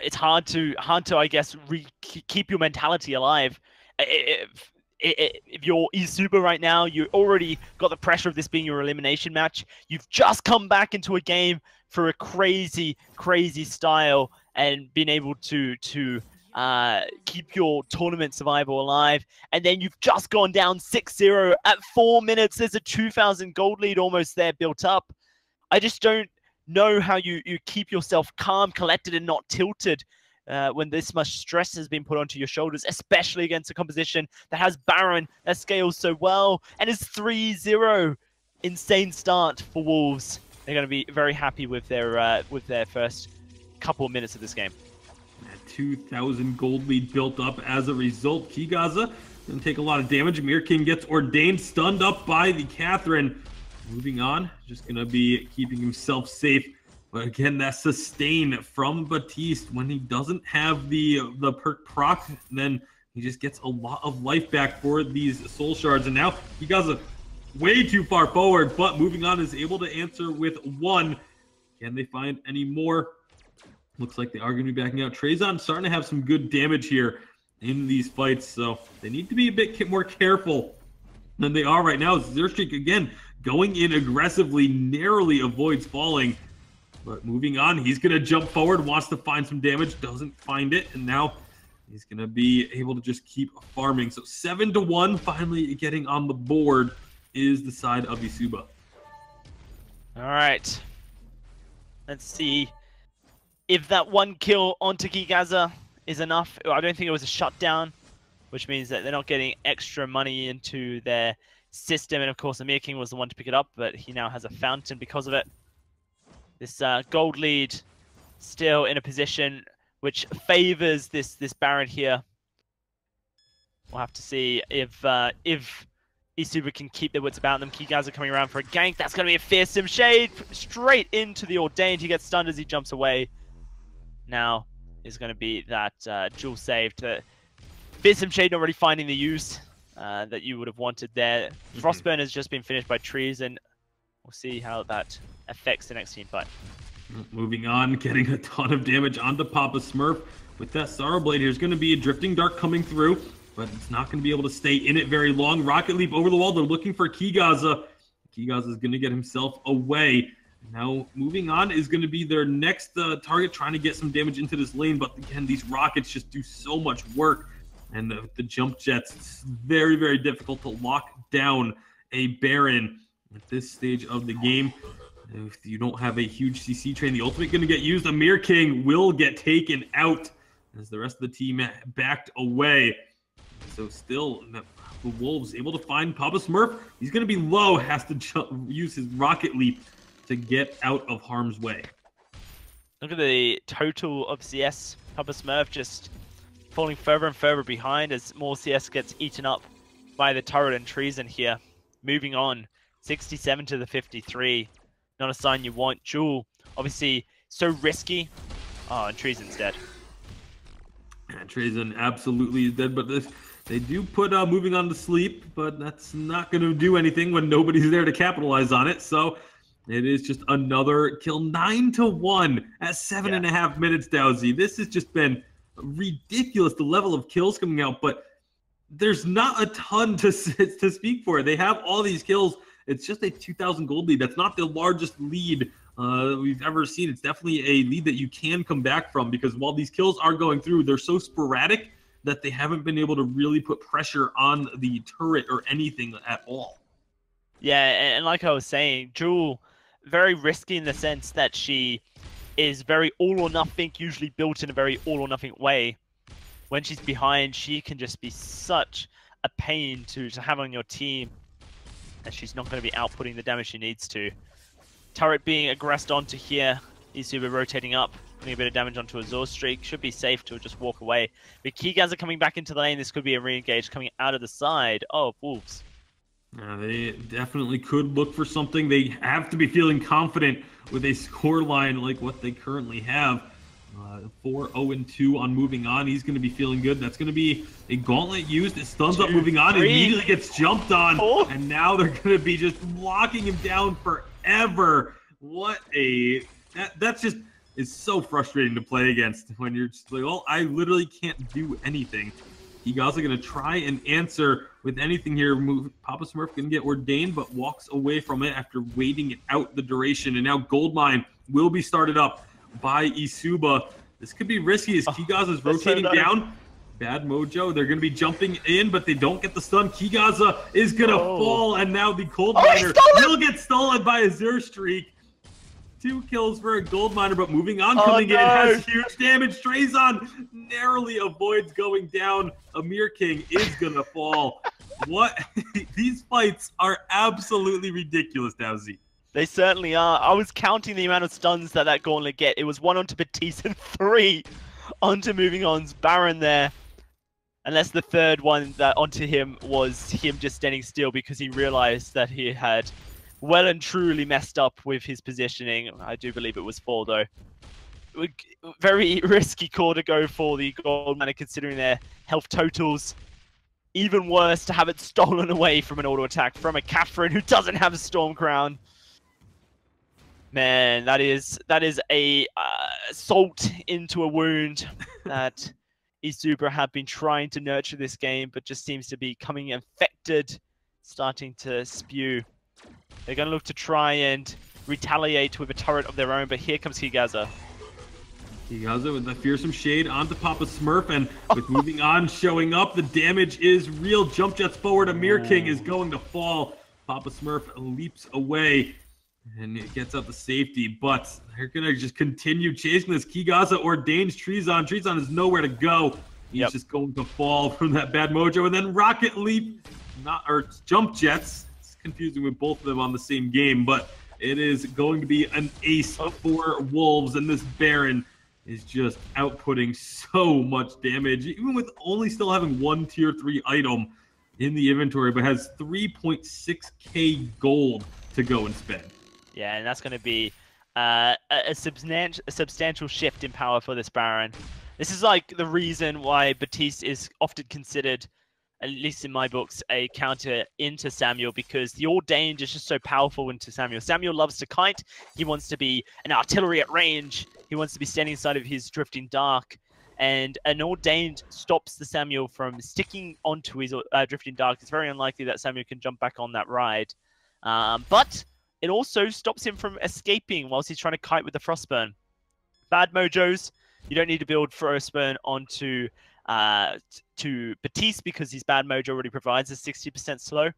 it's hard to I guess keep your mentality alive. If you're Izuba right now, you already got the pressure of this being your elimination match. You've just come back into a game for a crazy style and been able to keep your tournament survival alive, and then you've just gone down 6-0 at 4 minutes. There's a 2,000 gold lead almost there built up. I just don't know how you keep yourself calm, collected, and not tilted when this much stress has been put onto your shoulders, especially against a composition that has Baron that scales so well and is 3-0. Insane start for Wolves. They're going to be very happy with their first couple of minutes of this game. 2,000 gold lead built up as a result. Kigaza going to take a lot of damage. Amir King gets Ordained, stunned up by the Catherine. Moving on, just going to be keeping himself safe. But again, that sustain from Batiste, when he doesn't have the perk proc, then he just gets a lot of life back for these soul shards. And now Kigaza way too far forward, but moving on is able to answer with 1. Can they find any more? Looks like they are going to be backing out. Trezon starting to have some good damage here in these fights, so they need to be a bit more careful than they are right now. Zerstreak, again, going in aggressively, narrowly avoids falling. But moving on, he's going to jump forward, wants to find some damage, doesn't find it, and now he's going to be able to just keep farming. So 7-1, finally getting on the board is the side of Isuba. All right. Let's see if that 1 kill onto Kigaza is enough. I don't think it was a shutdown, which means that they're not getting extra money into their system. And of course, Amir King was the one to pick it up, but he now has a fountain because of it. This gold lead still in a position which favors this Baron here. We'll have to see if eSuper can keep their wits about them. Keyguys are coming around for a gank. That's going to be a fearsome shade straight into the Ordained. He gets stunned as he jumps away. Now is going to be that dual save to fearsome shade, not really finding the use that you would have wanted there. Frostburn has just been finished by trees, and we'll see how that affects the next team fight. Moving on, getting a ton of damage onto Papa Smurf. With that Sorrow Blade, there's going to be a Drifting Dark coming through, but it's not going to be able to stay in it very long. Rocket Leap over the wall. They're looking for Keygaza. Keygaza is going to get himself away. Now, moving on is going to be their next target, trying to get some damage into this lane. But again, these rockets just do so much work. And the jump jets, it's very, very difficult to lock down a Baron at this stage of the game. If you don't have a huge CC train, the ultimate going to get used. Amir King will get taken out as the rest of the team backed away. So still, the Wolves able to find Papa Smurf. He's going to be low, has to use his Rocket Leap to get out of harm's way. Look at the total of CS. Papa Smurf just falling further and further behind as more CS gets eaten up by the turret and treason here. Moving on, 67 to the 53. Not a sign you want. Jewel, obviously, so risky. Oh, and Treason's dead. Yeah, Treason absolutely is dead, but they do put moving on to sleep, but that's not going to do anything when nobody's there to capitalize on it. So it is just another kill, 9-1 at 7.5 minutes, Dowsy. This has just been ridiculous, the level of kills coming out, but there's not a ton to speak for. They have all these kills. It's just a 2,000 gold lead. That's not the largest lead we've ever seen. It's definitely a lead that you can come back from, because while these kills are going through, they're so sporadic that they haven't been able to really put pressure on the turret or anything at all. Yeah, and like I was saying, Jewel, very risky in the sense that she is very all or nothing, usually built in a very all or nothing way. When she's behind, she can just be such a pain to have on your team, and she's not going to be outputting the damage she needs to. Turret being aggressed onto here, eSuper rotating up, putting a bit of damage onto a Azure Streak. Should be safe to just walk away. But Keyguys are coming back into the lane. This could be a re-engage coming out of the side of Wolves. They definitely could look for something. They have to be feeling confident with a score line like what they currently have. 4-0-2 on moving on. He's going to be feeling good. That's going to be a gauntlet used. It stuns up moving on. Immediately gets jumped on. And now they're going to be just locking him down forever. What a... That's just is so frustrating to play against when you're just like, well, I literally can't do anything. He's also going to try and answer with anything here. Papa Smurf going to get ordained, but walks away from it after waiting it out the duration. And now Goldmine will be started up by eSuper. This could be risky as Keygaza is rotating down. Bad mojo. They're going to be jumping in, but they don't get the stun. Keygaza is going to fall, and now the Gold Miner will get stolen by a Azure Streak. 2 kills for a Gold Miner, but moving on, coming in, has huge damage. Trazon narrowly avoids going down. Amir King is going to fall. What? These fights are absolutely ridiculous, Dowsy. They certainly are. I was counting the amount of stuns that Gauntlet get. It was 1 onto Batiste and 3 onto Moving On's Baron there. Unless the third one that onto him was him just standing still because he realized that he had well and truly messed up with his positioning. I do believe it was 4 though. Very risky call to go for the Gold Miner considering their health totals. Even worse to have it stolen away from an auto attack from a Catherine who doesn't have a Storm Crown. Man, that is a salt into a wound that eSuper have been trying to nurture this game, but just seems to be coming infected, starting to spew. They're going to look to try and retaliate with a turret of their own, but here comes Keygaza. Keygaza with the fearsome shade onto Papa Smurf, and with moving on, showing up, the damage is real. Jump jets forward, Amir King is going to fall. Papa Smurf leaps away. And it gets out the safety, but they're going to just continue chasing this. Kigaza ordains Treezon. Treezon is nowhere to go. He's just going to fall from that bad mojo. And then Rocket Leap, or Jump Jets. It's confusing with both of them on the same game, but it is going to be an ace for Wolves. And this Baron is just outputting so much damage, even with only still having one tier 3 item in the inventory, but has 3.6k gold to go and spend. Yeah, and that's going to be a substantial shift in power for this Baron. This is like the reason why Baptiste is often considered, at least in my books, a counter into Samuel, because the Ordained is just so powerful into Samuel. Samuel loves to kite. He wants to be an artillery at range. He wants to be standing inside of his Drifting Dark. And an Ordained stops the Samuel from sticking onto his Drifting Dark. It's very unlikely that Samuel can jump back on that ride. But it also stops him from escaping whilst he's trying to kite with the Frostburn. Bad mojos, you don't need to build Frostburn onto to Baptiste because his bad mojo already provides a 60% slow.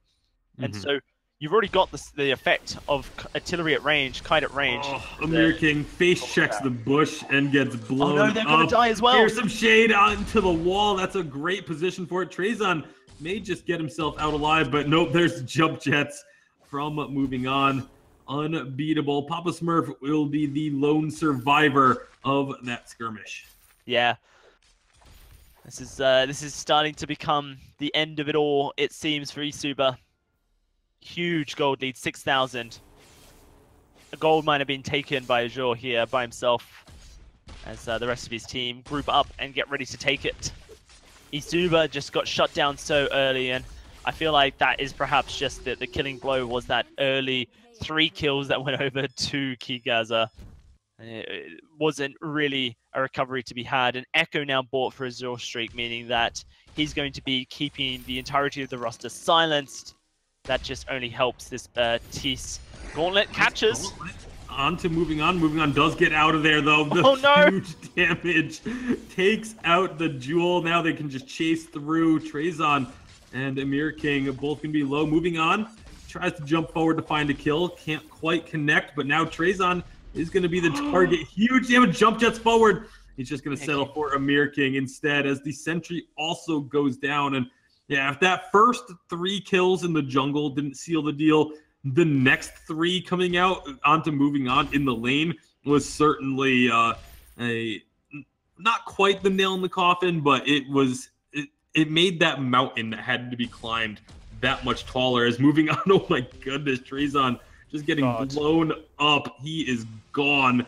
And so you've already got the effect of artillery at range, kite at range. Amir King face checks the bush and gets blown no, they're going to die as well. Here's some shade onto the wall. That's a great position for it. Treezon may just get himself out alive, but nope, there's Jump Jets from Moving On. Unbeatable. Papa Smurf will be the lone survivor of that skirmish. Yeah. This is starting to become the end of it all, it seems, for Isuba. Huge gold lead, 6,000. A gold might have been taken by Azure here by himself, as the rest of his team group up and get ready to take it. Isuba just got shut down so early, and I feel like that is perhaps just the killing blow was that early 3 kills that went over to Kigaza. It wasn't really a recovery to be had. An Echo now bought for Azure Streak, meaning that he's going to be keeping the entirety of the roster silenced. That just only helps this Tis. Gauntlet catches. On to Moving On. Moving On does get out of there, though. Huge damage takes out the Jewel. Now they can just chase through. Treezon and Amir King both can be low. Moving On tries to jump forward to find a kill. Can't quite connect, but now Treezon is going to be the target. Huge damage. Jump Jets forward. He's just going to settle for Amir King instead, as the sentry also goes down. And yeah, if that first 3 kills in the jungle didn't seal the deal, the next 3 coming out onto Moving On in the lane was certainly not quite the nail in the coffin, but it made that mountain that had to be climbed that much taller. As Moving On, oh my goodness, Treezon just getting blown up. He is gone.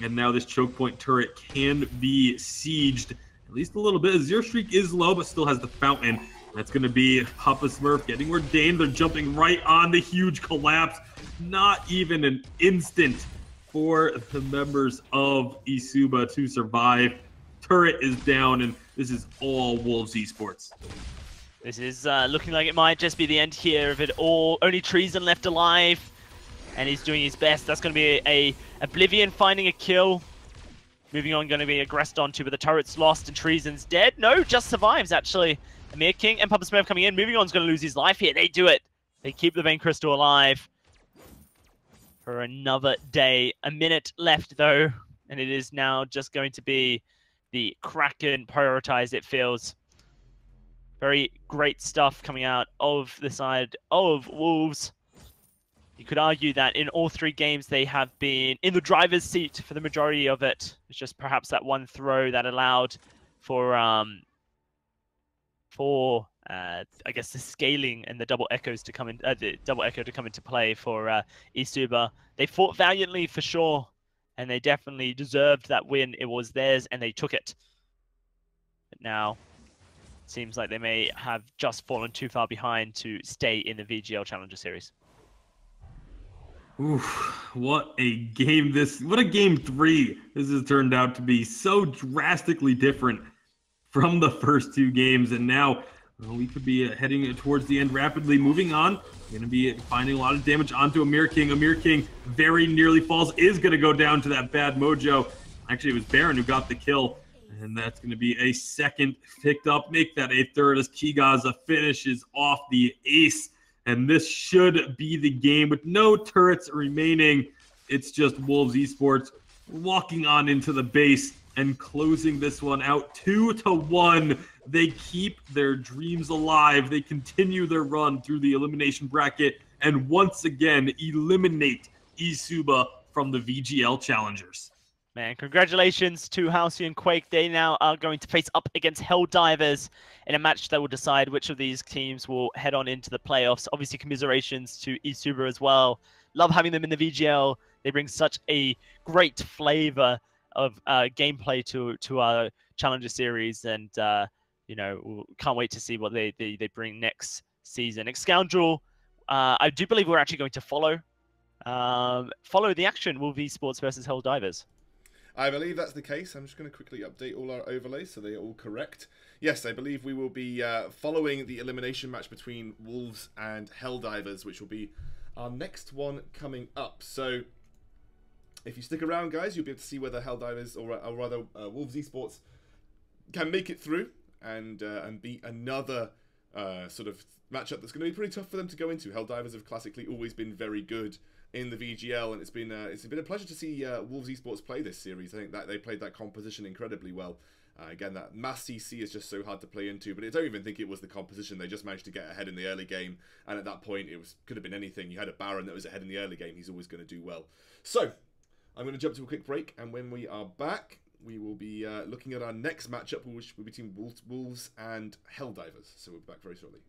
And now this choke point turret can be sieged at least a little bit. Zero Streak is low, but still has the fountain. That's going to be Papa Smurf getting ordained. They're jumping right on the huge collapse. Not even an instant for the members of Isuba to survive. Turret is down, and this is all Wolves Esports. This is looking like it might just be the end here of it all. Only Treezon left alive, and he's doing his best. That's going to be a Oblivion finding a kill. Moving On, going to be aggressed onto, but the turret's lost and Treezon's dead. No, just survives, actually. Amir King and Papa Smurf coming in. Moving On's going to lose his life here. They do it. They keep the Vein Crystal alive for another day. A minute left, though, and it is now just going to be the Kraken prioritized, it feels. Very great stuff coming out of the side of Wolves. You could argue that in all 3 games they have been in the driver's seat for the majority of it. It's just perhaps that one throw that allowed for I guess the scaling and the double echoes to come in, the double echo to come into play for Isuba. They fought valiantly for sure, and they definitely deserved that win. It was theirs, and they took it. But now, it seems like they may have just fallen too far behind to stay in the VGL Challenger Series. Oof, what a game what a game 3 this has turned out to be. So drastically different from the first 2 games, and now we could be heading towards the end rapidly. Moving On, going to be finding a lot of damage onto Amir King. Amir King very nearly falls, is going to go down to that bad mojo. Actually, it was Baron who got the kill, and that's going to be a second picked up. Make that a third as Kigaza finishes off the ace and this should be the game with no turrets remaining. It's just Wolves Esports walking on into the base and closing this one out 2-1. They keep their dreams alive. They continue their run through the elimination bracket and once again eliminate eSuba from the VGL Challengers. Man, congratulations to Halcyon and Quake. They now are going to face up against Helldivers in a match that will decide which of these teams will head on into the playoffs. Obviously, commiserations to eSuba as well. Love having them in the VGL. They bring such a great flavor of gameplay to our Challenger series, and can't wait to see what they bring next season. Scoundrel, I do believe we're actually going to follow the action. Wolves Esports versus Helldivers. I believe that's the case. I'm just going to quickly update all our overlays so they are all correct. Yes, I believe we will be following the elimination match between Wolves and Helldivers, which will be our next one coming up. So if you stick around, guys, you'll be able to see whether Helldivers, or rather Wolves Esports, can make it through and beat another sort of matchup that's going to be pretty tough for them to go into. Helldivers have classically always been very good in the VGL, and it's been a pleasure to see Wolves Esports play this series. I think that they played that composition incredibly well. Again, that mass CC is just so hard to play into, but I don't even think it was the composition. They just managed to get ahead in the early game, and at that point, could have been anything. You had a Baron that was ahead in the early game. He's always going to do well. So, I'm going to jump to a quick break, and when we are back, we will be looking at our next matchup, which will be between Wolves and Helldivers. So we'll be back very shortly.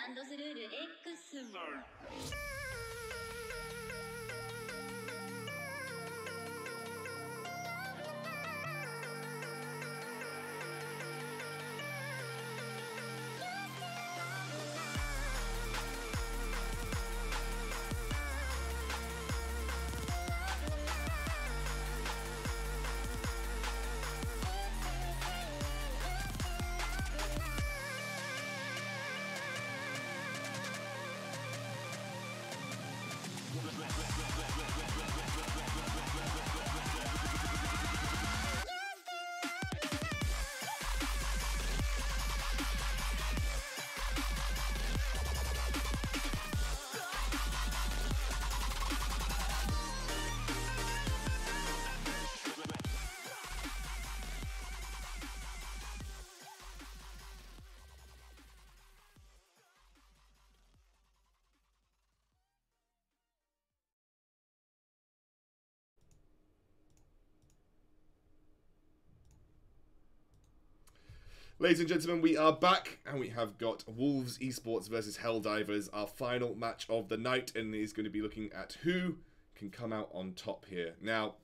ランドスルール X。Ladies and gentlemen, we are back, and we have got Wolves Esports versus Helldivers, our final match of the night, and is going to be looking at who can come out on top here. Now,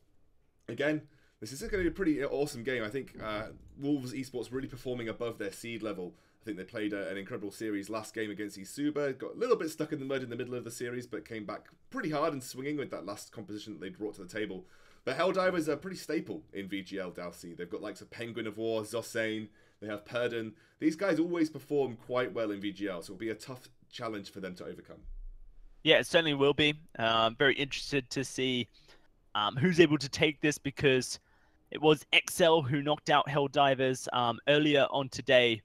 again, this is going to be a pretty awesome game. I think Wolves Esports really performing above their seed level. I think they played an incredible series last game against Isuba, got a little bit stuck in the mud in the middle of the series, but came back pretty hard and swinging with that last composition that they brought to the table. But Helldivers are pretty staple in VGL, Dalsy. They've got likes of Penguin of War, Zosane, they have Perdon. These guys always perform quite well in VGL, so it'll be a tough challenge for them to overcome. Yeah, it certainly will be. Very interested to see who's able to take this, because it was XL who knocked out Helldivers earlier on today.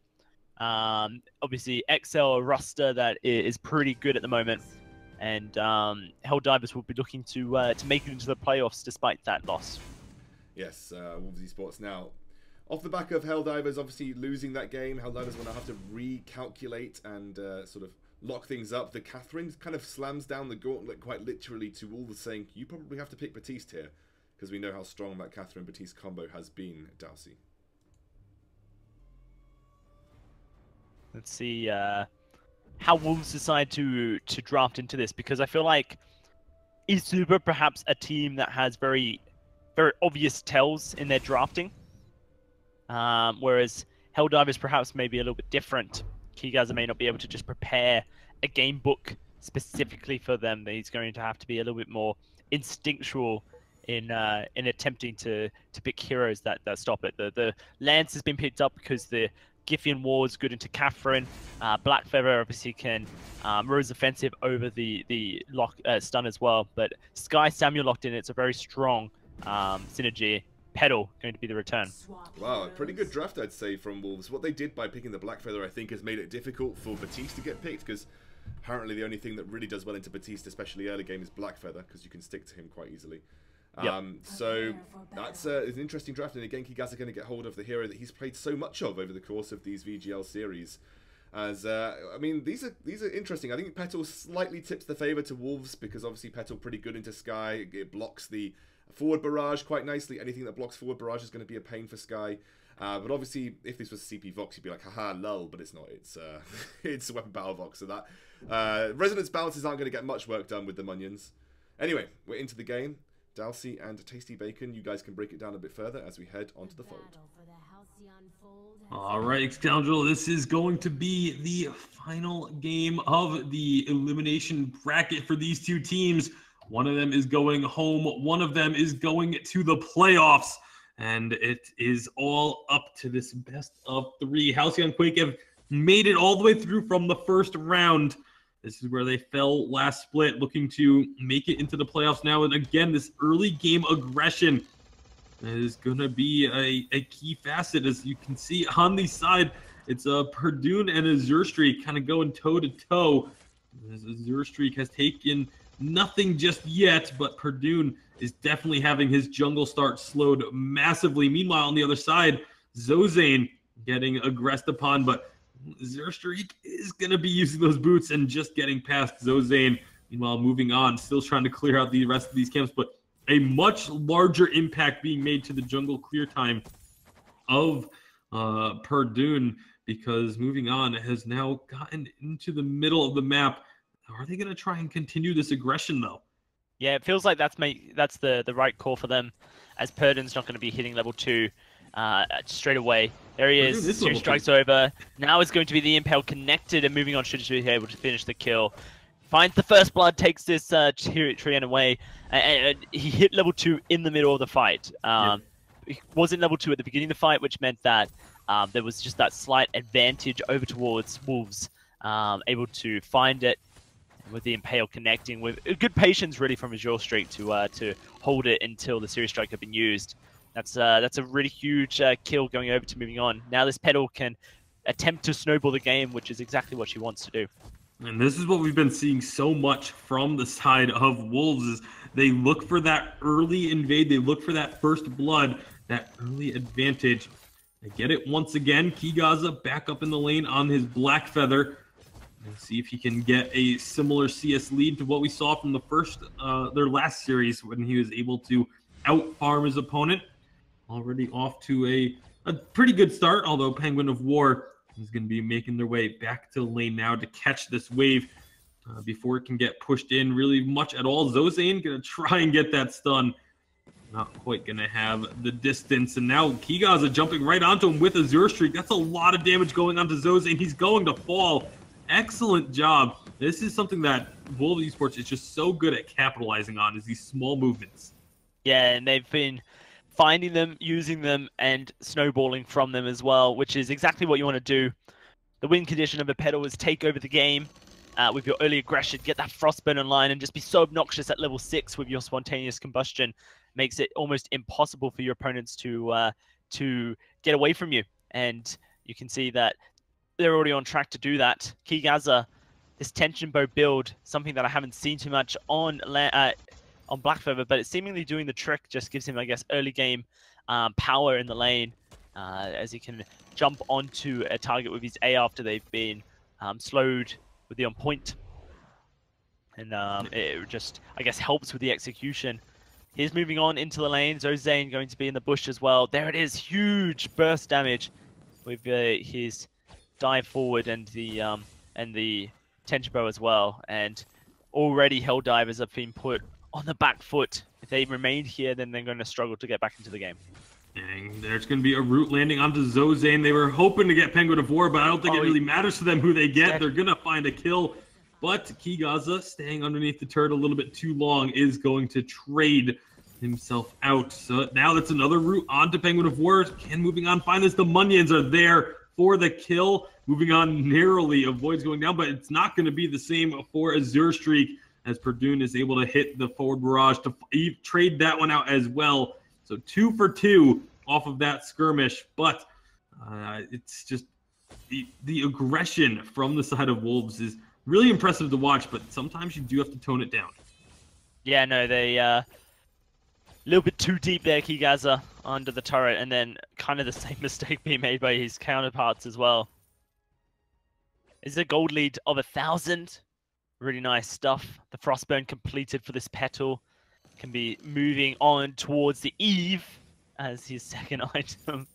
Obviously, XL, a roster that is pretty good at the moment, and Helldivers will be looking to make it into the playoffs despite that loss. Yes, Wolves Esports now. Off the back of Helldivers obviously losing that game, Helldivers will now have to recalculate and sort of lock things up. The Catherine kind of slams down the gauntlet quite literally to Wolves, saying, you probably have to pick Batiste here, because we know how strong that Catherine-Batiste combo has been, Dalsy. Let's see how Wolves decide to draft into this, because I feel like Isuba perhaps a team that has very, very obvious tells in their drafting. Whereas Helldivers perhaps may be a little bit different. Kigaza may not be able to just prepare a game book specifically for them. He's going to have to be a little bit more instinctual in attempting to pick heroes that stop it. The Lance has been picked up because the Giffian War is good into Catherine. Blackfeather obviously can Rose offensive over the stun as well. But Sky Samuel locked in. It's a very strong synergy. Pedal going to be the return. Wow, a pretty good draft, I'd say, from Wolves. What they did by picking the Blackfeather, I think, has made it difficult for Batiste to get picked, because apparently the only thing that really does well into Batiste, especially early game, is Blackfeather, because you can stick to him quite easily. Yep. So that's an interesting draft, and again, Kigaza going to get hold of the hero that he's played so much of over the course of these VGL series. As I mean, these are interesting. I think Petal slightly tips the favor to Wolves, because obviously Petal pretty good into Sky. It blocks the forward barrage quite nicely. Anything that blocks forward barrage is going to be a pain for Sky. But obviously, if this was CP Vox, you'd be like, haha, lull, but it's not. It's it's a weapon battle Vox, so that resonance balances aren't going to get much work done with the Munions. Anyway, we're into the game. Dalsy and Tasty Bacon, you guys can break it down a bit further as we head onto the fold. All right, Scoundrel, this is going to be the final game of the elimination bracket for these two teams. One of them is going home. One of them is going to the playoffs. And it is all up to this best of three. Halcyon Quake have made it all the way through from the first round. This is where they fell last split, looking to make it into the playoffs now. And again, this early game aggression is going to be a key facet. As you can see on the side, it's a Perdun and a Zerstreak kind of going toe-to-toe. As a Zerstreak has taken nothing just yet, but Perdun is definitely having his jungle start slowed massively. Meanwhile, on the other side, Zosane getting aggressed upon, but Zerstreak is going to be using those boots and just getting past Zosane. Meanwhile, moving on, still trying to clear out the rest of these camps, but a much larger impact being made to the jungle clear time of Perdun, because moving on has now gotten into the middle of the map. Are they going to try and continue this aggression, though? Yeah, it feels like that's the right call for them, as Purdon's not going to be hitting level 2 straight away. There he Purdon is. is Series level strikes 2. over. Now it's going to be the Impale connected, and moving on should be able to finish the kill. Finds the first blood, takes this Treant away, and he hit level 2 in the middle of the fight. He wasn't level 2 at the beginning of the fight, which meant that there was just that slight advantage over towards Wolves, able to find it with the Impale connecting with good patience really from Azure Streak to hold it until the Series Strike had been used. That's a really huge kill going over to moving on. Now this Petal can attempt to snowball the game, which is exactly what she wants to do. And this is what we've been seeing so much from the side of Wolves is they look for that early invade, they look for that first blood, that early advantage. They get it once again. Kigaza back up in the lane on his Black Feather. And see if he can get a similar CS lead to what we saw from the their last series when he was able to out-farm his opponent. Already off to a pretty good start, although Penguin of War is going to be making their way back to the lane now to catch this wave before it can get pushed in really much at all. Zozane going to try and get that stun. Not quite going to have the distance. And now Kigaza jumping right onto him with Azure Streak. That's a lot of damage going onto Zozane. He's going to fall. Excellent job. This is something that Wolves Esports is just so good at capitalizing on, is these small movements. Yeah, and they've been finding them, using them, and snowballing from them as well, which is exactly what you want to do. The win condition of a Petal is take over the game with your early aggression, get that Frostburn online, and just be so obnoxious at level 6 with your spontaneous combustion. Makes it almost impossible for your opponents to get away from you. And you can see that they're already on track to do that. Kigaza, this tension bow build, something that I haven't seen too much on Black Feather, but it's seemingly doing the trick. Just gives him, I guess, early game power in the lane as he can jump onto a target with his A after they've been slowed with the on point. And it just, I guess, helps with the execution. He's moving on into the lane. Zozane going to be in the bush as well. There it is, huge burst damage with his dive forward and the tension bow as well. And already Helldivers have been put on the back foot. If they remain here, then they're going to struggle to get back into the game. And there's going to be a root landing onto Zozane. They were hoping to get Penguin of War, but I don't think it really matters to them who they get. They're going to find a kill. But Kigaza, staying underneath the turret a little bit too long, is going to trade himself out. So now that's another route onto Penguin of War. Can moving on find this. The Munions are there for the kill. Moving on narrowly avoids going down, but it's not going to be the same for Azure Streak as Purdon is able to hit the forward barrage to trade that one out as well. So 2 for 2 off of that skirmish, but it's just the aggression from the side of Wolves is really impressive to watch, but sometimes you do have to tone it down. Yeah, no, they a little bit too deep there, Kigaza, under the turret, and then kind of the same mistake being made by his counterparts as well. Is a gold lead of 1,000. Really nice stuff. The Frostburn completed for this Petal. Can be moving on towards the Eve as his second item.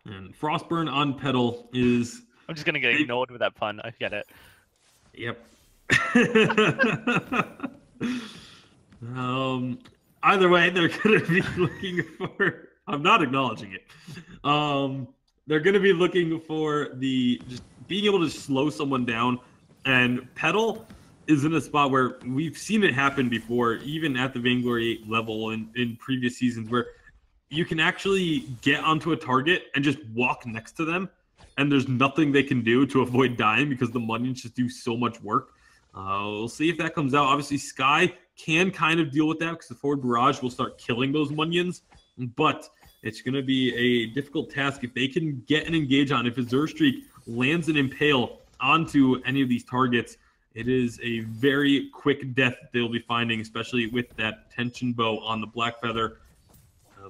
And Frostburn on Petal is... I'm just going to get ignored with that pun. I get it. Yep. Either way, they're going to be looking for... I'm not acknowledging it. They're going to be looking for just being able to slow someone down. And Petal is in a spot where we've seen it happen before, even at the Vainglory level in previous seasons, where you can actually get onto a target and just walk next to them, and there's nothing they can do to avoid dying because the Munions just do so much work. We'll see if that comes out. Obviously, Sky can kind of deal with that because the forward barrage will start killing those Munions, but it's going to be a difficult task if they can get an engage on. If Azure Streak lands an Impale onto any of these targets, it is a very quick death they'll be finding, especially with that tension bow on the Black Feather.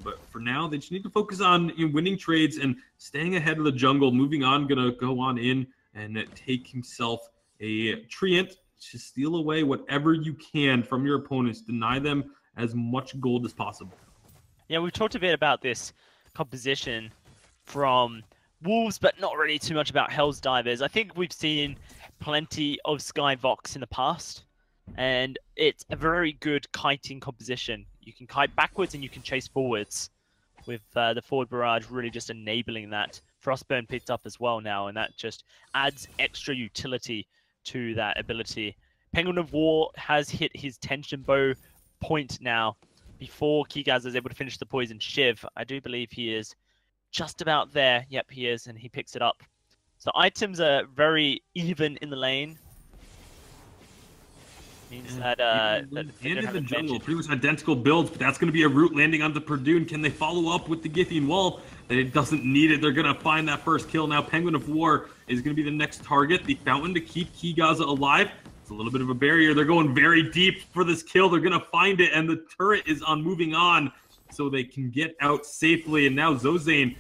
But for now, they just need to focus on winning trades and staying ahead of the jungle. Moving on, going to go on in and take himself a Treant to steal away whatever you can from your opponents. Deny them as much gold as possible. Yeah, we've talked a bit about this composition from Wolves, but not really too much about Hell's Divers. I think we've seen plenty of Skyvox in the past, and it's a very good kiting composition. You can kite backwards and you can chase forwards, with the forward barrage really just enabling that. Frostburn picked up as well now, and that just adds extra utility to that ability. Penguin of War has hit his tension bow point now before Kigaz is able to finish the poison shiv. I do believe he is just about there. Yep, he is, and he picks it up. So items are very even in the lane. Means that and in the jungle, pretty much identical builds, but that's going to be a root landing onto Purdue. Can they follow up with the Githian Wall? It doesn't need it. They're going to find that first kill. Now Penguin of War is going to be the next target. The fountain to keep Kigaza alive. It's a little bit of a barrier. They're going very deep for this kill. They're going to find it, and the turret is on moving on so they can get out safely. And now Zozane,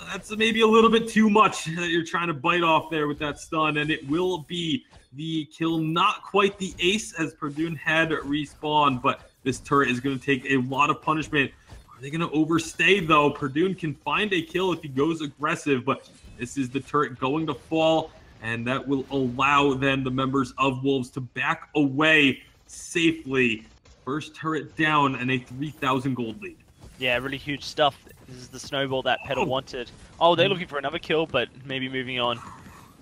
that's maybe a little bit too much that you're trying to bite off there with that stun, and it will be the kill. Not quite the ace as Purdue had respawned, but this turret is going to take a lot of punishment. Are they going to overstay, though? Purdue can find a kill if he goes aggressive, but this is the turret going to fall, and that will allow then the members of Wolves to back away safely. First turret down and a 3,000 gold lead. Yeah, really huge stuff. This is the snowball that Pedal wanted. Oh, they're looking for another kill, but maybe moving on.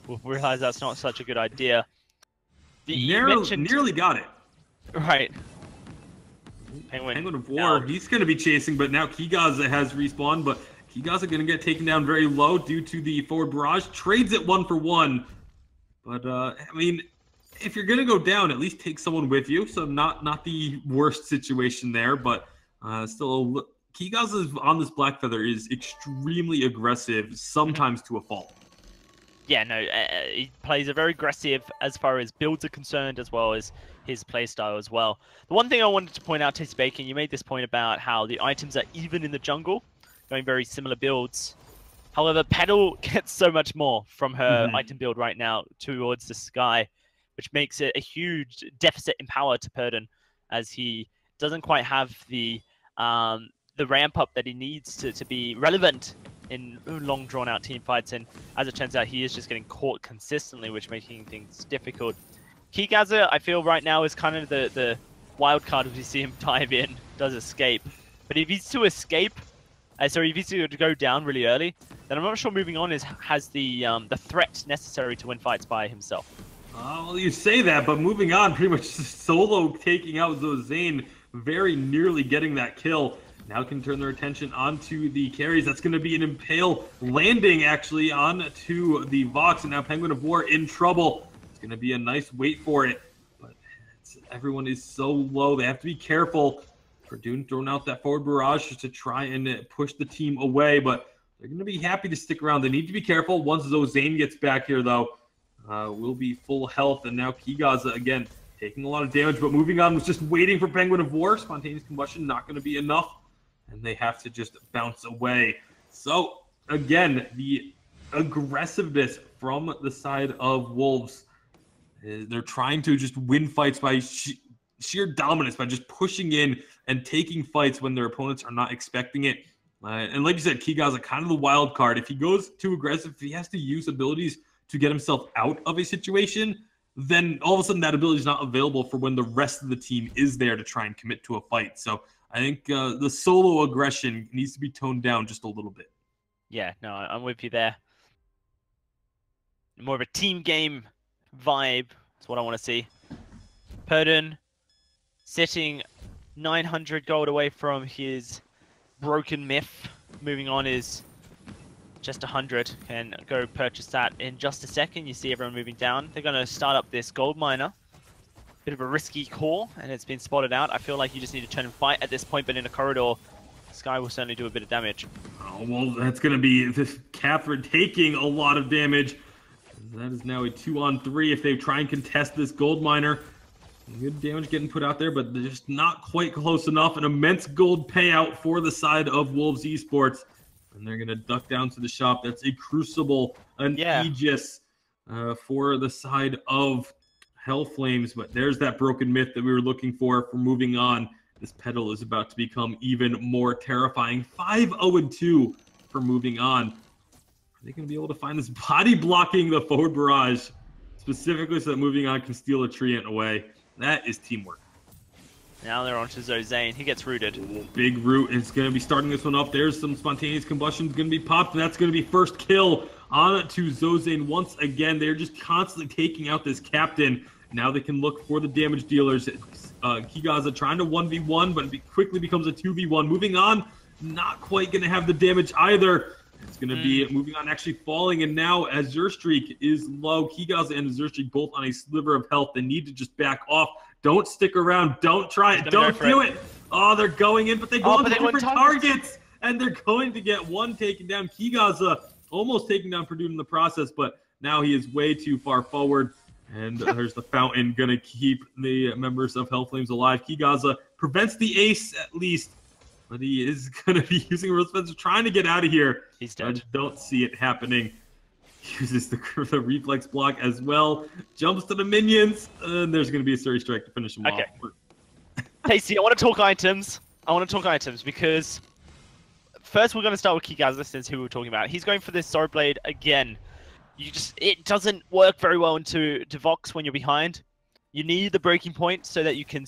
We'll realize that's not such a good idea. Nearly got it. Right. Penguin of War, he's going to be chasing, but now Kigaza has respawned, but Kigaza going to get taken down very low due to the forward barrage. Trades it 1-for-1. But, I mean, if you're going to go down, at least take someone with you. So not the worst situation there, but still, Kigaza on this Black Feather is extremely aggressive, sometimes to a fault. Yeah, no, he plays a very aggressive as far as builds are concerned, as well as his playstyle as well. The one thing I wanted to point out, Tasty Bacon, you made this point about how the items are even in the jungle, going very similar builds. However, Pedal gets so much more from her item build right now towards the sky, which makes it a huge deficit in power to Purdon, as he doesn't quite have the ramp up that he needs to be relevant in long drawn out team fights, and as it turns out, he is just getting caught consistently, which making things difficult. Kigaza, I feel right now is kind of the wild card. If you see him dive in, does escape, but if he's to escape, sorry, if he's to go down really early, then I'm not sure moving on has the threat necessary to win fights by himself. Well, you say that, but moving on, pretty much solo taking out Zozane, very nearly getting that kill. Now can turn their attention onto the carries. That's going to be an Impale landing, actually, onto the Vox. And now Penguin of War in trouble. It's going to be a nice wait for it. But everyone is so low. They have to be careful. Purdue throwing out that forward barrage just to try and push the team away. But they're going to be happy to stick around. They need to be careful. Once Zozane gets back here, though, we'll be full health. And now Kigaza, again, taking a lot of damage. But moving on was just waiting for Penguin of War. Spontaneous combustion not going to be enough, and they have to just bounce away. So, again, the aggressiveness from the side of Wolves, they're trying to just win fights by sheer dominance, by just pushing in and taking fights when their opponents are not expecting it. And like you said, Kigaza kind of the wild card. If he goes too aggressive, if he has to use abilities to get himself out of a situation, then all of a sudden that ability is not available for when the rest of the team is there to try and commit to a fight. So I think the solo aggression needs to be toned down just a little bit. Yeah, no, I'm with you there. More of a team game vibe is what I want to see. Purdon sitting 900 gold away from his broken myth. Moving on is just 100. Can go purchase that in just a second. You see everyone moving down. They're going to start up this gold miner. Bit of a risky call, and it's been spotted out. I feel like you just need to turn and fight at this point, but in a corridor, Sky will certainly do a bit of damage. Oh, well, that's going to be this Catherine taking a lot of damage. That is now a 2-on-3 if they try and contest this gold miner. Good damage getting put out there, but they're just not quite close enough. An immense gold payout for the side of Wolves Esports. And they're going to duck down to the shop. That's a Crucible, an Aegis for the side of Hellflames. But there's that broken myth that we were looking for moving on. This Pedal is about to become even more terrifying. 5-0-2 for moving on. they going to be able to find this body blocking the forward barrage, specifically so that moving on can steal a tree and away. That is teamwork. Now they're on to Zozane. He gets rooted. Big root is going to be starting this one off. There's some spontaneous combustion going to be popped, and that's going to be first kill on to Zozane once again. They're just constantly taking out this captain. Now they can look for the damage dealers. Kigaza trying to 1v1, but it quickly becomes a 2v1. Moving on, not quite going to have the damage either. It's going to be moving on, actually falling, and now Azure Streak is low. Kigaza and Azure Streak both on a sliver of health. They need to just back off. Don't stick around. Don't try it. Don't do it. Oh, they're going in, but they go on to different targets, and they're going to get one taken down. Kigaza almost taking down Purdue in the process, but now he is way too far forward. And there's the fountain going to keep the members of Hell Flames alive. Kigaza prevents the ace at least, but he is going to be using a real Spencer trying to get out of here. He's dead. I just don't see it happening. Uses the reflex block as well. Jumps to the minions, and there's going to be a Surrey Strike to finish him off. Tasty, I want to talk items. Because first we're going to start with Kigaza, since who we're talking about. He's going for this Sword Blade again. It doesn't work very well into Vox when you're behind. You need the breaking point so that you can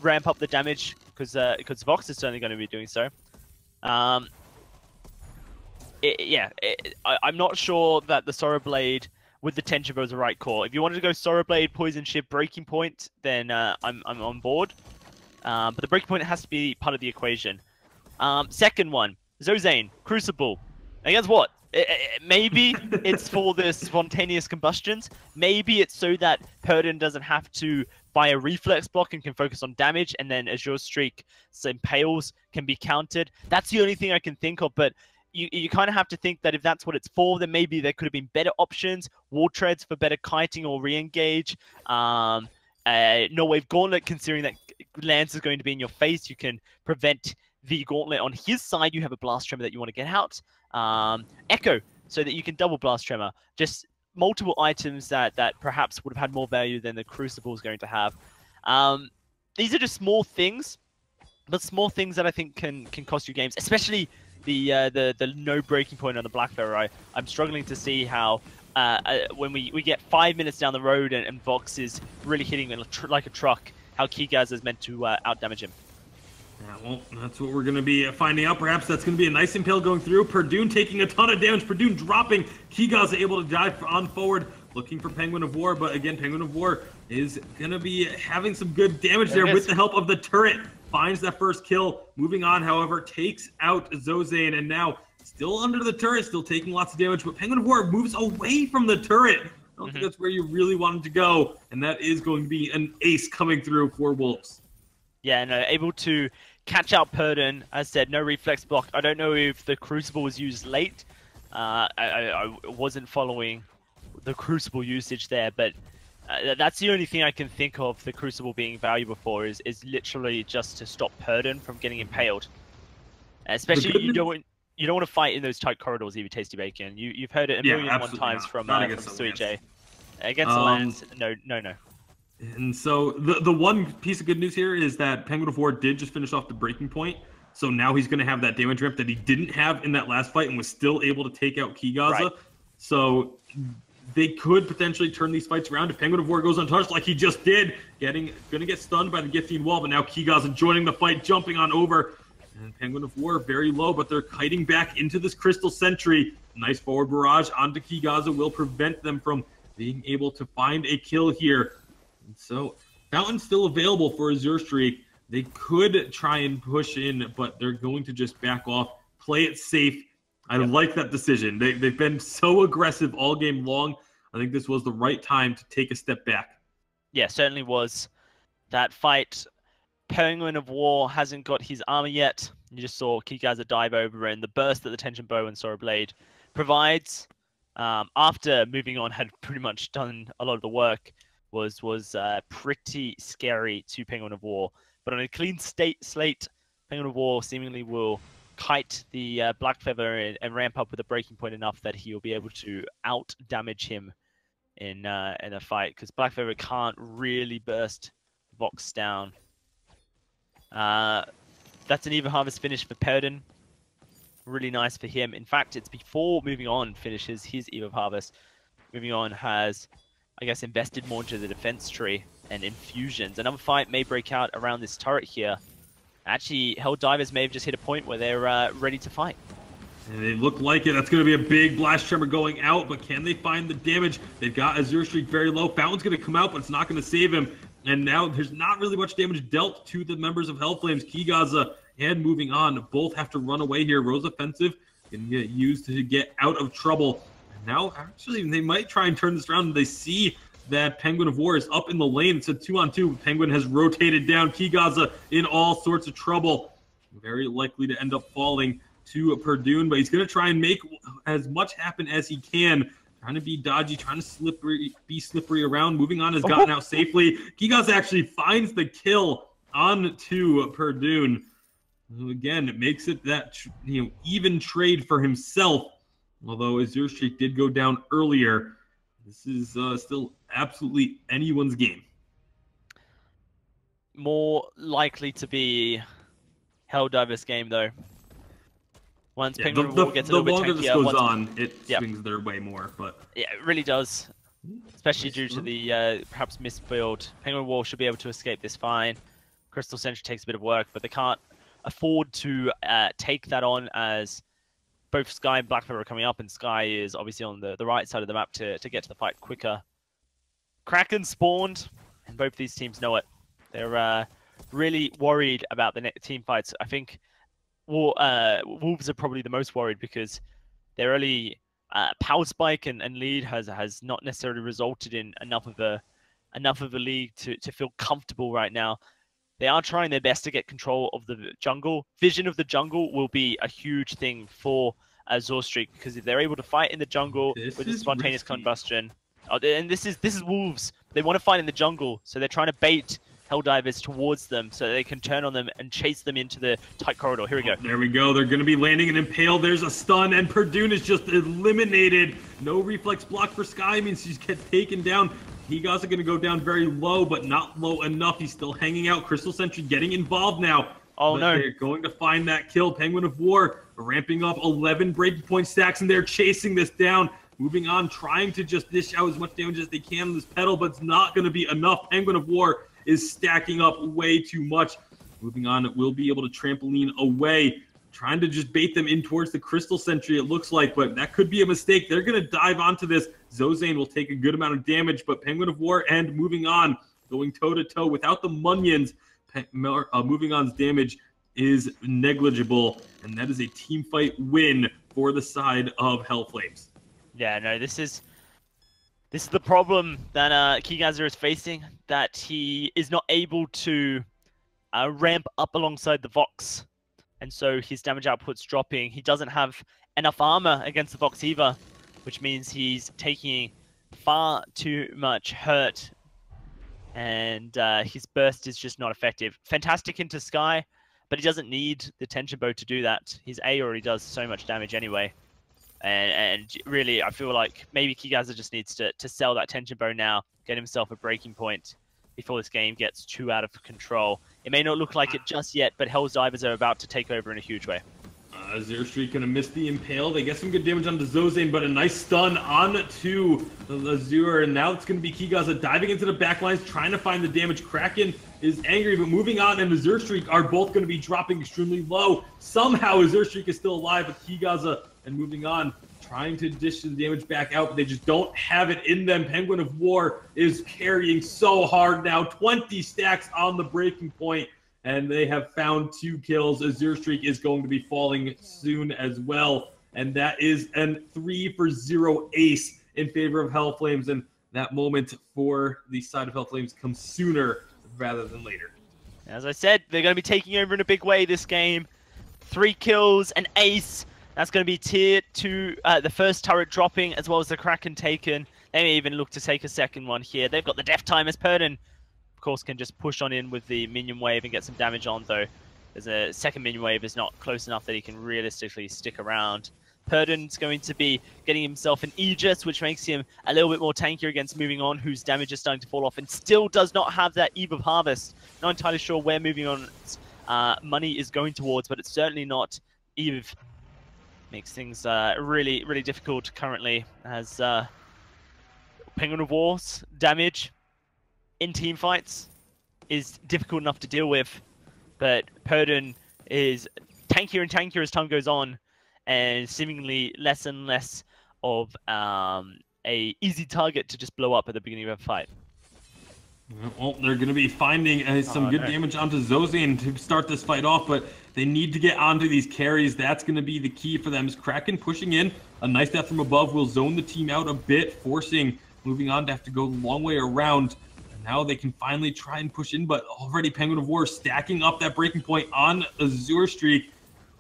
ramp up the damage, because Vox is certainly going to be doing so. I'm not sure that the Sorrow Blade with the Tension Bow is the right call. If you wanted to go Sorrow Blade, Poison Ship, Breaking Point, then I'm on board. But the Breaking Point has to be part of the equation. Second one, Zozane, Crucible. Against what? Maybe it's for the spontaneous combustions. Maybe it's so that Purdon doesn't have to buy a reflex block and can focus on damage, and then Azure Streak Impales can be countered. That's the only thing I can think of, but you kind of have to think that if that's what it's for, then maybe there could have been better options. Wall Treads for better kiting or re-engage. No Wave Gauntlet, considering that Lance is going to be in your face. You can prevent the Gauntlet on his side. You have a Blast Tremor that you want to get out. Echo, so that you can double Blast Tremor. Just multiple items that perhaps would have had more value than the Crucible is going to have. These are just small things, but small things that I think can cost you games, especially the no breaking point on the Black Pharaoh. I'm struggling to see how when we get 5 minutes down the road and Vox is really hitting like a truck, how Kigaza is meant to out-damage him. Yeah, well, that's what we're going to be finding out. Perhaps that's going to be a nice impale going through. Purdue taking a ton of damage. Purdue dropping. Kigaza able to dive on forward, looking for Penguin of War. But again, Penguin of War is going to be having some good damage there with the help of the turret. Finds that first kill. Moving on, however, takes out Zozane. And now still under the turret, still taking lots of damage. But Penguin of War moves away from the turret. I don't think that's where you really wanted to go. And that is going to be an ace coming through for Wolves. Yeah, no, able to catch out Purdon. As said, no reflex block. I don't know if the Crucible was used late. I wasn't following the Crucible usage there, but that's the only thing I can think of the Crucible being valuable for is literally just to stop Purdon from getting impaled. Especially you don't want to fight in those tight corridors, even Tasty Bacon. You've heard it a million and one times from Sweet J. Against the lands, no. And so the one piece of good news here is that Penguin of War did just finish off the breaking point. So now he's going to have that damage ramp that he didn't have in that last fight and was still able to take out Kigaza. Right. So they could potentially turn these fights around if Penguin of War goes untouched like he just did. Going to get stunned by the Gifting Wall, but now Kigaza joining the fight, jumping on over. And Penguin of War very low, but they're kiting back into this Crystal Sentry. Nice forward barrage onto Kigaza will prevent them from being able to find a kill here. And so Fountain's still available for Azure Streak. They could try and push in, but they're going to just back off, play it safe. I like that decision. They've been so aggressive all game long. I think this was the right time to take a step back. Yeah, certainly was. That fight, Penguin of War hasn't got his armor yet. You just saw Kigaza dive over, and the burst that the Tension Bow and Sorrow Blade provides, after moving on, had pretty much done a lot of the work, was pretty scary to Penguin of War. But on a clean slate, Penguin of War seemingly will kite the Black Feather and ramp up with a breaking point enough that he'll be able to out-damage him in a fight, because Black Feather can't really burst Vox down. That's an even harvest finish for Purdon. really nice for him. In fact, it's before Moving On finishes his Eve of Harvest. Moving On has, I guess, invested more into the defense tree and infusions. Another fight may break out around this turret here. Actually, Helldivers may have just hit a point where they're ready to fight. And they look like it. That's going to be a big blast tremor going out, but can they find the damage? They've got Azure Streak very low. Fountain's going to come out, but it's not going to save him. And now there's not really much damage dealt to the members of Hellflames. Kigaza and Moving On both have to run away here. Rose Offensive can get used to get out of trouble. And now, actually, they might try and turn this around. They see that Penguin of War is up in the lane. It's a 2-on-2. Penguin has rotated down. Kigaza in all sorts of trouble. Very likely to end up falling to Perdune, but he's going to try and make as much happen as he can. Trying to be dodgy, trying to be slippery around. Moving On has gotten out safely. Kigaza actually finds the kill onto Perdune. Again, it makes it that even trade for himself. Although Azure Streak did go down earlier, this is still absolutely anyone's game. More likely to be Helldivers game though. Once Penguin of War gets a little bit tankier, the longer this goes on, it swings their way more. But yeah, it really does, especially due to the perhaps misbuild. Penguin of War should be able to escape this fine. Crystal Sentry takes a bit of work, but they can't afford to take that on, as both Sky and Blackfeather are coming up, and Sky is obviously on the right side of the map to get to the fight quicker. Kraken spawned, and both these teams know it. They're really worried about the team fights. I think Wolves are probably the most worried because their early power spike and lead has not necessarily resulted in enough of a league to feel comfortable right now. They are trying their best to get control of the jungle. Vision of the jungle will be a huge thing for Azure Streak, because if they're able to fight in the jungle with the spontaneous combustion, and this is Wolves. They want to fight in the jungle, so they're trying to bait Helldivers towards them so they can turn on them and chase them into the tight corridor. Here we go. There we go. They're going to be landing an Impale. There's a stun, and Perdune is just eliminated. No reflex block for Sky means she's get taken down. Kigaza going to go down very low, but not low enough. He's still hanging out. Crystal Sentry getting involved now. Oh, but no. They're going to find that kill. Penguin of War ramping up 11 breaking point stacks, and they're chasing this down. Moving On, trying to just dish out as much damage as they can on this pedal, but it's not going to be enough. Penguin of War is stacking up way too much. Moving On will be able to trampoline away, trying to just bait them in towards the Crystal Sentry, it looks like, but that could be a mistake. They're going to dive onto this. Zozane will take a good amount of damage, but Penguin of War and Moving On going toe-to-toe without the Munions. Moving On's damage is negligible, and that is a team fight win for the side of Hellflames. Yeah, no, this is the problem that Kigaza is facing, that he is not able to ramp up alongside the Vox, and so his damage output's dropping. He doesn't have enough armor against the Vox either, which means he's taking far too much hurt, and his burst is just not effective. Fantastic into Sky, but he doesn't need the tension bow to do that. His A already does so much damage anyway. And really, I feel like maybe Kigaza just needs to sell that tension bow now, get himself a breaking point before this game gets too out of control. It may not look like it just yet, but Helldivers are about to take over in a huge way. Azure Streak going to miss the Impale. They get some good damage onto Zozane, but a nice stun onto the Azure. And now it's going to be Kigaza diving into the backlines, trying to find the damage. Kraken is angry, but Moving On and Azure Streak are both going to be dropping extremely low. Somehow Azure Streak is still alive, but Kigaza and Moving On trying to dish the damage back out, but they just don't have it in them. Penguin of War is carrying so hard now. 20 stacks on the breaking point, and they have found 2 kills. Azure Streak is going to be falling soon as well, and that is a 3-for-0 ace in favor of Hellflames, and that moment for the side of Hellflames comes sooner rather than later. As I said, they're going to be taking over in a big way this game. 3 kills, an ace. That's going to be tier 2, the first turret dropping, as well as the Kraken taken. They may even look to take a second one here. They've got the death time as Perdon, of course, can just push on in with the minion wave and get some damage on, though. There's a second minion wave is not close enough that he can realistically stick around. Perdon's going to be getting himself an Aegis, which makes him a little bit more tankier against Moving On, whose damage is starting to fall off, and still does not have that Eve of Harvest. Not entirely sure where Moving On's money is going towards, but it's certainly not Eve. makes things really, really difficult currently, as Penguin of War's damage in team fights is difficult enough to deal with, but Purdon is tankier and tankier as time goes on, and seemingly less and less of a easy target to just blow up at the beginning of a fight. Well, they're going to be finding some good damage onto Zozane to start this fight off, but they need to get onto these carries. That's going to be the key for them. Is Kraken pushing in. A nice death from above will zone the team out a bit, forcing moving on to have to go a long way around. And now they can finally try and push in, but already Penguin of War stacking up that breaking point on Azure Streak.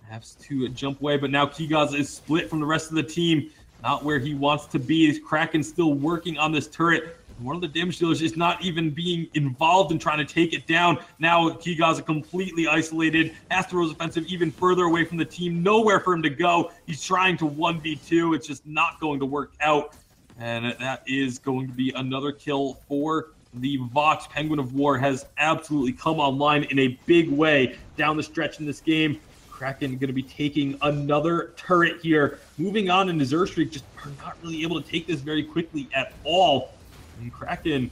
Has to jump away, but now Kigaz is split from the rest of the team. Not where he wants to be. Kraken still working on this turret. One of the damage dealers is not even being involved in trying to take it down. Now Kigaz completely isolated. Astro's offensive even further away from the team. Nowhere for him to go. He's trying to 1v2. It's just not going to work out. And that is going to be another kill for the Vox. Penguin of War has absolutely come online in a big way down the stretch in this game. Kraken going to be taking another turret here. Moving on, and Azure Streak just are not really able to take this very quickly at all. And Kraken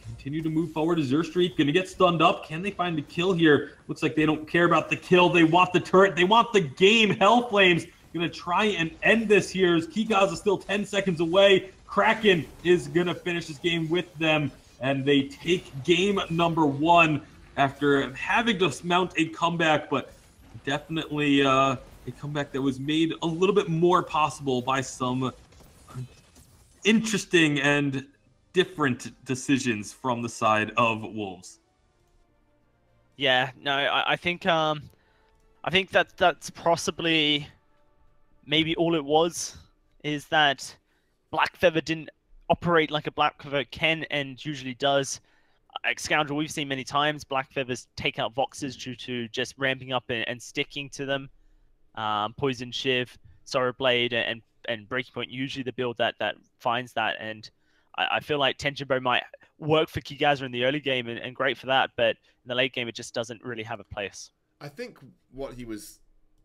continue to move forward. Azure Streak going to get stunned up. Can they find the kill here? Looks like they don't care about the kill. They want the turret. They want the game. Hellflames going to try and end this here as Kigaz is still 10 seconds away. Kraken is going to finish this game with them, and they take game number 1 after having to mount a comeback, but definitely a comeback that was made a little bit more possible by some interesting and different decisions from the side of Wolves. Yeah, no, I think that's possibly maybe all it was, is that Black Feather didn't operate like a Black Feather can and usually does. Scoundrel, we've seen many times Black Feathers take out Voxes due to just ramping up and sticking to them. Poison Shiv, Sorrow Blade, and Breaking Point, usually the build that finds that. And I feel like Tenjinbo might work for Kigaza in the early game and great for that, but in the late game it just doesn't really have a place. I think what he was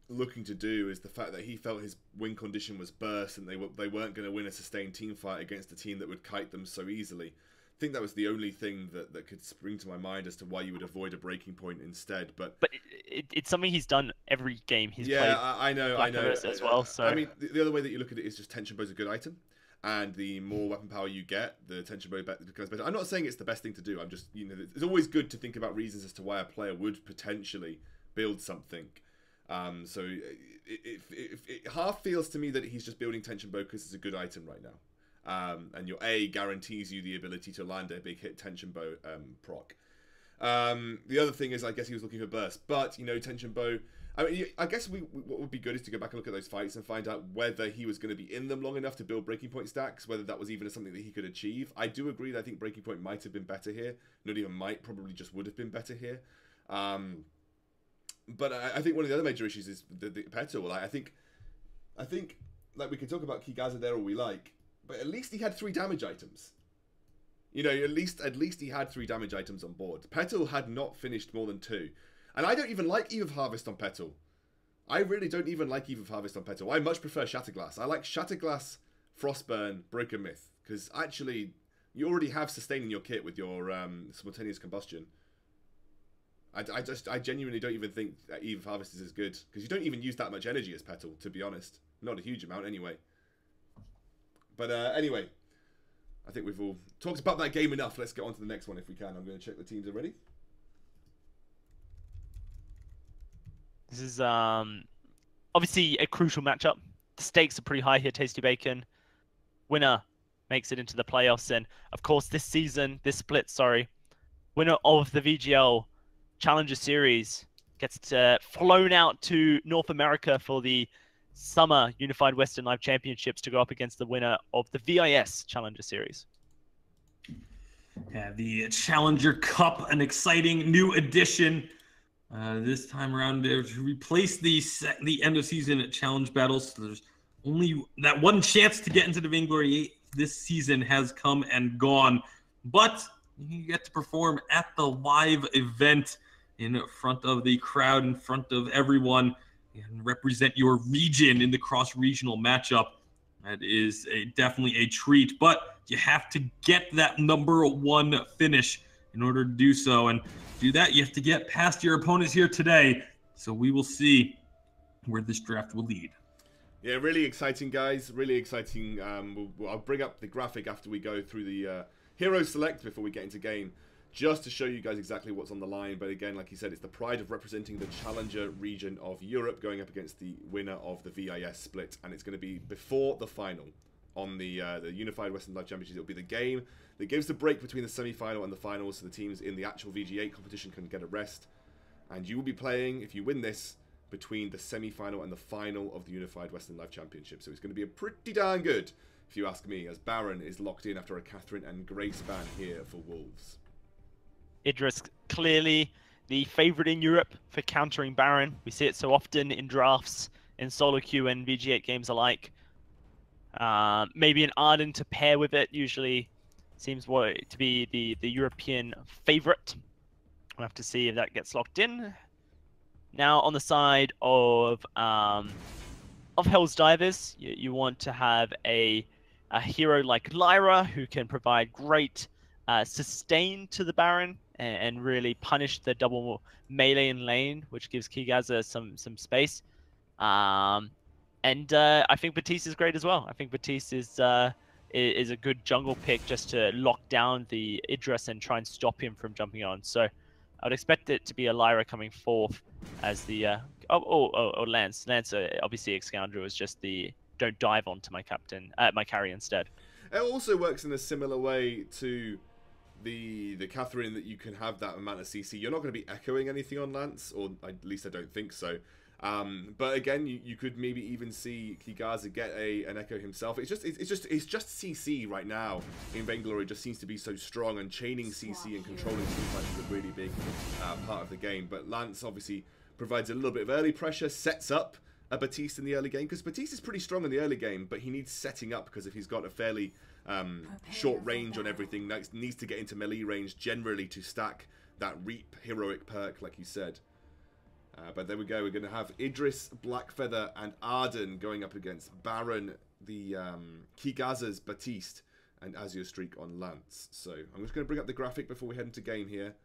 looking to do is the fact that he felt his win condition was burst and they weren't going to win a sustained team fight against a team that would kite them so easily. I think that was the only thing that could spring to my mind as to why you would avoid a breaking point instead. But it's something he's done every game he's played. Yeah, I know as well. So I mean, the other way that you look at it is just Tension Bow's a good item, and the more weapon power you get, the Tension Bow becomes better. I'm not saying it's the best thing to do. I'm just, it's always good to think about reasons as to why a player would potentially build something. So it half feels to me that he's just building Tension Bow because it's a good item right now. And your A guarantees you the ability to land a big hit Tension Bow proc. The other thing is, I guess he was looking for burst, but Tension Bow. I mean, I guess what would be good is to go back and look at those fights and find out whether he was going to be in them long enough to build Breaking Point stacks, whether that was even something that he could achieve. I do agree that I think Breaking Point might have been better here. Not even might, probably just would have been better here. But I think one of the other major issues is the Petal. I think like we can talk about Kigaza there all we like, but at least he had 3 damage items. At least he had 3 damage items on board. Petal had not finished more than 2. And I don't even like Eve of Harvest on Petal. I really don't even like Eve of Harvest on Petal. I much prefer Shatterglass. I like Shatterglass, Frostburn, Broken Myth. Because actually, you already have sustain in your kit with your Simultaneous Combustion. I genuinely don't even think that Eve of Harvest is as good. Because you don't even use that much energy as Petal, to be honest. Not a huge amount anyway. But anyway, I think we've all talked about that game enough. Let's get on to the next one if we can. I'm going to check the teams already. This is obviously a crucial matchup. The stakes are pretty high here, Tasty Bacon. Winner makes it into the playoffs. And of course, this split, winner of the VGL Challenger Series gets flown out to North America for the Summer Unified Western Live Championships to go up against the winner of the VIS Challenger Series. Yeah, the Challenger Cup, an exciting new addition. This time around to replace the end of season challenge battles. So there's only that one chance to get into the Vainglory 8 this season has come and gone. But you get to perform at the live event in front of the crowd, in front of everyone. and represent your region in the cross-regional matchup. That is definitely a treat, but you have to get that #1 finish in order to do so. And to do that, you have to get past your opponents here today. So we will see where this draft will lead. Yeah, really exciting, guys. Really exciting. I'll bring up the graphic after we go through the hero select before we get into game, just to show you guys exactly what's on the line. But again, like you said, it's the pride of representing the challenger region of Europe going up against the winner of the VIS split, and it's going to be before the final on the Unified Western Live Championships. It'll be the game that gives the break between the semi-final and the finals, so the teams in the actual VG8 competition can get a rest. And you will be playing, if you win this, between the semi-final and the final of the Unified Western Live Championship. So it's going to be a pretty darn good, if you ask me, as Baron is locked in after a Catherine and Grace ban here for Wolves. Idris clearly the favorite in Europe for countering Baron. We see it so often in drafts, in solo queue and VG8 games alike. Maybe an Arden to pair with it usually seems to be the European favorite. We'll have to see if that gets locked in. Now on the side of Hell's Divers, you want to have a hero like Lyra who can provide great sustain to the Baron and really punish the double melee in lane, which gives Kigaza some space. And I think Batiste is great as well. I think Batiste is a good jungle pick just to lock down the Idris and try and stop him from jumping on. So I'd expect it to be a Lyra coming forth as the Lance. Lance, obviously, Excalibur is just the don't dive onto my captain, my carry instead. It also works in a similar way to the Catherine, that you can have that amount of CC. You're not going to be echoing anything on Lance, or at least I don't think so. But again, you could maybe even see Kigaza get an echo himself. It's just CC right now in Vainglory. Just seems to be so strong, and chaining CC and controlling teamfights is a really big part of the game. But Lance obviously provides a little bit of early pressure, sets up a Batiste in the early game, because Batiste is pretty strong in the early game, but he needs setting up because if he's got a fairly short range on everything, needs to get into melee range generally to stack that Reap heroic perk, like you said. But there we go. We're going to have Idris, Blackfeather, and Arden going up against Baron, the Kigaza's Batiste, and Azure Streak on Lance. So I'm just going to bring up the graphic before we head into game here.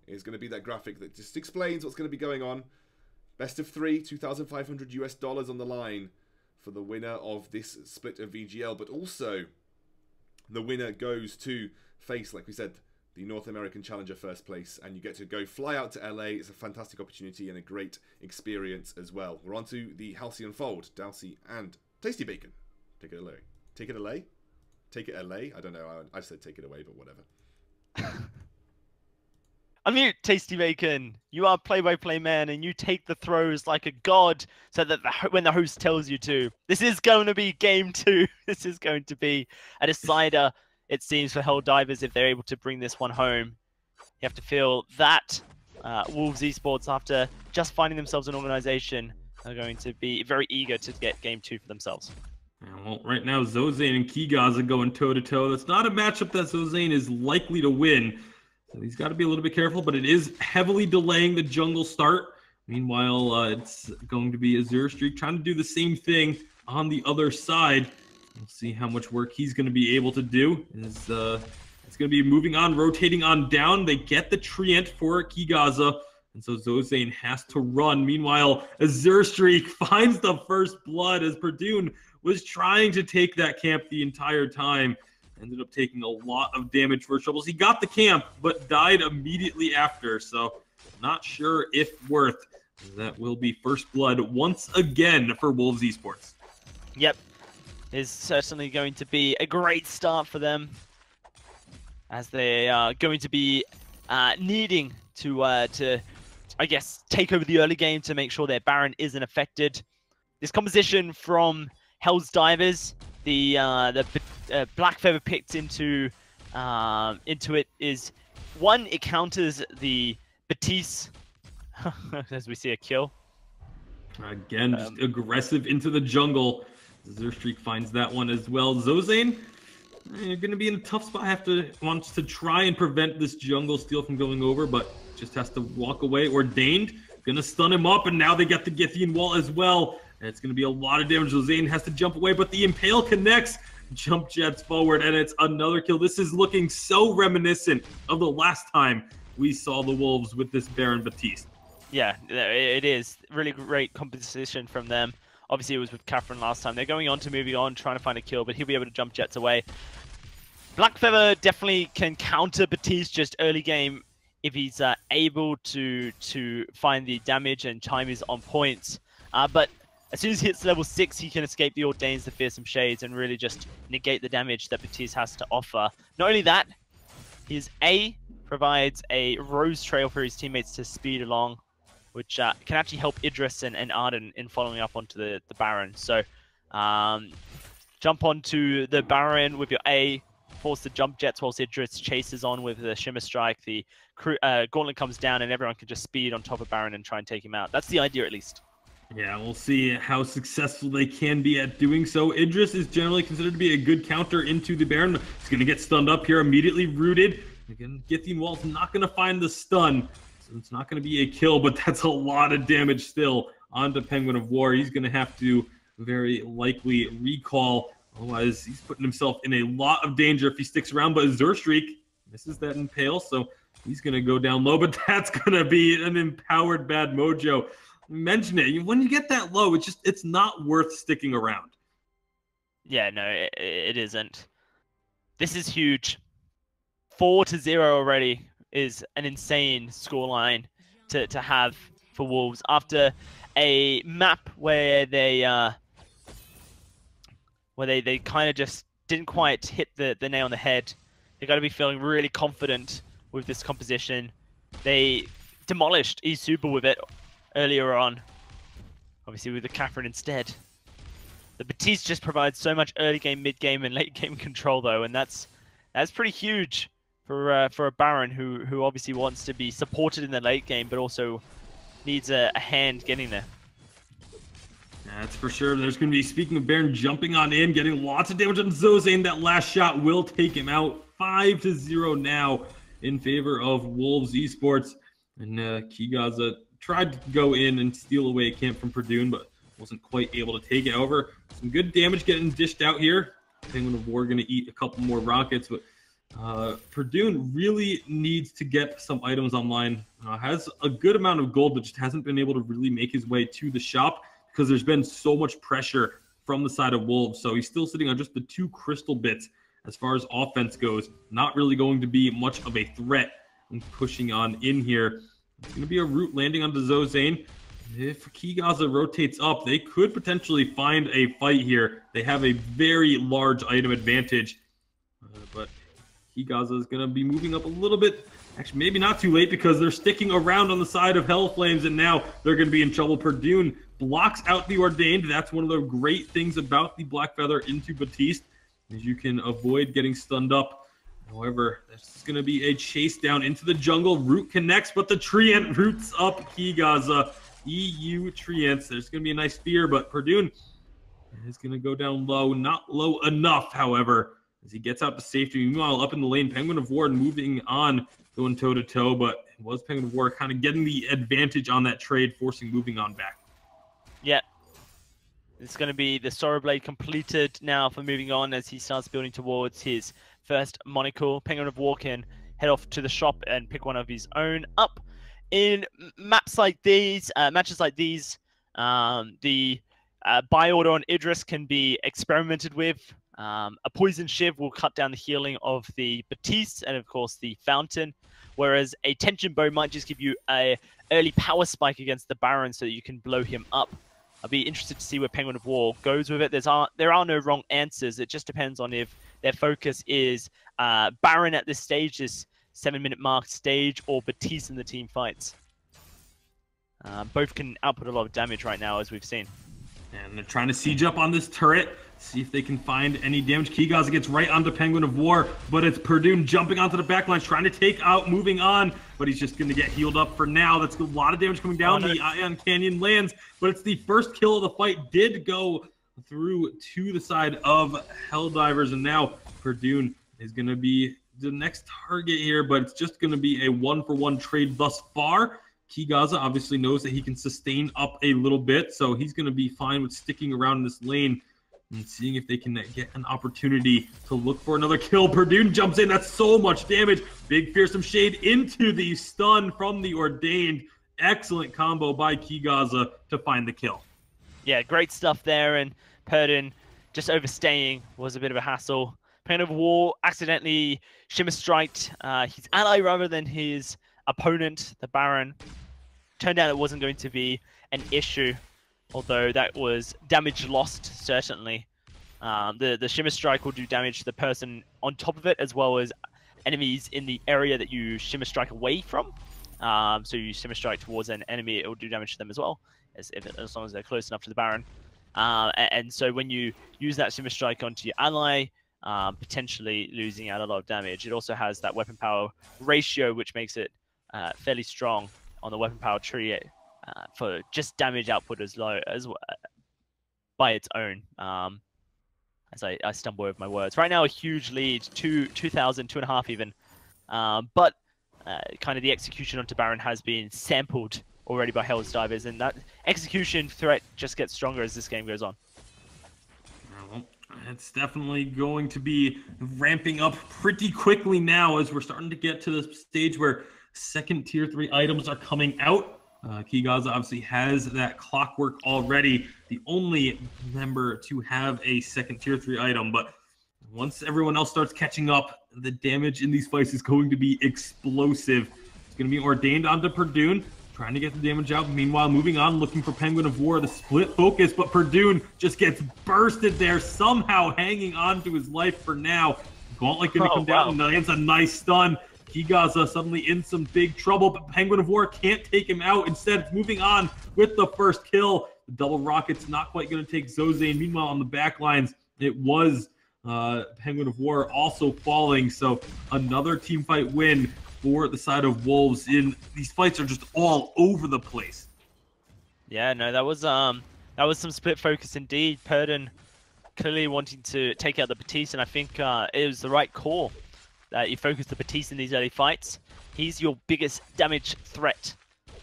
It's going to be that graphic that just explains what's going to be going on. Best of 3, $2,500 US on the line for the winner of this split of VGL. But also, the winner goes to face, like we said, the North American Challenger first place, and you get to go fly out to LA. It's a fantastic opportunity and a great experience as well. We're on to the Halcyon Fold, Dalsy and Tasty Bacon. Take it away. Take it LA? Take it LA? I don't know. I said take it away, but whatever. Unmute, Tasty Bacon. You are play-by-play man, and you take the throws like a god, so that when the host tells you to. This is going to be game 2. This is going to be a decider, it seems, for Hell Divers if they're able to bring this one home. You have to feel that Wolves Esports, after just finding themselves an organization, are going to be very eager to get game 2 for themselves. Yeah, well, right now, Zozane and Kigaza going toe-to-toe. That's not a matchup that Zozane is likely to win. So he's got to be a little bit careful, but it is heavily delaying the jungle start. Meanwhile, it's going to be Azure Streak trying to do the same thing on the other side. We'll see how much work he's going to be able to do. It's going to be moving on, rotating on down. They get the treant for Kigaza, and so Zozane has to run. Meanwhile, Azure Streak finds the first blood as Perdune was trying to take that camp the entire time. Ended up taking a lot of damage for Troubles. He got the camp, but died immediately after. So, not sure if worth. That will be first blood once again for Wolves Esports. Yep. Is certainly going to be a great start for them, as they are going to be needing to I guess, take over the early game to make sure their Baron isn't affected. This composition from Hell's Divers, the Blackfeather picked into it is, one, it counters the Batiste as we see a kill. Again, just aggressive into the jungle. Zerstreak finds that one as well. Zozane, you're going to be in a tough spot. Wants to try and prevent this jungle steal from going over, but just has to walk away. Ordained Gonna stun him up, and now they get the Githian wall as well. And it's gonna be a lot of damage. Zane has to jump away, but the Impale connects. Jump jets forward, and it's another kill. This is looking so reminiscent of the last time we saw the Wolves with this Baron Baptiste. Yeah, it is. Really great composition from them. Obviously, it was with Catherine last time. They're going on to moving on, trying to find a kill, but he'll be able to jump jets away. Blackfeather definitely can counter Baptiste just early game if he's able to find the damage and time is on point. But as soon as he hits level 6, he can escape the Ordains, the Fearsome Shades, and really just negate the damage that Baptiste has to offer. Not only that, his A provides a Rose Trail for his teammates to speed along, which can actually help Idris and Arden in following up onto the Baron. So jump onto the Baron with your A, force the jump jets whilst Idris chases on with the Shimmer Strike. The Gauntlet comes down and everyone can just speed on top of Baron and try and take him out. That's the idea at least. Yeah, we'll see how successful they can be at doing so. Idris is generally considered to be a good counter into the Baron. He's going to get stunned up here, immediately rooted. Again, Githian Wall's not going to find the stun, so it's not going to be a kill, but that's a lot of damage still onto Penguin of War. He's going to have to very likely recall, otherwise he's putting himself in a lot of danger if he sticks around, but Zerstreak misses that Impale, so he's going to go down low, but that's going to be an empowered Bad Mojo. Mention it. When you get that low, it's not worth sticking around. Yeah, no, it isn't. This is huge. 4-0 already is an insane scoreline to have for Wolves after a map where they kind of just didn't quite hit the nail on the head. They got to be feeling really confident with this composition. They demolished E-Super with it earlier on, obviously with the Catherine instead. The Baptiste just provides so much early game, mid game, and late game control though, and that's pretty huge for a Baron who obviously wants to be supported in the late game, but also needs a hand getting there. That's for sure. There's going to be, speaking of Baron, jumping on in, getting lots of damage on Zozane. That last shot will take him out. 5-0 now in favor of Wolves Esports, and Kigaza tried to go in and steal away a camp from Perdue, but wasn't quite able to take it over. Some good damage getting dished out here. Penguin of War going to eat a couple more rockets, but Perdue really needs to get some items online. Has a good amount of gold, but just hasn't been able to really make his way to the shop because there's been so much pressure from the side of Wolves. So he's still sitting on just the 2 crystal bits as far as offense goes. Not really going to be much of a threat in pushing on in here. It's going to be a root landing onto Zozane. If Kigaza rotates up, they could potentially find a fight here. They have a very large item advantage. But Kigaza is going to be moving up a little bit. Actually, maybe not too late because they're sticking around on the side of Hellflames, and now they're going to be in trouble. Perdue blocks out the Ordained. That's one of the great things about the Blackfeather into Baptiste, is you can avoid getting stunned up. However, this is going to be a chase down into the jungle. Root connects, but the Treant roots up Kigaza. EU Treants. There's going to be a nice fear, but Perdue is going to go down low. Not low enough, however, as he gets out to safety. Meanwhile, up in the lane, Penguin of War moving on, going toe-to-toe, but it was Penguin of War kind of getting the advantage on that trade, forcing moving on back. Yeah. It's going to be the Sorrow Blade completed now for moving on as he starts building towards his first monocle. Penguin of War can head off to the shop and pick one of his own up. In maps like these, matches like these, the buy order on Idris can be experimented with. A Poison Shiv will cut down the healing of the Baptiste and, of course, the Fountain, whereas a Tension Bow might just give you a early power spike against the Baron so that you can blow him up. I'll be interested to see where Penguin of War goes with it. There are no wrong answers. It just depends on if their focus is Baron at this stage, this 7-minute mark stage, or Baptiste in the team fights. Both can output a lot of damage right now, as we've seen. And they're trying to siege up on this turret, see if they can find any damage. Kigaza gets right onto Penguin of War, but it's Perdue jumping onto the backlines, trying to take out moving on, but he's just going to get healed up for now. That's a lot of damage coming down. The Ion Canyon lands, but it's the first kill of the fight. Did go through to the side of Helldivers, and now Perdue is going to be the next target here, but it's just going to be a 1-for-1 trade thus far. Kigaza obviously knows that he can sustain up a little bit, so he's going to be fine with sticking around in this lane and seeing if they can get an opportunity to look for another kill. Perdue jumps in. That's so much damage. Big Fearsome Shade into the stun from the Ordained. Excellent combo by Kigaza to find the kill. Yeah, great stuff there, and Purdon just overstaying was a bit of a hassle. Pain of War accidentally Shimmer Striked his ally rather than his opponent, the Baron. Turned out it wasn't going to be an issue, although that was damage lost, certainly. The Shimmer Strike will do damage to the person on top of it, as well as enemies in the area that you Shimmer Strike away from. So you Shimmer Strike towards an enemy, it will do damage to them as well, as long as they're close enough to the Baron. And so when you use that Shimmer Strike onto your ally, potentially losing out a lot of damage. It also has that weapon power ratio, which makes it fairly strong on the weapon power tree for just damage output as low as by its own. As I stumble over my words. Right now, a huge lead, 2,000, 2.5 even. But kind of the execution onto Baron has been sampled already by Hell's Divers, and that execution threat just gets stronger as this game goes on. Well, it's definitely going to be ramping up pretty quickly now as we're starting to get to the stage where second tier 3 items are coming out. Kigaza obviously has that clockwork already, the only member to have a second tier 3 item, but once everyone else starts catching up, the damage in these fights is going to be explosive. It's going to be Ordained onto Perdue, trying to get the damage out. Meanwhile, moving on, looking for Penguin of War, the split focus, but Perdue just gets bursted there, somehow hanging on to his life for now. Gauntlet going to come down and lands a nice stun. Kigaza suddenly in some big trouble, but Penguin of War can't take him out. Instead, it's moving on with the first kill. The double rocket's not quite going to take Zozane. Meanwhile, on the back lines, it was Penguin of War also falling. So another team fight win for the side of Wolves. These fights are just all over the place. Yeah, no, that was some split focus indeed. Purdon clearly wanting to take out the Batiste, and I think it was the right call. You focus the Batiste in these early fights. He's your biggest damage threat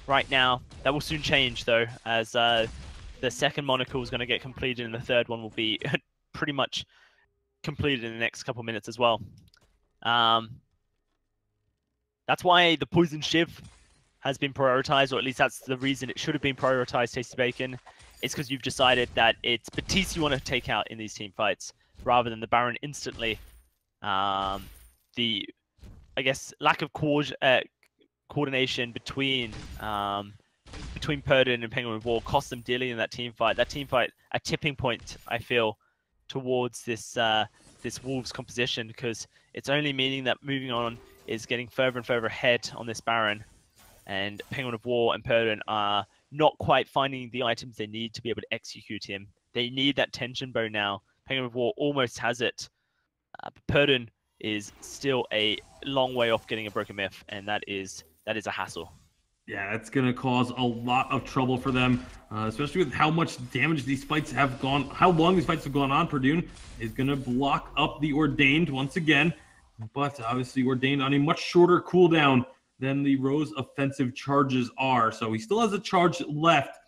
right now. That will soon change, though, as the second monocle is going to get completed, and the third one will be pretty much completed in the next couple minutes as well. That's why the Poison Shiv has been prioritized, or at least that's the reason it should have been prioritized, Tasty Bacon. It's because you've decided that it's Batiste you want to take out in these team fights, rather than the Baron instantly. The, I guess, lack of coordination between Purdon and Penguin of War cost them dearly in that team fight. That team fight, a tipping point, I feel, towards this this Wolves composition, because it's only meaning that moving on is getting further and further ahead on this Baron, and Penguin of War and Purdon are not quite finding the items they need to be able to execute him. They need that tension bow now. Penguin of War almost has it, but Purdon is still a long way off getting a Broken Myth, and that is a hassle. Yeah, it's going to cause a lot of trouble for them, especially with how much damage these fights have gone, how long these fights have gone on. Perdue is going to block up the Ordained once again, but obviously Ordained on a much shorter cooldown than the Rose offensive charges are. So he still has a charge left,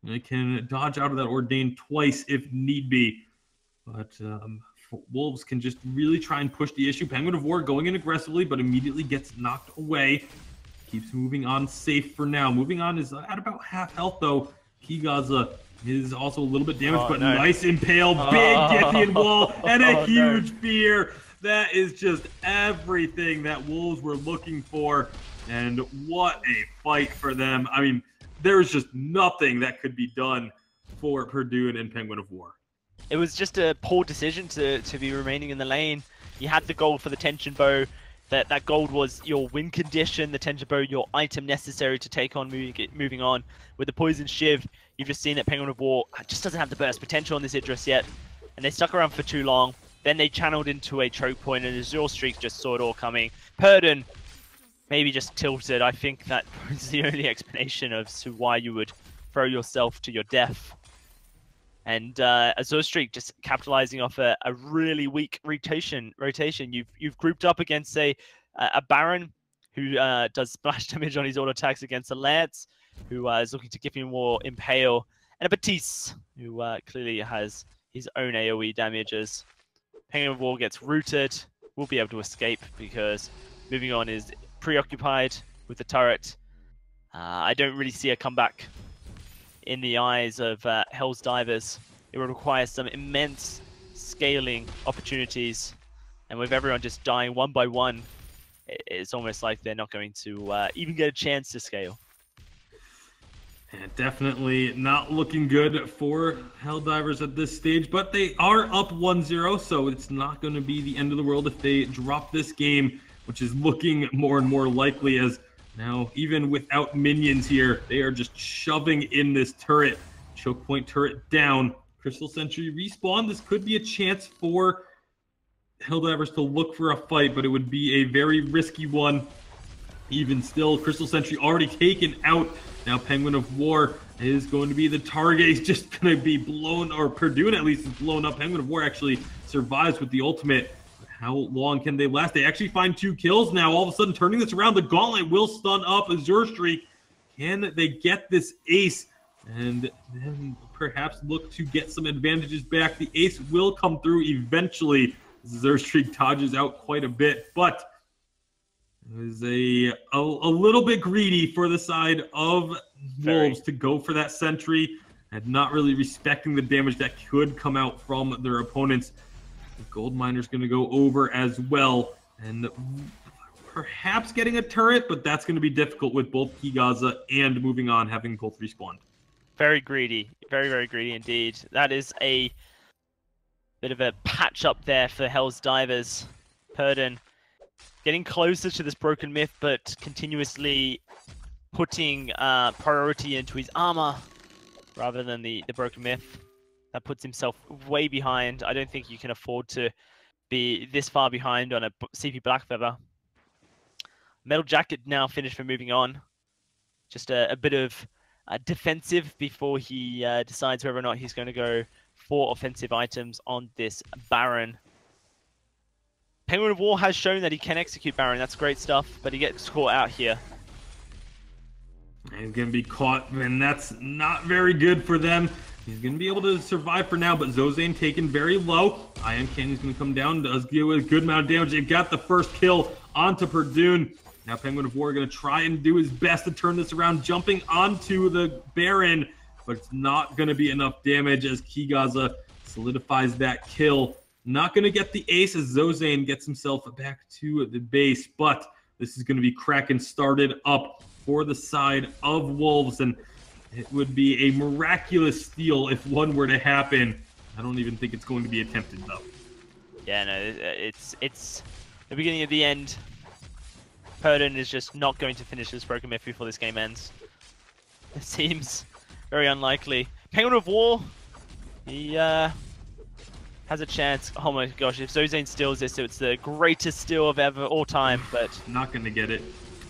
and he can dodge out of that Ordained twice if need be. But Wolves can just really try and push the issue. Penguin of War going in aggressively, but immediately gets knocked away. Keeps moving on safe for now. Moving on is at about half health, though. Kigaza is also a little bit damaged, but no. Nice impale, big Gythian wall, and a huge fear. That is just everything that Wolves were looking for, and what a fight for them. I mean, there's just nothing that could be done for Perdue and Penguin of War. It was just a poor decision to be remaining in the lane. You had the gold for the tension bow. That gold was your win condition, the tension bow, your item necessary to take on moving on. With the Poison Shiv, you've just seen that Penguin of War just doesn't have the burst potential on this Idris yet. And they stuck around for too long. Then they channeled into a choke point, and Azure Streak just saw it all coming. Purdon maybe just tilted. I think that is the only explanation as to why you would throw yourself to your death. And Azure Streak just capitalizing off a really weak rotation. You've grouped up against a Baron who does splash damage on his auto attacks against the Lance, who is looking to give him more Impale, and a Batiste, who clearly has his own AoE damages. Penguin of War gets rooted, will be able to escape because moving on is preoccupied with the turret. I don't really see a comeback in the eyes of Hell's Divers. It would require some immense scaling opportunities, and with everyone just dying one by one, it's almost like they're not going to even get a chance to scale. And definitely not looking good for Helldivers at this stage, but they are up 1-0, so it's not going to be the end of the world if they drop this game, which is looking more and more likely, as now, even without minions here, they are just shoving in this turret. Choke point turret down. Crystal Sentry respawn. This could be a chance for Helldivers to look for a fight, but it would be a very risky one. Even still, Crystal Sentry already taken out. Now Penguin of War is going to be the target. He's just going to be blown, or Perdue at least is blown up. Penguin of War actually survives with the ultimate. How long can they last? They actually find 2 kills now. All of a sudden, turning this around, the Gauntlet will stun up Azure Streak. Can they get this ace? And then perhaps look to get some advantages back. The ace will come through eventually. Azure Streak dodges out quite a bit, but it was a little bit greedy for the side of Wolves to go for that sentry and not really respecting the damage that could come out from their opponents. The Gold Miner's going to go over as well, and perhaps getting a turret, but that's going to be difficult with both Kigaza and Moving On having both respawned. Very greedy. Very, very greedy indeed. That is a bit of a patch up there for Hell's Divers. Purdon getting closer to this broken myth, but continuously putting priority into his armor rather than the broken myth. That puts himself way behind. I don't think you can afford to be this far behind on a CP Blackfeather. Metal Jacket now finished for Moving On. Just a bit of defensive before he decides whether or not he's going to go for offensive items on this Baron. Penguin of War has shown that he can execute Baron. That's great stuff, but he gets caught out here. He's going to be caught, and that's not very good for them. He's going to be able to survive for now, but Zozane taken very low. Ion Cannon's going to come down, does give a good amount of damage. It got the first kill onto Perdue. Now Penguin of War going to try and do his best to turn this around, jumping onto the Baron, but it's not going to be enough damage as Kigaza solidifies that kill. Not going to get the ace as Zozane gets himself back to the base, but this is going to be Kraken started up for the side of Wolves, and it would be a miraculous steal if one were to happen. I don't even think it's going to be attempted, though. Yeah, no, it's the beginning of the end. Purdon is just not going to finish this broken myth before this game ends. It seems very unlikely. Penguin of War, he has a chance. Oh my gosh, if Zozane steals this, it's the greatest steal of all time, but not going to get it.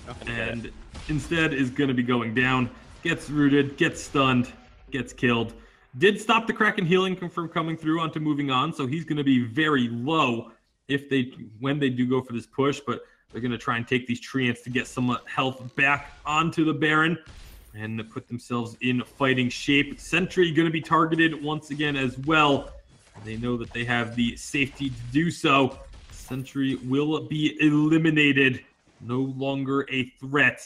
Not gonna get it. Instead is going to be going down. Gets rooted, gets stunned, gets killed. Did stop the Kraken healing from coming through onto Moving On, so he's going to be very low when they do go for this push, but they're going to try and take these treants to get some health back onto the Baron and put themselves in fighting shape. Sentry going to be targeted once again as well. They know that they have the safety to do so. Sentry will be eliminated. No longer a threat.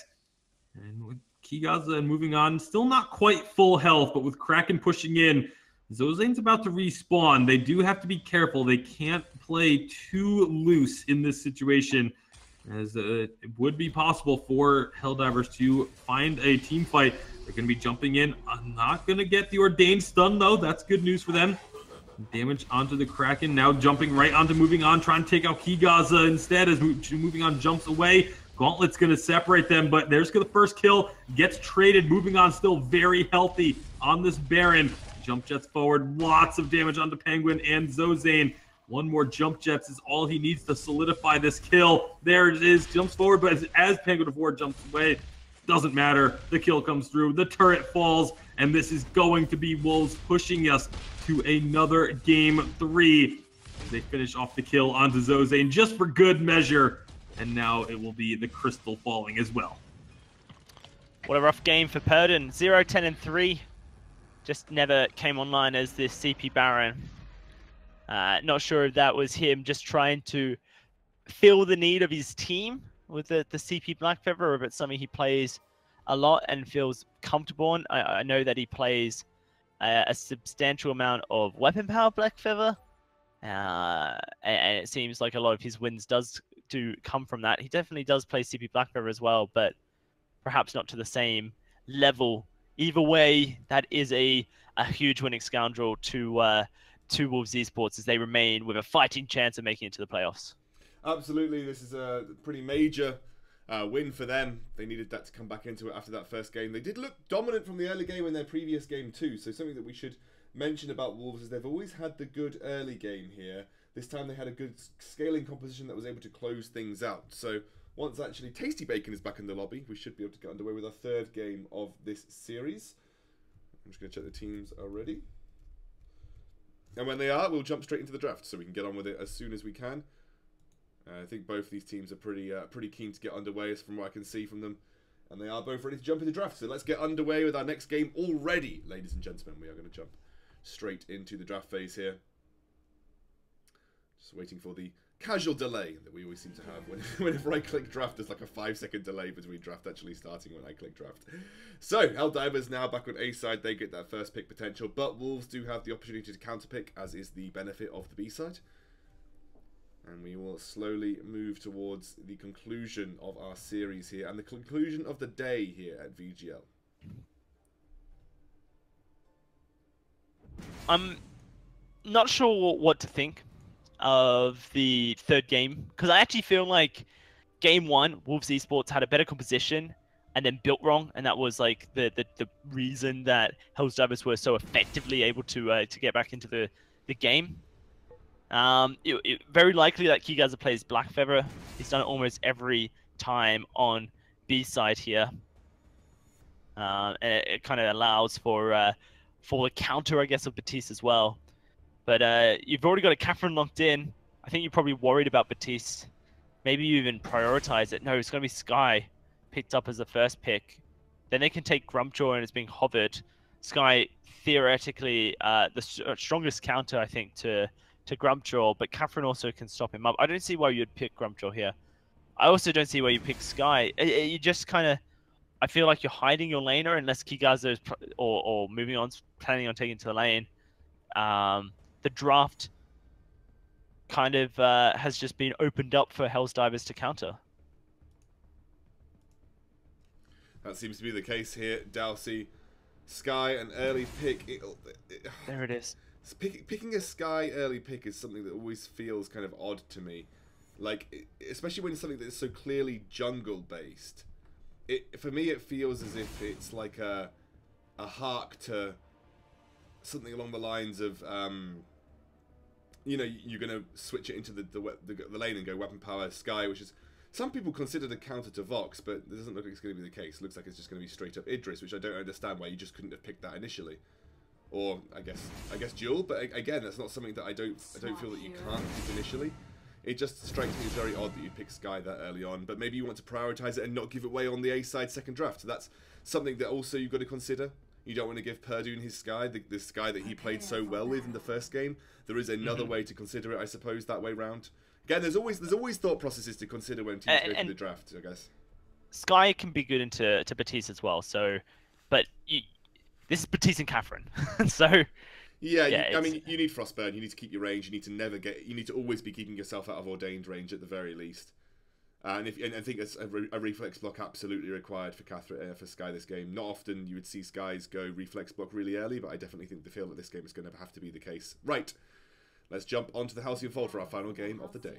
And with Kigaza and Moving On, still not quite full health, but with Kraken pushing in, Zozane's about to respawn. They do have to be careful. They can't play too loose in this situation, as it would be possible for Helldivers to find a team fight. They're going to be jumping in. I'm not going to get the Ordained stun, though. That's good news for them. Damage onto the Kraken. Now jumping right onto Moving On, trying to take out Kigaza instead as Moving On jumps away. Gauntlet's going to separate them, but there's the first kill. Gets traded. Moving On still very healthy on this Baron. Jump jets forward. Lots of damage onto Penguin and Zozane. One more jump jets is all he needs to solidify this kill. There it is. Jumps forward, but as Penguin of War jumps away, doesn't matter. The kill comes through. The turret falls, and this is going to be Wolves pushing us to another game 3. They finish off the kill onto Zozane just for good measure. and now it will be the crystal falling as well. What a rough game for Purdon. 0, 10, and 3. Just never came online as this CP Baron. Not sure if that was him just trying to fill the need of his team with the CP Black Feather, or if it's something he plays a lot and feels comfortable in. I know that he plays a substantial amount of weapon power Black Feather, and it seems like a lot of his wins do come from that. He definitely does play CP Black Feather as well, but perhaps not to the same level. Either way, that is a huge winning scoundrel to Wolves Esports as they remain with a fighting chance of making it to the playoffs. Absolutely, this is a pretty major win for them. They needed that to come back into it after that first game. They did look dominant from the early game in their previous game too, so something that we should mention about Wolves is they've always had the good early game here. This time they had a good scaling composition that was able to close things out. So once actually Tasty Bacon is back in the lobby, we should be able to get underway with our third game of this series. I'm just going to check the teams are ready. And when they are, we'll jump straight into the draft so we can get on with it as soon as we can. I think both these teams are pretty keen to get underway, as from what I can see from them. And they are both ready to jump into draft. So let's get underway with our next game already, ladies and gentlemen. We are going to jump straight into the draft phase here. Just waiting for the casual delay that we always seem to have whenever I click draft. There's like a 5-second delay between draft actually starting when I click draft. So Helldivers now back on A side. They get that first pick potential, but Wolves do have the opportunity to counter pick, as is the benefit of the B side. And we will slowly move towards the conclusion of our series here and the conclusion of the day here at VGL. I'm not sure what to think of the third game, because I actually feel like game one, Wolves Esports had a better composition and then built wrong, and that was like the reason that Helldivers were so effectively able to get back into the game. Very likely that Kigaza plays Black Feather. He's done it almost every time on B side here, and it kind of allows for the counter, I guess, of Batiste as well. But you've already got a Catherine locked in. I think you're probably worried about Batiste. Maybe you even prioritize it. No, it's going to be Sky picked up as the first pick. Then they can take Grumpjaw and it's being hovered. Sky, theoretically, the strongest counter, I think, to Grumpjaw, but Catherine also can stop him up. I don't see why you'd pick Grumpjaw here. I also don't see why you pick Sky. You just kind of... I feel like you're hiding your laner unless Kigaza is or moving on, planning on taking to the lane. The draft kind of has just been opened up for Helldivers to counter. That seems to be the case here. Dalsy, Sky, an early pick. There it is. Picking a Sky early pick is something that always feels kind of odd to me. Like, especially when it's something that's so clearly jungle based. For me, it feels as if it's like a hark to something along the lines of, you know, you're going to switch it into the lane and go weapon power Sky, which is, some people consider the counter to Vox, but it doesn't look like it's going to be the case. It looks like it's just going to be straight up Idris, which I don't understand why you just couldn't have picked that initially. Or, I guess Duel, but again, that's not something that I don't feel that you can't pick initially. It just strikes me as very odd that you pick Sky that early on, but maybe you want to prioritize it and not give it away on the A side second draft. So that's something that also you've got to consider. You don't want to give Purdue his Sky, the Sky that he played so well with in the first game. There is another way to consider it, I suppose, that way round. Again, there's always thought processes to consider when teams go through the draft, I guess. Sky can be good into Batiste as well, so, but this is Batiste and Catherine, so. Yeah, I mean, you need Frostburn. You need to keep your range. You need to never get. You need to always be keeping yourself out of ordained range at the very least. And I think it's a reflex block absolutely required for Sky this game. Not often you would see Skies go reflex block really early, but I definitely feel that this game is going to have to be the case. Right, let's jump onto the Halcyon Fold for our final game of the day.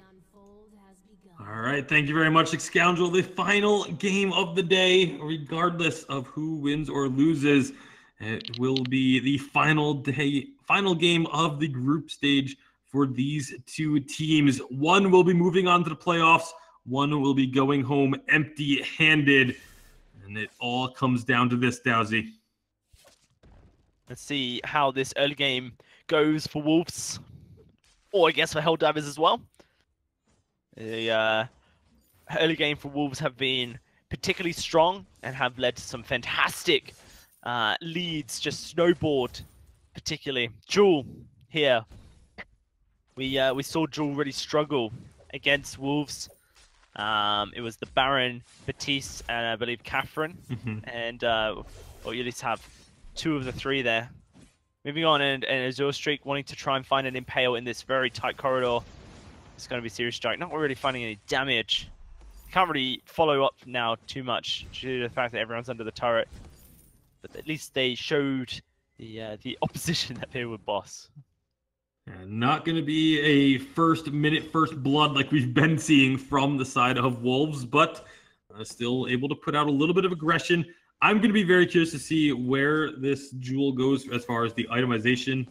All right, thank you very much, Scoundrel. The final game of the day, regardless of who wins or loses, it will be the final game of the group stage for these two teams. One will be moving on to the playoffs. One will be going home empty-handed. And it all comes down to this, Dowsy. Let's see how this early game goes for Wolves. Or I guess for Helldivers as well. early game for Wolves have been particularly strong and have led to some fantastic leads, just snowboard, particularly. Jewel here. We saw Jewel really struggle against Wolves. It was the Baron, Batiste, and I believe Catherine, and or you at least have 2 of the 3 there. Moving on, and Azure Streak wanting to try and find an Impale in this very tight corridor. It's going to be Serious Strike. Not really finding any damage. Can't really follow up now too much due to the fact that everyone's under the turret. But at least they showed the opposition that they were boss. And not going to be a first blood like we've been seeing from the side of Wolves, but still able to put out a little bit of aggression. I'm going to be very curious to see where this Jewel goes as far as the itemization.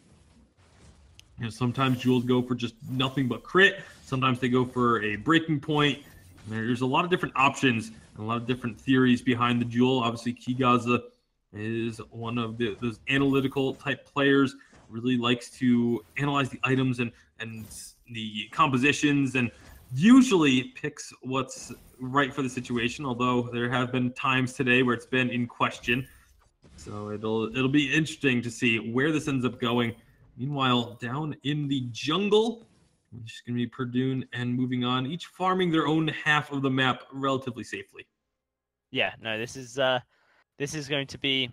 You know, sometimes Jewels go for just nothing but crit. Sometimes they go for a breaking point. There's a lot of different options and a lot of different theories behind the Jewel. Obviously, Kigaza is one of those analytical type players. Really likes to analyze the items and the compositions, and usually picks what's right for the situation, although there have been times today where it's been in question. So it'll be interesting to see where this ends up going. Meanwhile, down in the jungle, it's just going to be Perdune and moving on, each farming their own half of the map relatively safely. Yeah, no, this is going to be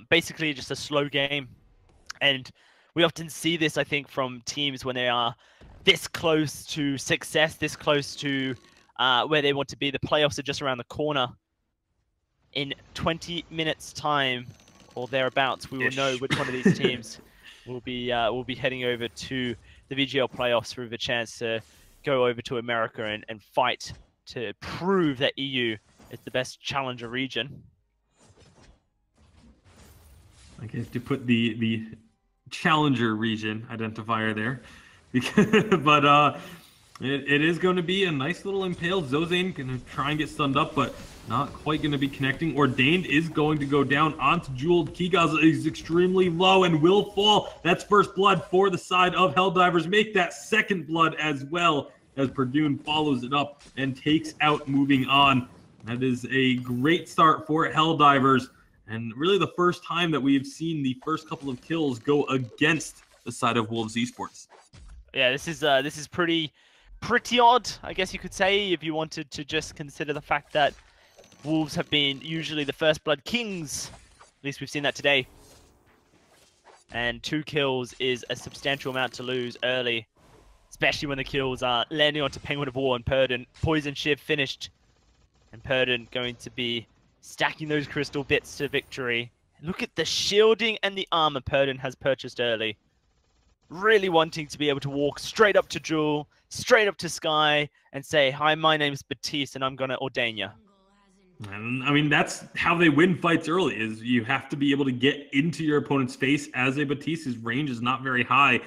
basically just a slow game. And we often see this, I think, from teams when they are this close to success, this close to where they want to be. The playoffs are just around the corner. In 20 minutes' time, or thereabouts, we will know which one of these teams will be heading over to the VGL playoffs with a chance to go over to America and fight to prove that EU is the best challenger region. I guess to put the challenger region identifier there, but it is going to be a nice little impale. Zozane going to try and get stunned up, but not quite going to be connecting. Ordained is going to go down onto Jewel. Kigaza is extremely low and will fall. That's first blood for the side of Helldivers. Make that second blood as well as Perdune follows it up and takes out moving on. That is a great start for Helldivers, and really the first time that we've seen the first couple of kills go against the side of Wolves Esports. Yeah, this is pretty odd, I guess you could say, if you wanted to just consider the fact that Wolves have been usually the first blood kings. At least we've seen that today. And 2 kills is a substantial amount to lose early, especially when the kills are landing onto Penguin of War and Perdon. Poison Shiv finished, and Perdon going to be stacking those crystal bits to victory. Look at the shielding and the armor Perdon has purchased early. Really wanting to be able to walk straight up to Jewel, straight up to Sky, and say, "Hi, my name's Batiste, and I'm gonna ordain ya." And I mean, that's how they win fights early, is you have to be able to get into your opponent's face. As a Batiste, his range is not very high,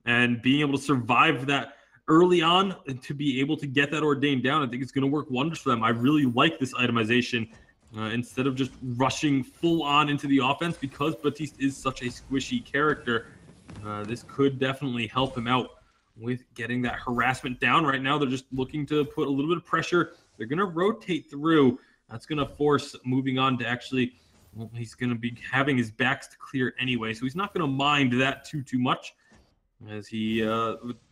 and being able to survive that early on and to be able to get that ordained down, I think it's going to work wonders for them. I really like this itemization instead of just rushing full on into the offense, because Batiste is such a squishy character. This could definitely help him out with getting that harassment down. Right now, they're just looking to put a little bit of pressure. They're going to rotate through. That's going to force moving on to actually, well, he's going to be having his backs to clear anyway, so he's not going to mind that too much, as he,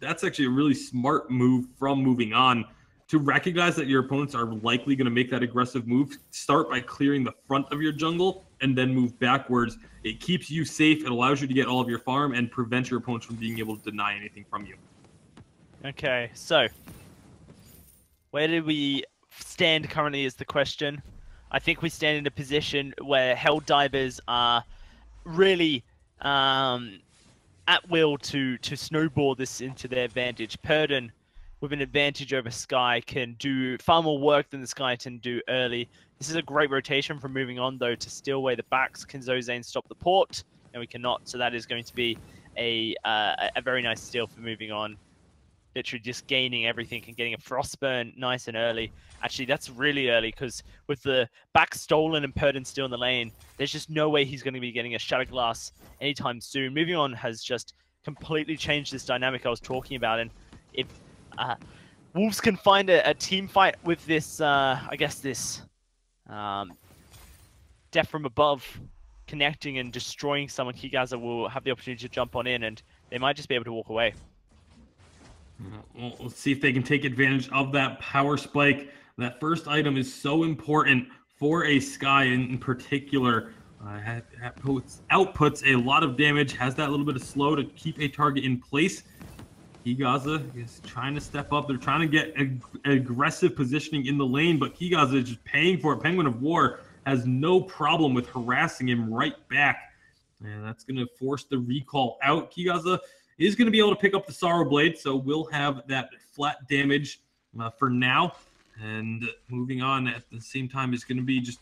that's actually a really smart move from moving on to recognize that your opponents are likely going to make that aggressive move. Start by clearing the front of your jungle and then move backwards. It keeps you safe. It allows you to get all of your farm and prevents your opponents from being able to deny anything from you. Okay, so where do we stand currently is the question. I think we stand in a position where Helldivers are really at will to snowball this into their advantage. Perdon, with an advantage over Sky, can do far more work than the Sky can do early. This is a great rotation from moving on, though, to steal away the backs. Can Zozane stop the port? And we cannot, so that is going to be a very nice steal for moving on. Literally just gaining everything and getting a Frostburn nice and early. Actually, that's really early, because with the back stolen and Perdon still in the lane, there's just no way he's going to be getting a Shatter Glass anytime soon. Moving on has just completely changed this dynamic I was talking about, and if Wolves can find a team fight with this, I guess this death from above connecting and destroying someone, Kigaza will have the opportunity to jump on in, and they might just be able to walk away. Well, let's see if they can take advantage of that power spike. That first item is so important for a Sky in particular. Outputs a lot of damage, has that little bit of slow to keep a target in place. Kigaza is trying to step up. They're trying to get aggressive positioning in the lane, but Kigaza is just paying for it. Penguin of War has no problem with harassing him right back. And that's going to force the recall out. Kigaza is going to be able to pick up the Sorrow Blade, so we'll have that flat damage for now. And moving on at the same time is going to be just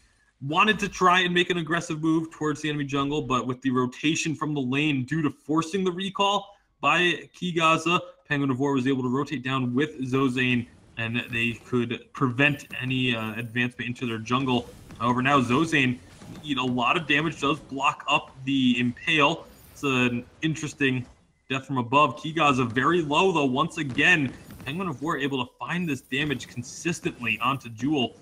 wanted to try and make an aggressive move towards the enemy jungle, but with the rotation from the lane due to forcing the recall by Kigaza, Penguin of War was able to rotate down with Zozane, and they could prevent any advancement into their jungle. However, now Zozane eat a lot of damage, does block up the Impale. It's an interesting death from above. Kigaza very low, though, once again. Penguin of War able to find this damage consistently onto Jewel.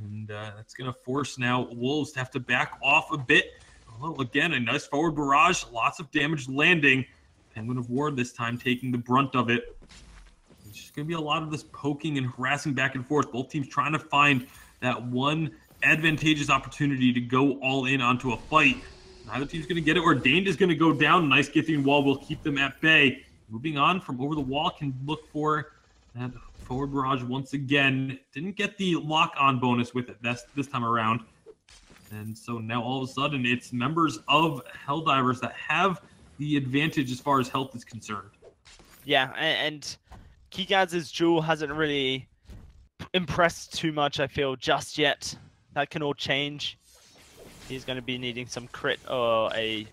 And that's going to force now Wolves to have to back off a bit. Well, again, a nice forward barrage, lots of damage landing. Penguin of War this time taking the brunt of it. It's just going to be a lot of this poking and harassing back and forth. Both teams trying to find that one advantageous opportunity to go all in onto a fight. Neither team's going to get it. Ordained is going to go down. Nice Githyan wall will keep them at bay. Moving on from over the wall, can look for that forward barrage once again. Didn't get the lock-on bonus with it this time around. And so now all of a sudden, it's members of Helldivers that have the advantage as far as health is concerned. Yeah, and Kigaza's Jewel hasn't really impressed too much, I feel, just yet. That can all change. He's going to be needing some crit or a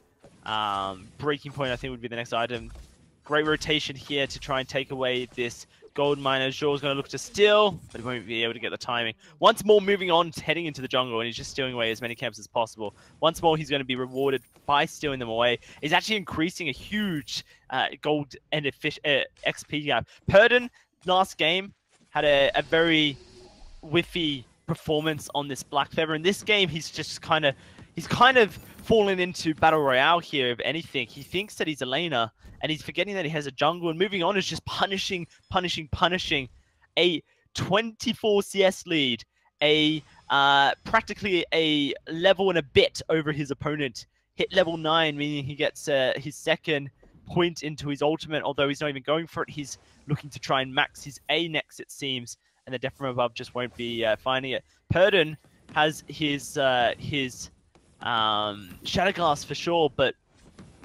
breaking point, I think would be the next item. Great rotation here to try and take away this gold miner. Zhou's going to look to steal, but he won't be able to get the timing. Once more moving on, heading into the jungle, and he's just stealing away as many camps as possible. Once more, he's going to be rewarded by stealing them away. He's actually increasing a huge gold and XP gap. Purdon, last game, had a very whiffy performance on this Black Feather. In this game, he's kind of fallen into Battle Royale here, if anything. He thinks that he's a laner, and he's forgetting that he has a jungle, and moving on is just punishing. A 24 CS lead, practically a level and a bit over his opponent. Hit level 9, meaning he gets his second point into his ultimate, although he's not even going for it. He's looking to try and max his A next, it seems, and the death from above just won't be finding it. Purdon has his Shadowglass for sure, but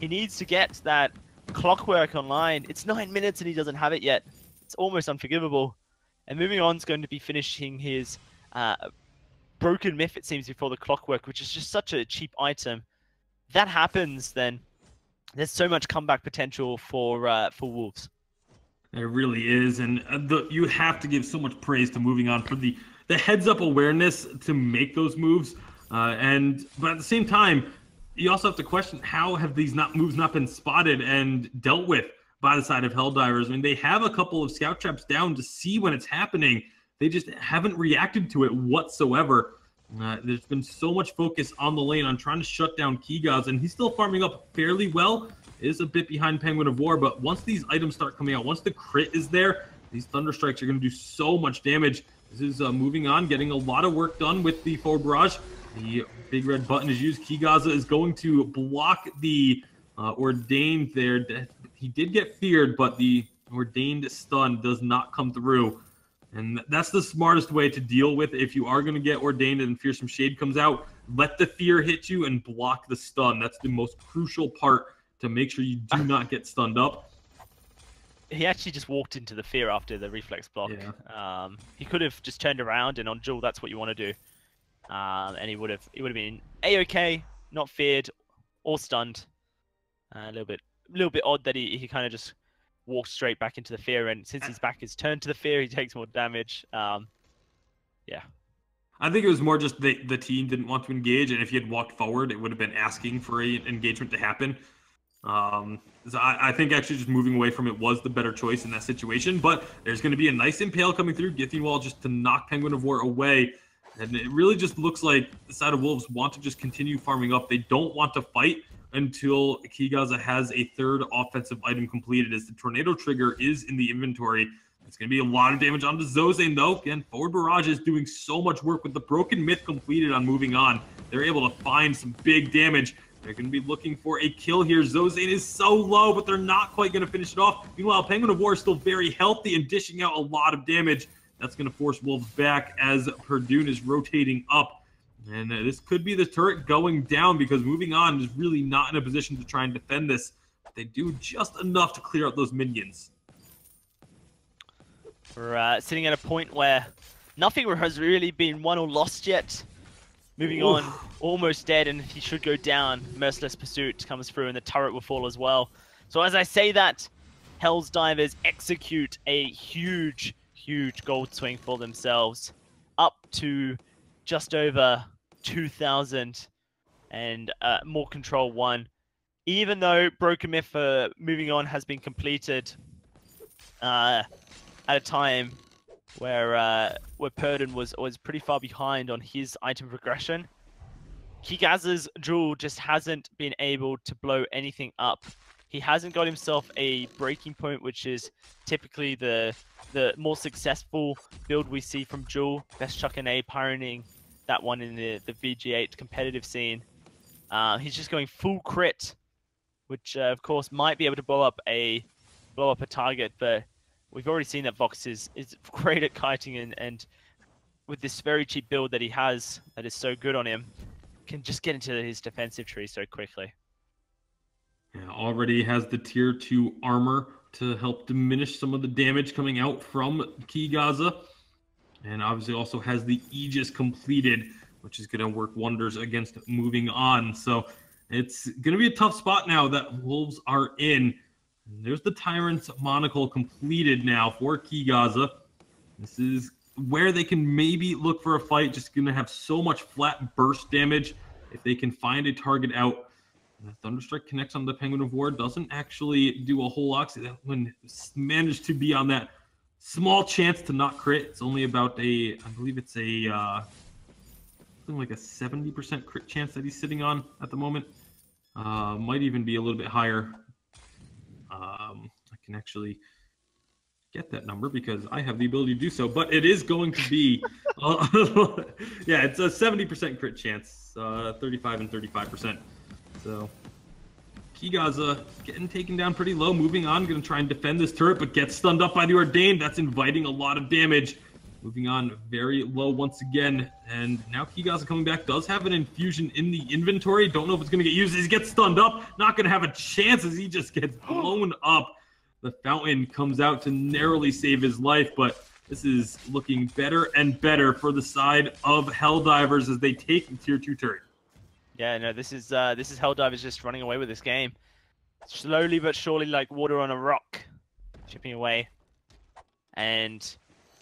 he needs to get that clockwork online. It's 9 minutes and he doesn't have it yet. It's almost unforgivable. And moving on is going to be finishing his broken myth, it seems, before the clockwork, which is just such a cheap item. If that happens, then there's so much comeback potential for Wolves. There really is, and you have to give so much praise to moving on for the heads-up awareness to make those moves. But at the same time, you also have to question, how have these moves not been spotted and dealt with by the side of Helldivers? I mean, they have a couple of scout traps down to see when it's happening. They just haven't reacted to it whatsoever. There's been so much focus on the lane on trying to shut down Kigaza, and he's still farming up fairly well. Is a bit behind Penguin of War, but once these items start coming out, once the crit is there, these Thunder Strikes are going to do so much damage. This is moving on, getting a lot of work done with the forward barrage. The big red button is used. Kigaza is going to block the Ordained there. He did get feared, but the Ordained stun does not come through. And that's the smartest way to deal with it. If you are going to get Ordained and Fearsome Shade comes out, let the fear hit you and block the stun. That's the most crucial part to make sure you do not get stunned up. He actually just walked into the fear after the reflex block. Yeah. He could have just turned around, and on Jewel, that's what you want to do. And he would have been A-okay, not feared or stunned. A little bit odd that he kind of just walked straight back into the fear, and since his back is turned to the fear, he takes more damage. Yeah. I think it was more just the team didn't want to engage, and if he had walked forward, it would have been asking for an engagement to happen. So I think actually just moving away from it was the better choice in that situation. But there's going to be a nice impale coming through Githyanwall just to knock Penguin of War away. And it really just looks like the side of Wolves want to just continue farming up. They don't want to fight until Kigaza has a third offensive item completed, as the Tornado Trigger is in the inventory. It's going to be a lot of damage onto Zozane, though. Again, Forward Barrage is doing so much work with the Broken Myth completed on moving on. They're able to find some big damage. They're going to be looking for a kill here. Zozane is so low, but they're not quite going to finish it off. Meanwhile, Penguin of War is still very healthy and dishing out a lot of damage. That's going to force Wolves back as Perdoon is rotating up. And this could be the turret going down, because moving on is really not in a position to try and defend this. But they do just enough to clear out those minions. We're sitting at a point where nothing has really been won or lost yet. Moving on, almost dead, and he should go down. Merciless Pursuit comes through, and the turret will fall as well. So as I say that, Hell's Divers execute a huge gold swing for themselves, up to just over 2,000 and more control 1. Even though Broken Myth for moving on has been completed at a time where Purdon was pretty far behind on his item progression, Kigaza's Jewel just hasn't been able to blow anything up. He hasn't got himself a breaking point, which is typically the more successful build we see from Jewel. Best Chuck and A pioneering that one in the VG8 competitive scene. He's just going full crit, which of course might be able to blow up a target, but we've already seen that Vox is great at kiting, and with this very cheap build that he has that is so good on him, can just get into his defensive tree so quickly. Yeah, already has the tier 2 armor to help diminish some of the damage coming out from Kigaza. And obviously also has the Aegis completed, which is going to work wonders against moving on. So it's going to be a tough spot now that Wolves are in. And there's the Tyrant's Monocle completed now for Kigaza. This is where they can maybe look for a fight. Just going to have so much flat burst damage if they can find a target out. And the Thunderstrike connects on the Penguin of War. Doesn't actually do a whole lot. That one managed to be on that small chance to not crit. It's only about I believe it's a something like a 70% crit chance that he's sitting on at the moment. Might even be a little bit higher. I can actually get that number because I have the ability to do so, but it is going to be yeah, it's a 70% crit chance, 35 and 35%. So Kigaza getting taken down pretty low. Moving on, going to try and defend this turret, but gets stunned up by the Ordained. That's inviting a lot of damage. Moving on very low once again. And now Kigaza coming back. Does have an infusion in the inventory. Don't know if it's going to get used. He gets stunned up. Not going to have a chance as he just gets blown up. The Fountain comes out to narrowly save his life, but this is looking better and better for the side of Helldivers as they take the tier 2 turret. Yeah, no, this is Helldivers just running away with this game. Slowly but surely, like water on a rock, chipping away. And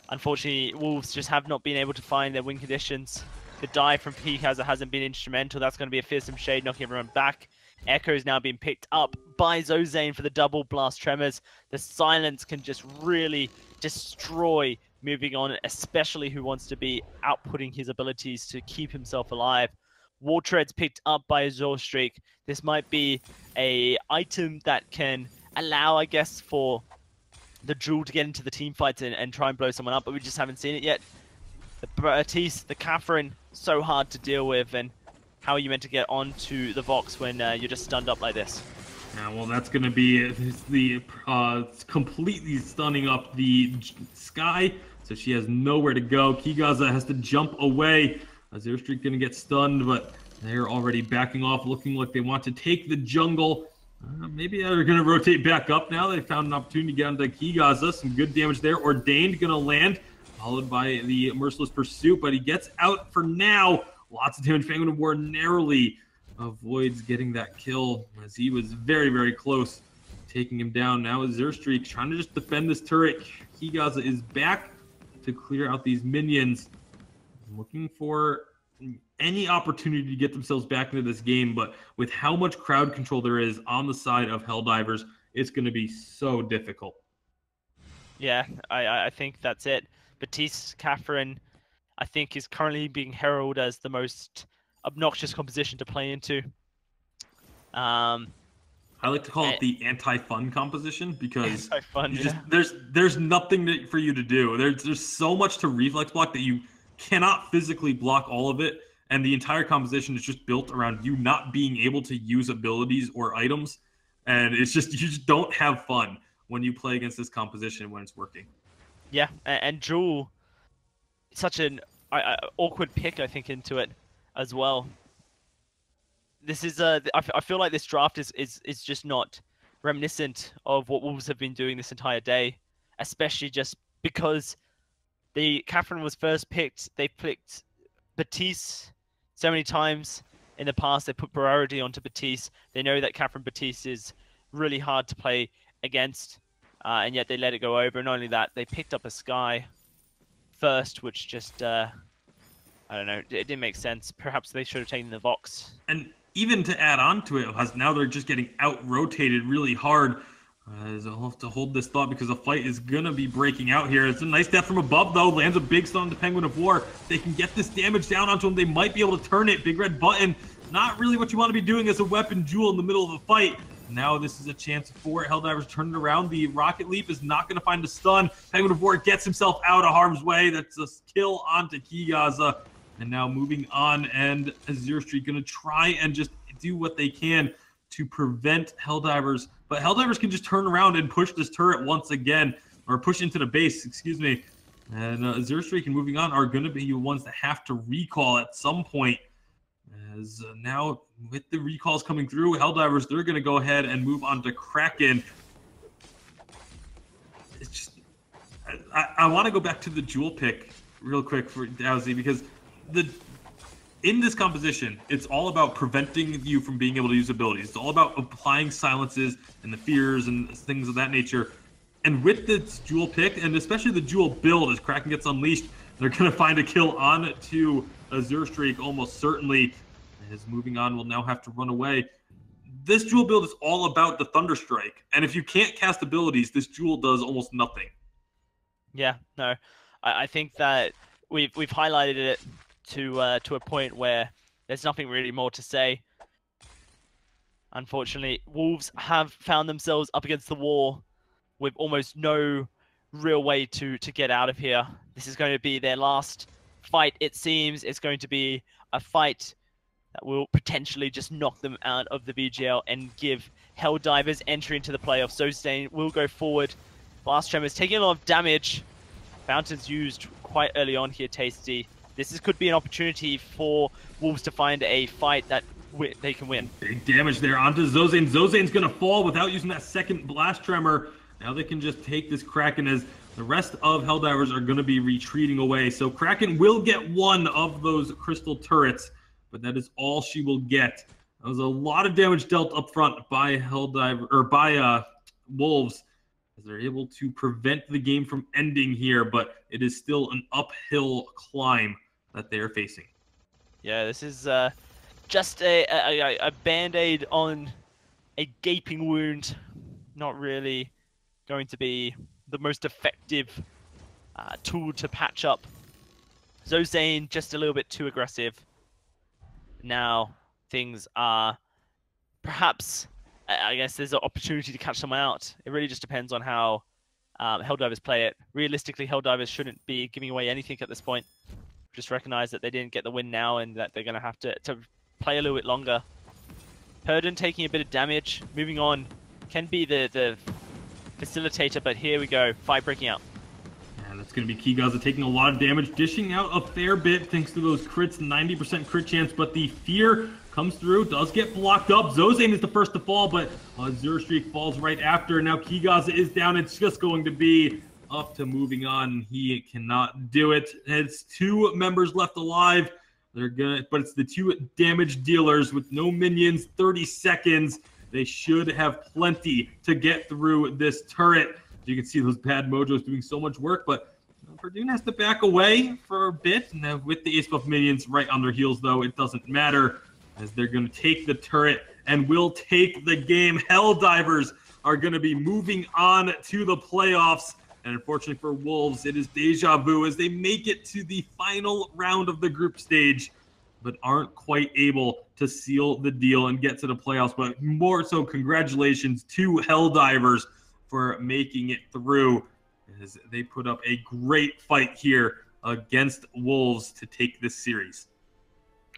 unfortunately, Wolves just have not been able to find their win conditions. The dive from Kigaza hasn't been instrumental. That's going to be a fearsome shade, knocking everyone back. Echo is now being picked up by Zozane for the double blast tremors. The silence can just really destroy moving on, especially who wants to be outputting his abilities to keep himself alive. War Treads picked up by Azure Streak. This might be a item that can allow, I guess, for the Jewel to get into the team fights and try and blow someone up, but we just haven't seen it yet. The Baptiste, the Catherine, so hard to deal with, and how are you meant to get onto the Vox when you're just stunned up like this? Yeah, well, that's going to be the completely stunning up the Sky, so she has nowhere to go. Kigaza has to jump away. Azure Streak going to get stunned, but they're already backing off, looking like they want to take the jungle. Maybe they're going to rotate back up now. They found an opportunity to get onto Kigaza. Some good damage there. Ordained going to land, followed by the Merciless Pursuit, but he gets out for now. Lots of damage. Penguin of War narrowly avoids getting that kill as he was very, very close taking him down. Now Azure Streak trying to just defend this turret. Kigaza is back to clear out these minions. Looking for any opportunity to get themselves back into this game, but with how much crowd control there is on the side of Helldivers, it's going to be so difficult. Yeah, I think that's it. Batiste, Catherine, I think is currently being heralded as the most obnoxious composition to play into. I like to call it the anti-fun composition because Anti-fun, you just yeah. there's nothing for you to do. There's so much to reflex block that you cannot physically block all of it, and the entire composition is just built around you not being able to use abilities or items, and it's just you just don't have fun when you play against this composition when it's working. Yeah, and Jewel, such an awkward pick, I think, into it as well. This is I feel like this draft is just not reminiscent of what Wolves have been doing this entire day, especially just because Catherine was first picked. They picked Batiste so many times in the past. They put priority onto Batiste. They know that Catherine Batiste is really hard to play against, and yet they let it go over. And not only that, they picked up a Sky first, which just I don't know, it didn't make sense. Perhaps they should have taken the Vox. And even to add on to it, now they're just getting out-rotated really hard. I'll have to hold this thought because a fight is going to be breaking out here. It's a nice death from above, though. Lands a big stun on the Penguin of War. They can get this damage down onto him. They might be able to turn it. Big red button. Not really what you want to be doing as a weapon Jewel in the middle of a fight. Now this is a chance for Helldivers to turn it around. The Rocket Leap is not going to find a stun. Penguin of War gets himself out of harm's way. That's a kill onto Kigaza. And now moving on, and Azure Street going to try and just do what they can to prevent Helldivers. But Helldivers can just turn around and push this turret once again, or push into the base, excuse me. And Azure Street and moving on are going to be the ones that have to recall at some point. As now, with the recalls coming through, Helldivers, they're going to go ahead and move on to Kraken. It's just, I want to go back to the Jewel pick real quick for Dowsy, because in this composition, it's all about preventing you from being able to use abilities. It's all about applying silences and the fears and things of that nature. And with this Jewel pick, and especially the Jewel build, as Kraken gets unleashed, they're going to find a kill on to Azure Streak almost certainly. As moving on, will now have to run away. This Jewel build is all about the Thunderstrike. And if you can't cast abilities, this Jewel does almost nothing. Yeah, no, I think that we've highlighted it to a point where there's nothing really more to say. Unfortunately, Wolves have found themselves up against the wall with almost no real way to get out of here. This is going to be their last fight, it seems. It's going to be a fight that will potentially just knock them out of the VGL and give Helldivers entry into the playoffs. Zostain will go forward. Blast Tremors taking a lot of damage. Fountains used quite early on here, Tasty. This could be an opportunity for Wolves to find a fight that they can win. Big damage there onto Zostain. Zosain's going to fall without using that second Blast Tremor. Now they can just take this Kraken, as the rest of Helldivers are going to be retreating away. So Kraken will get one of those crystal turrets, but that is all she will get. That was a lot of damage dealt up front by Wolves, as they're able to prevent the game from ending here, but it is still an uphill climb that they are facing. Yeah, this is just a band-aid on a gaping wound. Not really going to be the most effective tool to patch up. Zostain just a little bit too aggressive. Now things are perhaps, I guess there's an opportunity to catch someone out. It really just depends on how Helldivers play it. Realistically, Helldivers shouldn't be giving away anything at this point. Just recognize that they didn't get the win now and that they're going to have to play a little bit longer. Purdon taking a bit of damage. Moving on. Can be the facilitator, but here we go. Fight breaking out. And that's going to be Kigaza taking a lot of damage, dishing out a fair bit thanks to those crits, 90% crit chance, but the fear comes through, does get blocked up. Zostain is the first to fall, but Azure Streak falls right after. Now Kigaza is down. It's just going to be up to moving on. He cannot do it. It's 2 members left alive. But it's the 2 damage dealers with no minions, 30 seconds. They should have plenty to get through this turret. You can see those bad mojos doing so much work, but Verdun has to back away for a bit. And with the Ace Buff minions right on their heels, though, it doesn't matter as they're going to take the turret and will take the game. Helldivers are going to be moving on to the playoffs. And unfortunately for Wolves, it is deja vu as they make it to the final round of the group stage, but aren't quite able to seal the deal and get to the playoffs. But more so, congratulations to Helldivers for making it through, as they put up a great fight here against Wolves to take this series.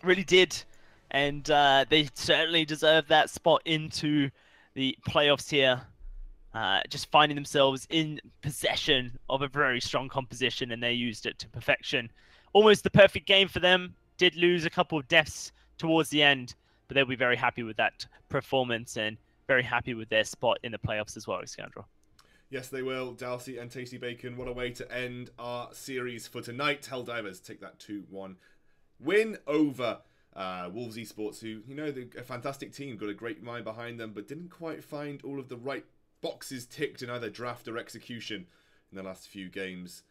Really did. And they certainly deserve that spot into the playoffs here. Just finding themselves in possession of a very strong composition, and they used it to perfection. Almost the perfect game for them. Did lose a couple of deaths towards the end, but they'll be very happy with that performance and very happy with their spot in the playoffs as well, Scoundrel. Yes, they will. Dalsey and Tasty Bacon, what a way to end our series for tonight. Helldivers take that 2-1 win over Wolves Esports, who, you know, they're a fantastic team, got a great mind behind them, but didn't quite find all of the right boxes ticked in either draft or execution in the last few games.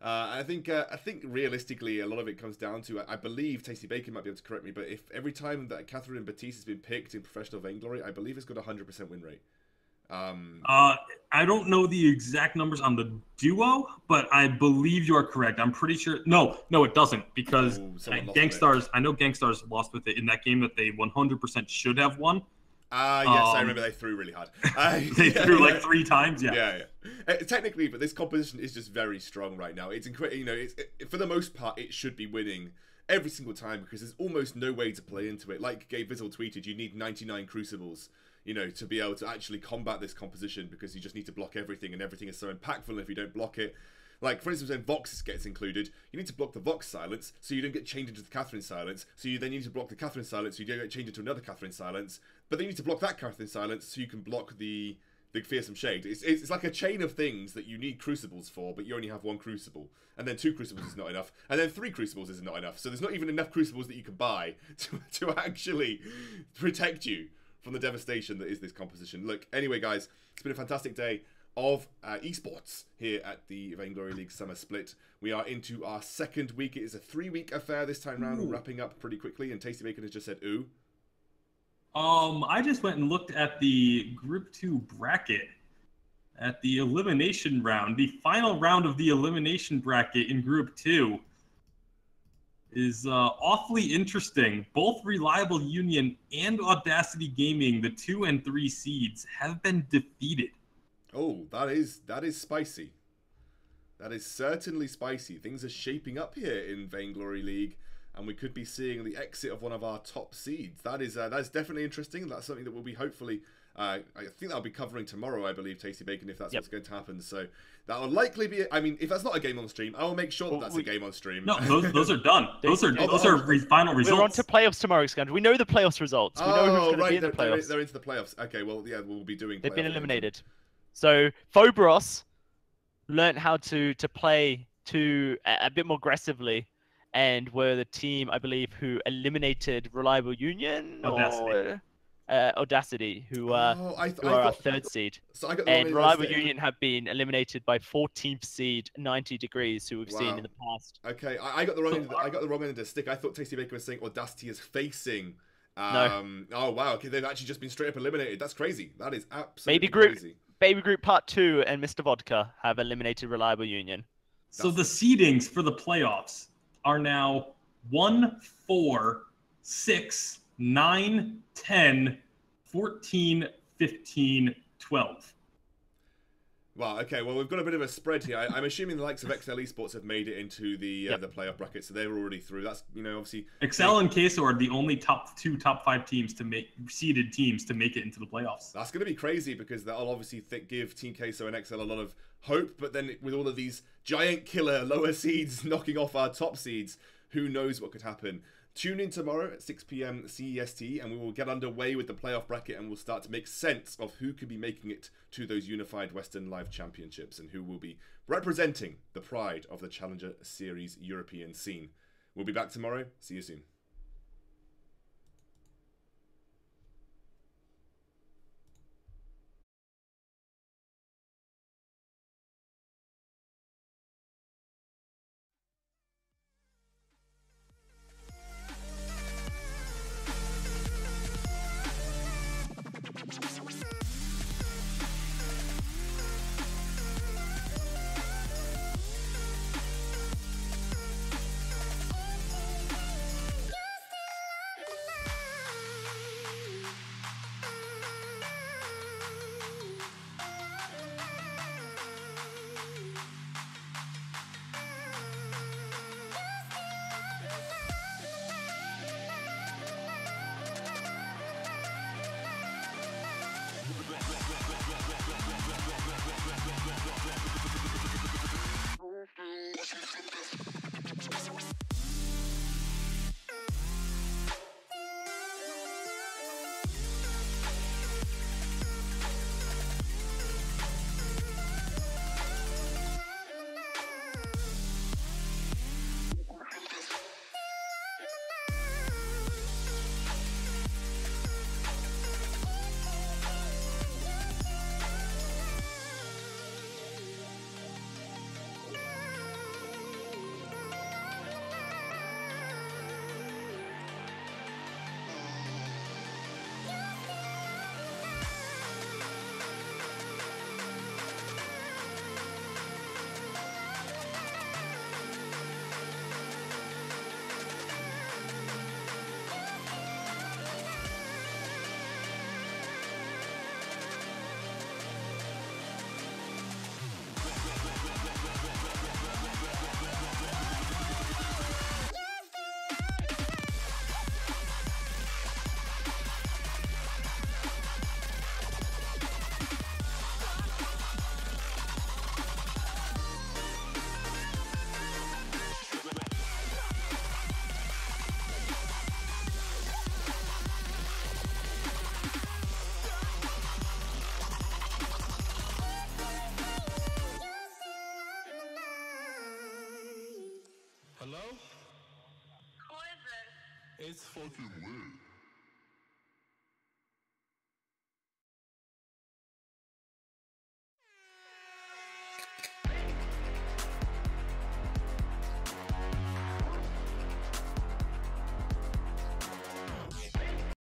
I think realistically, a lot of it comes down to, I believe, Tasty Bacon might be able to correct me, but if every time that Catherine Batiste has been picked in professional Vainglory, I believe it's got a 100% win rate. I don't know the exact numbers on the duo, but I believe you are correct. I'm pretty sure. No, it doesn't, because Gangstars. I know Gangstars lost with it in that game that they 100% should have won. Yes, I remember they threw really hard. They threw like 3 times. Yeah. Technically, but this composition is just very strong right now. It's incredible. You know, for the most part, it should be winning every single time because there's almost no way to play into it. Like Gabe Vizzle tweeted, you need 99 Crucibles, you know, to be able to actually combat this composition, because you just need to block everything, and everything is so impactful. And if you don't block it, like, for instance, when Vox gets included, you need to block the Vox silence so you don't get changed into the Catherine silence. So you then need to block the Catherine silence so you don't get changed into another Catherine silence. But then you need to block that Catherine silence so you can block the Fearsome Shade. It's like a chain of things that you need Crucibles for, but you only have 1 Crucible. And then 2 Crucibles is not enough. And then 3 Crucibles is not enough. So there's not even enough Crucibles that you can buy to actually protect you from the devastation that is this composition. Look, anyway, guys, it's been a fantastic day of esports here at the Vainglory League Summer Split. We are into our 2nd week. It is a 3-week affair this time round. We're wrapping up pretty quickly, and Tasty Bacon has just said, ooh. I just went and looked at the Group 2 bracket at the elimination round. The final round of the elimination bracket in Group 2 is awfully interesting. Both Reliable Union and Audacity Gaming, the 2 and 3 seeds, have been defeated. Oh, that is spicy. That is certainly spicy. Things are shaping up here in Vainglory League, and we could be seeing the exit of one of our top seeds. That's definitely interesting. That's something that we'll be hopefully. I think that'll be covering tomorrow, I believe, Tasty Bacon, if that's what's going to happen. So that will likely be. I mean, if that's not a game on stream, I will make sure that that's a game on stream. No, those are done. Those are final results. We're on to playoffs tomorrow, Scandal. We know the playoffs results. We know who's going to be in the playoffs. They're into the playoffs. Okay, well, yeah, we'll be doing. They've been eliminated. So Phobros learned how to play a bit more aggressively, and were the team, I believe, who eliminated Reliable Union or Audacity, who are our 3rd seed. So I got and Reliable Union have been eliminated by 14th seed 90 Degrees, who we've seen in the past. Okay, I got the wrong end. I got the wrong end of the stick. I thought Tasty Bacon was saying Audacity is facing. No. Oh wow. Okay, they've actually just been straight up eliminated. That's crazy. That is absolutely crazy. Baby Group Part 2 and Mr. Vodka have eliminated Reliable Union. So the seedings for the playoffs are now 1, 4, 6, 9, 10, 14, 15, 12. Wow, okay, well, we've got a bit of a spread here. I'm assuming the likes of XL Esports have made it into the playoff bracket, so they're already through. That's, you know, obviously... XL and Queso are the only top 5 teams to make seeded teams to make it into the playoffs. That's going to be crazy, because that'll obviously give Team Queso and XL a lot of hope, but then with all of these giant killer lower seeds knocking off our top seeds, who knows what could happen. Tune in tomorrow at 6 p.m. CEST, and we will get underway with the playoff bracket, and we'll start to make sense of who could be making it to those unified Western Live Championships, and who will be representing the pride of the Challenger Series European scene. We'll be back tomorrow. See you soon. Hello? Who is this? It's Fucking lit.